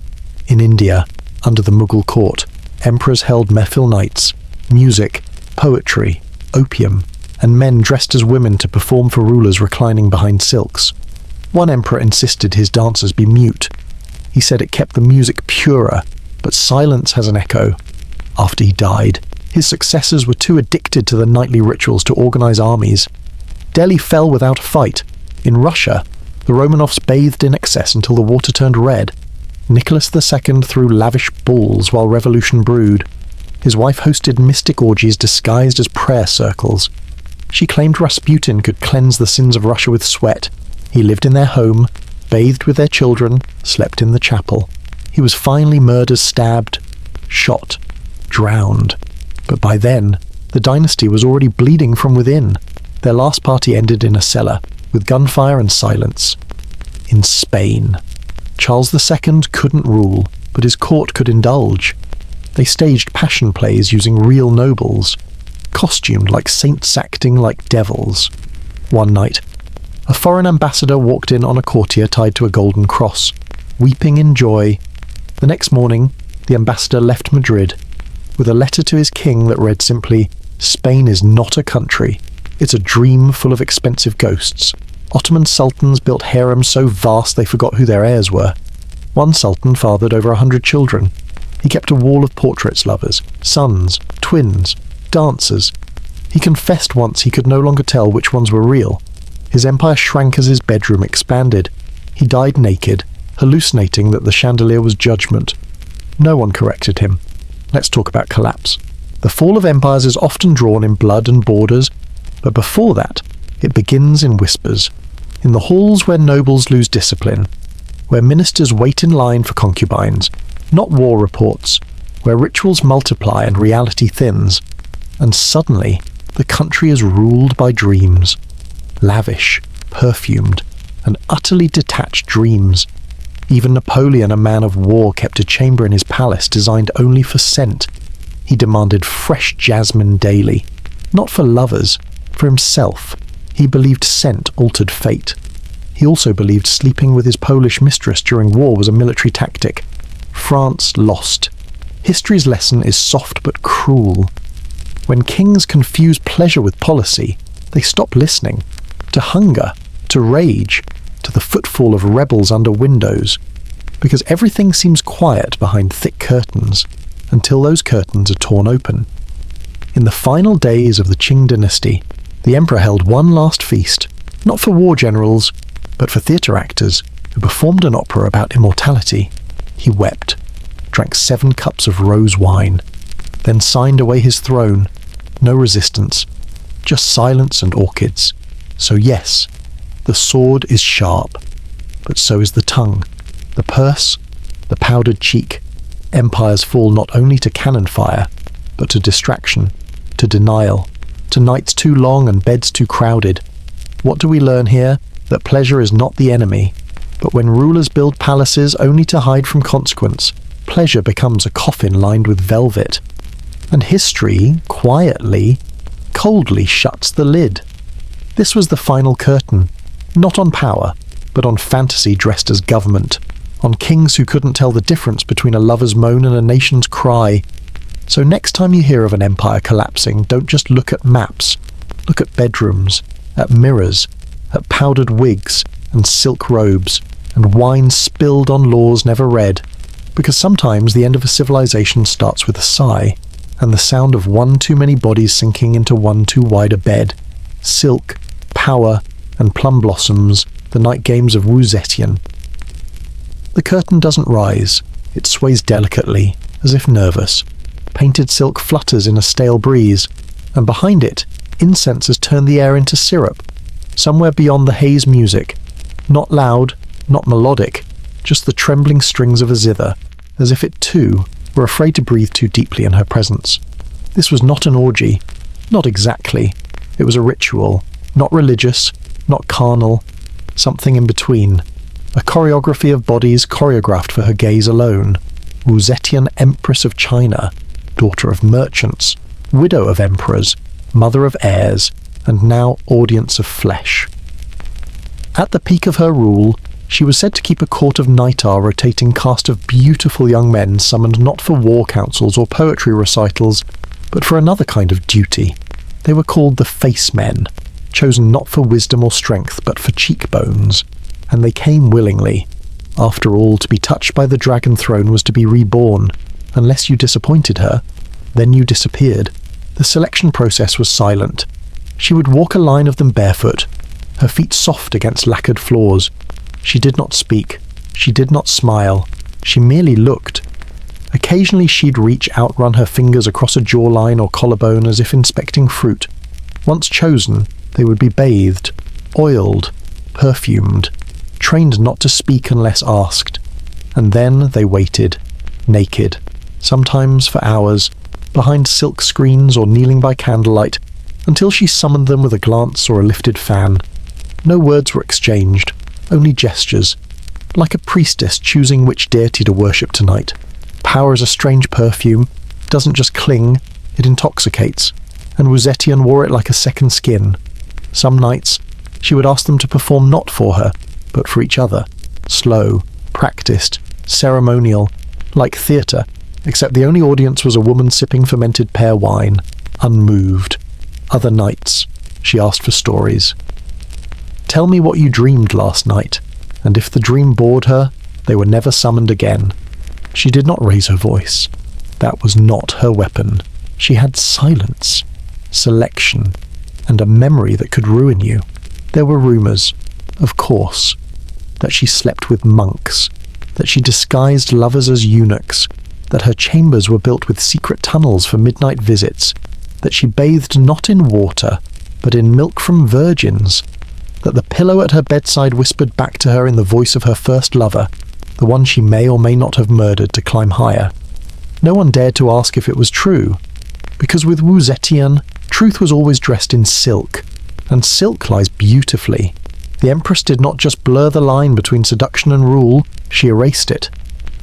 In India, under the Mughal court, emperors held mehfil nights, music, poetry, opium, and men dressed as women to perform for rulers reclining behind silks. One emperor insisted his dancers be mute. He said it kept the music purer, but silence has an echo. After he died, his successors were too addicted to the nightly rituals to organize armies. Delhi fell without a fight. In Russia, the Romanovs bathed in excess until the water turned red. Nicholas II threw lavish balls while revolution brewed. His wife hosted mystic orgies disguised as prayer circles. She claimed Rasputin could cleanse the sins of Russia with sweat. He lived in their home, bathed with their children, slept in the chapel. He was finally murdered, stabbed, shot, drowned. But by then, the dynasty was already bleeding from within. Their last party ended in a cellar, with gunfire and silence. In Spain, Charles II couldn't rule, but his court could indulge. They staged passion plays using real nobles, costumed like saints acting like devils. One night, a foreign ambassador walked in on a courtier tied to a golden cross, weeping in joy. The next morning, the ambassador left Madrid with a letter to his king that read simply, "Spain is not a country. It's a dream full of expensive ghosts. Ottoman sultans built harems so vast they forgot who their heirs were. One sultan fathered over 100 children. He kept a wall of portraits, lovers, sons, twins, dancers. He confessed once he could no longer tell which ones were real. His empire shrank as his bedroom expanded. He died naked, hallucinating that the chandelier was judgment. No one corrected him. Let's talk about collapse. The fall of empires is often drawn in blood and borders, but before that, it begins in whispers, in the halls where nobles lose discipline, where ministers wait in line for concubines, not war reports, where rituals multiply and reality thins, and suddenly the country is ruled by dreams. Lavish, perfumed, and utterly detached dreams. Even Napoleon, a man of war, kept a chamber in his palace designed only for scent. He demanded fresh jasmine daily, not for lovers, for himself. He believed scent altered fate. He also believed sleeping with his Polish mistress during war was a military tactic. France lost. History's lesson is soft but cruel. When kings confuse pleasure with policy, they stop listening to hunger, to rage, to the footfall of rebels under windows, because everything seems quiet behind thick curtains until those curtains are torn open. In the final days of the Qing dynasty, the emperor held one last feast, not for war generals, but for theatre actors who performed an opera about immortality. He wept, drank 7 cups of rose wine, then signed away his throne. No resistance, just silence and orchids. So yes, the sword is sharp, but so is the tongue, the purse, the powdered cheek. Empires fall not only to cannon fire, but to distraction, to denial, to nights too long and beds too crowded. What do we learn here? That pleasure is not the enemy, but when rulers build palaces only to hide from consequence, pleasure becomes a coffin lined with velvet. And history, quietly, coldly shuts the lid. This was the final curtain, not on power, but on fantasy dressed as government, on kings who couldn't tell the difference between a lover's moan and a nation's cry. So next time you hear of an empire collapsing, don't just look at maps. Look at bedrooms, at mirrors, at powdered wigs and silk robes, and wine spilled on laws never read. Because sometimes the end of a civilization starts with a sigh, and the sound of one too many bodies sinking into one too wide a bed. Silk, power, and plum blossoms, the night games of Wu Zetian. The curtain doesn't rise, it sways delicately, as if nervous. Painted silk flutters in a stale breeze, and behind it, incense has turned the air into syrup. Somewhere beyond the haze music, not loud, not melodic, just the trembling strings of a zither, as if it too were afraid to breathe too deeply in her presence. This was not an orgy, not exactly. It was a ritual, not religious, not carnal, something in between. A choreography of bodies choreographed for her gaze alone. Wu Zetian, Empress of China, daughter of merchants, widow of emperors, mother of heirs, and now audience of flesh. At the peak of her rule, She was said to keep a court of Nightar rotating cast of beautiful young men summoned not for war councils or poetry recitals, but for another kind of duty. They were called the Face Men, chosen not for wisdom or strength, but for cheekbones. And they came willingly. After all, to be touched by the dragon throne was to be reborn. Unless you disappointed her, then you disappeared. The selection process was silent. She would walk a line of them barefoot, her feet soft against lacquered floors. She did not speak. She did not smile. She merely looked. Occasionally she'd reach out, run her fingers across a jawline or collarbone as if inspecting fruit. Once chosen, they would be bathed, oiled, perfumed, trained not to speak unless asked. And then they waited, naked, sometimes for hours, behind silk screens or kneeling by candlelight, until she summoned them with a glance or a lifted fan. No words were exchanged, only gestures, like a priestess choosing which deity to worship tonight. Power is a strange perfume, doesn't just cling, it intoxicates, and Wuzetian wore it like a second skin. Some nights, she would ask them to perform not for her, but for each other, slow, practiced, ceremonial, like theatre, except the only audience was a woman sipping fermented pear wine, unmoved. Other nights, she asked for stories. Tell me what you dreamed last night, and if the dream bored her, they were never summoned again. She did not raise her voice. That was not her weapon. She had silence, selection, and a memory that could ruin you. There were rumours, of course, that she slept with monks, that she disguised lovers as eunuchs, that her chambers were built with secret tunnels for midnight visits, that she bathed not in water, but in milk from virgins, that the pillow at her bedside whispered back to her in the voice of her first lover, the one she may or may not have murdered to climb higher. No one dared to ask if it was true, because with Wuzetian, truth was always dressed in silk, and silk lies beautifully. The Empress did not just blur the line between seduction and rule, she erased it.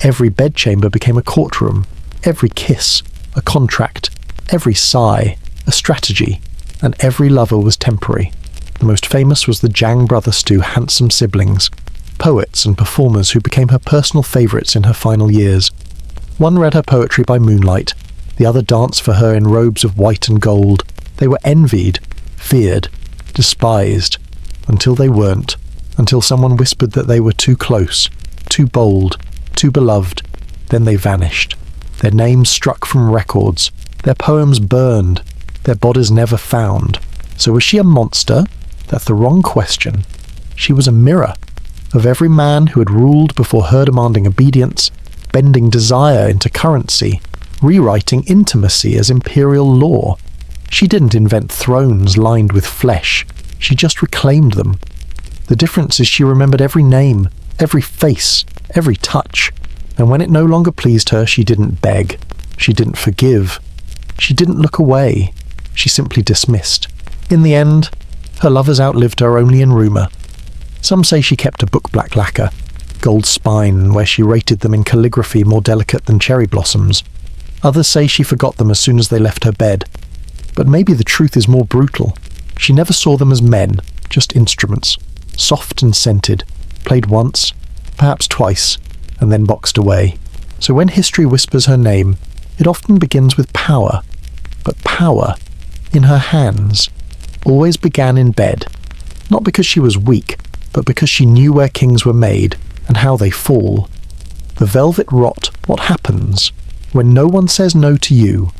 Every bedchamber became a courtroom, every kiss a contract, every sigh a strategy, and every lover was temporary. The most famous was the Zhang brothers' two handsome siblings, poets and performers who became her personal favourites in her final years. One read her poetry by moonlight, the other danced for her in robes of white and gold. They were envied, feared, despised, until they weren't, until someone whispered that they were too close, too bold, too beloved. Then they vanished. Their names struck from records, their poems burned, their bodies never found. So was she a monster? That's the wrong question. She was a mirror of every man who had ruled before her, demanding obedience, bending desire into currency, rewriting intimacy as imperial law. She didn't invent thrones lined with flesh. She just reclaimed them. The difference is she remembered every name, every face, every touch. And when it no longer pleased her, she didn't beg. She didn't forgive. She didn't look away. She simply dismissed. In the end, her lovers outlived her only in rumour. Some say she kept a book-black lacquer, gold spine, where she rated them in calligraphy more delicate than cherry blossoms. Others say she forgot them as soon as they left her bed. But maybe the truth is more brutal. She never saw them as men, just instruments, soft and scented, played once, perhaps twice, and then boxed away. So when history whispers her name, it often begins with power. But power, in her hands, always began in bed, not because she was weak, but because she knew where kings were made and how they fall. The velvet rot, what happens when no one says no to you?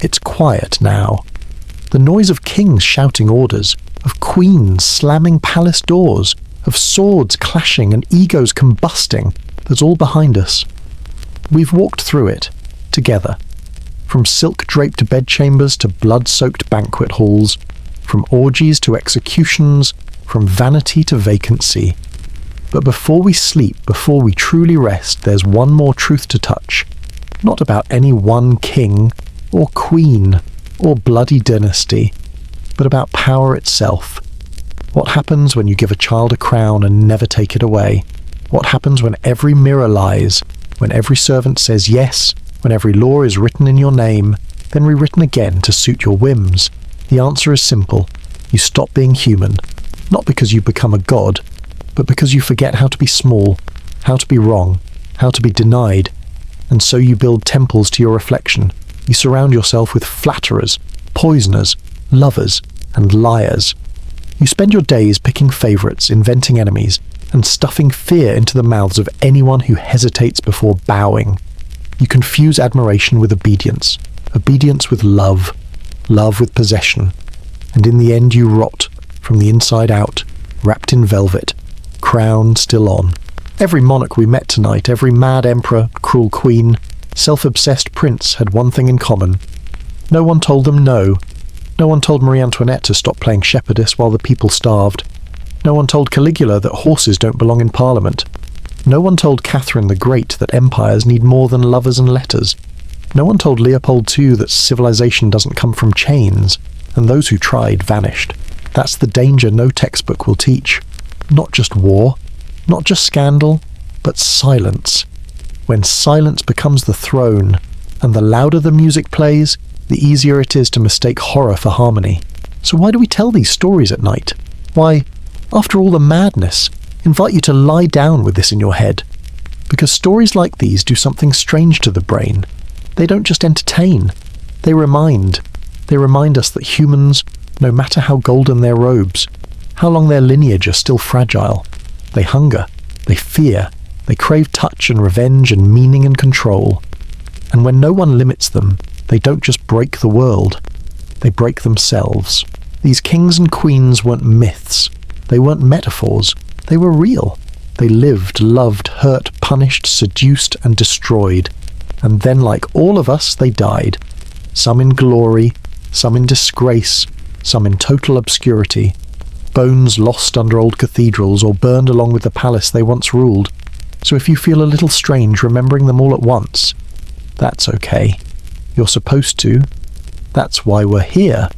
It's quiet now. The noise of kings shouting orders, of queens slamming palace doors, of swords clashing and egos combusting, that's all behind us. We've walked through it, together, from silk-draped bedchambers to blood-soaked banquet halls, from orgies to executions, from vanity to vacancy. But before we sleep, before we truly rest, there's one more truth to touch. Not about any one king, or queen, or bloody dynasty, but about power itself. What happens when you give a child a crown and never take it away? What happens when every mirror lies, when every servant says yes, when every law is written in your name, then rewritten again to suit your whims? The answer is simple. You stop being human, not because you become a god, but because you forget how to be small, how to be wrong, how to be denied, and so you build temples to your reflection. You surround yourself with flatterers, poisoners, lovers, and liars. You spend your days picking favourites, inventing enemies, and stuffing fear into the mouths of anyone who hesitates before bowing. You confuse admiration with obedience, obedience with love, love with possession, and in the end you rot from the inside out, wrapped in velvet, crown still on. Every monarch we met tonight, every mad emperor, cruel queen, self-obsessed prince had one thing in common. No one told them no. No one told Marie Antoinette to stop playing shepherdess while the people starved. No one told Caligula that horses don't belong in Parliament. No one told Catherine the Great that empires need more than lovers and letters. No one told Leopold II that civilization doesn't come from chains, and those who tried vanished. That's the danger no textbook will teach. Not just war, not just scandal, but silence. When silence becomes the throne, and the louder the music plays, the easier it is to mistake horror for harmony. So why do we tell these stories at night? Why, after all the madness, invite you to lie down with this in your head? Because stories like these do something strange to the brain. They don't just entertain. They remind. They remind us that humans, no matter how golden their robes, how long their lineage are still fragile, they hunger, they fear, they crave touch and revenge and meaning and control. And when no one limits them, they don't just break the world, they break themselves. These kings and queens weren't myths. They weren't metaphors. They were real. They lived, loved, hurt, punished, seduced, and destroyed. And then, like all of us, they died. Some in glory, some in disgrace, some in total obscurity. Bones lost under old cathedrals or burned along with the palace they once ruled. So if you feel a little strange remembering them all at once, that's okay. You're supposed to. That's why we're here.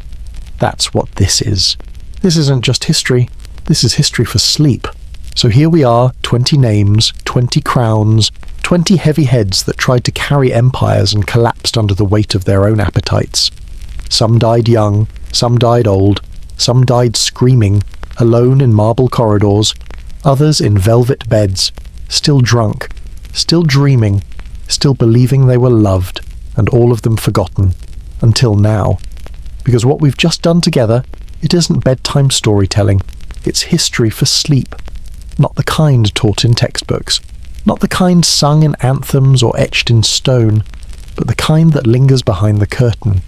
That's what this is. This isn't just history. This is history for sleep. So here we are, 20 names, 20 crowns, 20 heavy heads that tried to carry empires and collapsed under the weight of their own appetites. Some died young, some died old, some died screaming, alone in marble corridors, others in velvet beds, still drunk, still dreaming, still believing they were loved, and all of them forgotten, until now. Because what we've just done together, it isn't bedtime storytelling, it's history for sleep. Not the kind taught in textbooks, not the kind sung in anthems or etched in stone, but the kind that lingers behind the curtain,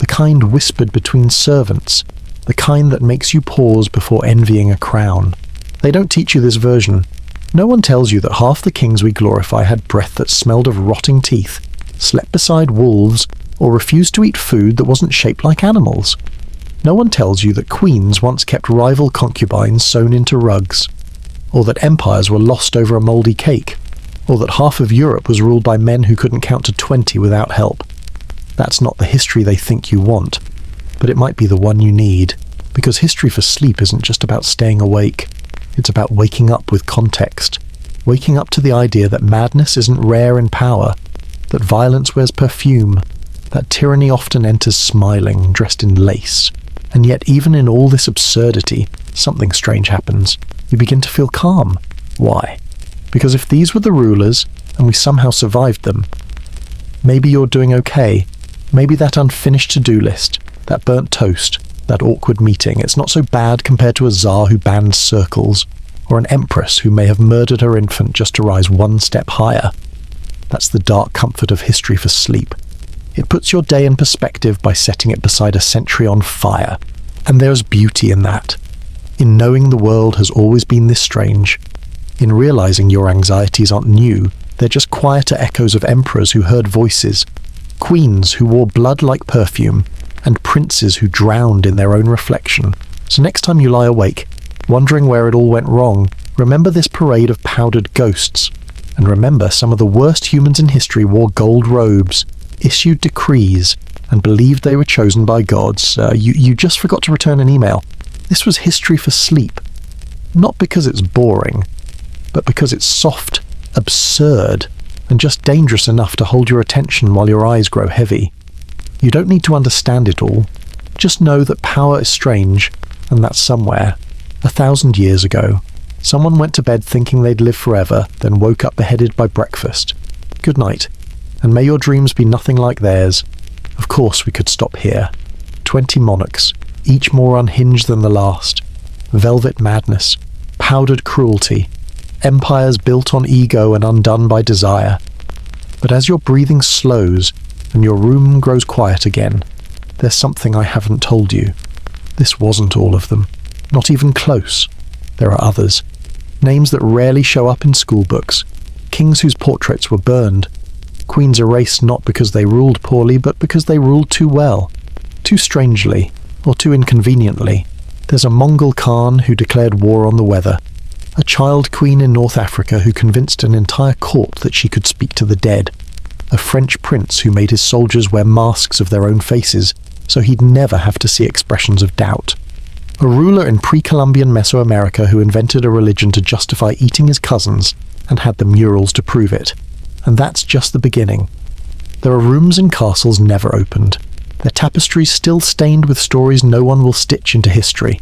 the kind whispered between servants, the kind that makes you pause before envying a crown. They don't teach you this version. No one tells you that half the kings we glorify had breath that smelled of rotting teeth, slept beside wolves, or refused to eat food that wasn't shaped like animals. No one tells you that queens once kept rival concubines sewn into rugs, or that empires were lost over a mouldy cake, or that half of Europe was ruled by men who couldn't count to 20 without help. That's not the history they think you want, but it might be the one you need, because history for sleep isn't just about staying awake. It's about waking up with context, waking up to the idea that madness isn't rare in power, that violence wears perfume, that tyranny often enters smiling, dressed in lace. And yet even in all this absurdity, something strange happens. You begin to feel calm. Why? Because if these were the rulers, and we somehow survived them, maybe you're doing okay. Maybe that unfinished to-do list, that burnt toast, that awkward meeting, it's not so bad compared to a czar who bans circles, or an empress who may have murdered her infant just to rise one step higher. That's the dark comfort of history for sleep. It puts your day in perspective by setting it beside a century on fire. And there's beauty in that. In knowing the world has always been this strange. In realizing your anxieties aren't new, they're just quieter echoes of emperors who heard voices, queens who wore blood like perfume, and princes who drowned in their own reflection. So next time you lie awake, wondering where it all went wrong, remember this parade of powdered ghosts. And remember, some of the worst humans in history wore gold robes, issued decrees, and believed they were chosen by gods. You just forgot to return an email. This was history for sleep. Not because it's boring, but because it's soft, absurd, and just dangerous enough to hold your attention while your eyes grow heavy. You don't need to understand it all. Just know that power is strange, and that somewhere, 1,000 years ago, Someone went to bed thinking they'd live forever, then woke up beheaded by breakfast. Good night, and may your dreams be nothing like theirs. Of course we could stop here. 20 monarchs, each more unhinged than the last. Velvet madness, powdered cruelty, empires built on ego and undone by desire. But as your breathing slows and your room grows quiet again, there's something I haven't told you. This wasn't all of them, not even close. There are others. Names that rarely show up in school books. Kings whose portraits were burned. Queens erased not because they ruled poorly, but because they ruled too well. Too strangely, or too inconveniently. There's a Mongol Khan who declared war on the weather. A child queen in North Africa who convinced an entire court that she could speak to the dead. A French prince who made his soldiers wear masks of their own faces, so he'd never have to see expressions of doubt. A ruler in pre-Columbian Mesoamerica who invented a religion to justify eating his cousins and had the murals to prove it. And that's just the beginning. There are rooms in castles never opened. Their tapestries still stained with stories no one will stitch into history.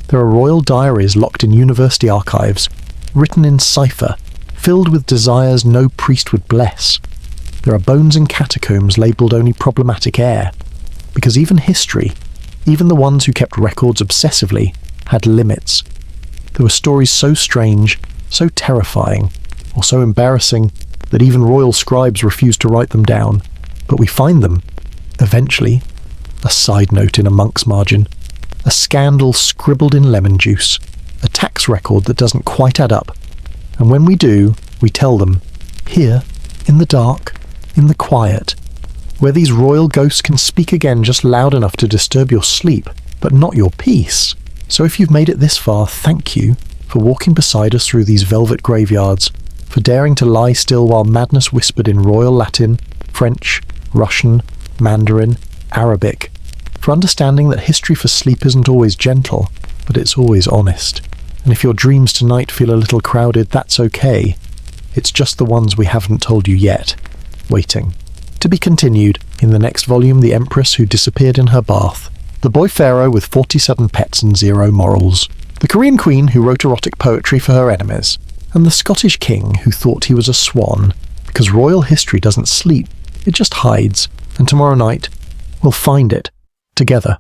There are royal diaries locked in university archives, written in cipher, filled with desires no priest would bless. There are bones in catacombs labelled only problematic heir. Because even history, even the ones who kept records obsessively, had limits. There were stories so strange, so terrifying, or so embarrassing that even royal scribes refused to write them down. But we find them, eventually. A side note in a monk's margin. A scandal scribbled in lemon juice. A tax record that doesn't quite add up. And when we do, we tell them, here, in the dark, in the quiet, where these royal ghosts can speak again just loud enough to disturb your sleep, but not your peace. So if you've made it this far, thank you for walking beside us through these velvet graveyards, for daring to lie still while madness whispered in royal Latin, French, Russian, Mandarin, Arabic, for understanding that history for sleep isn't always gentle, but it's always honest. And if your dreams tonight feel a little crowded, that's okay. It's just the ones we haven't told you yet, waiting. To be continued in the next volume, The Empress Who Disappeared in Her Bath, the boy pharaoh with 47 pets and 0 morals, the Korean queen who wrote erotic poetry for her enemies, and the Scottish king who thought he was a swan, because royal history doesn't sleep, it just hides, and tomorrow night we'll find it, together.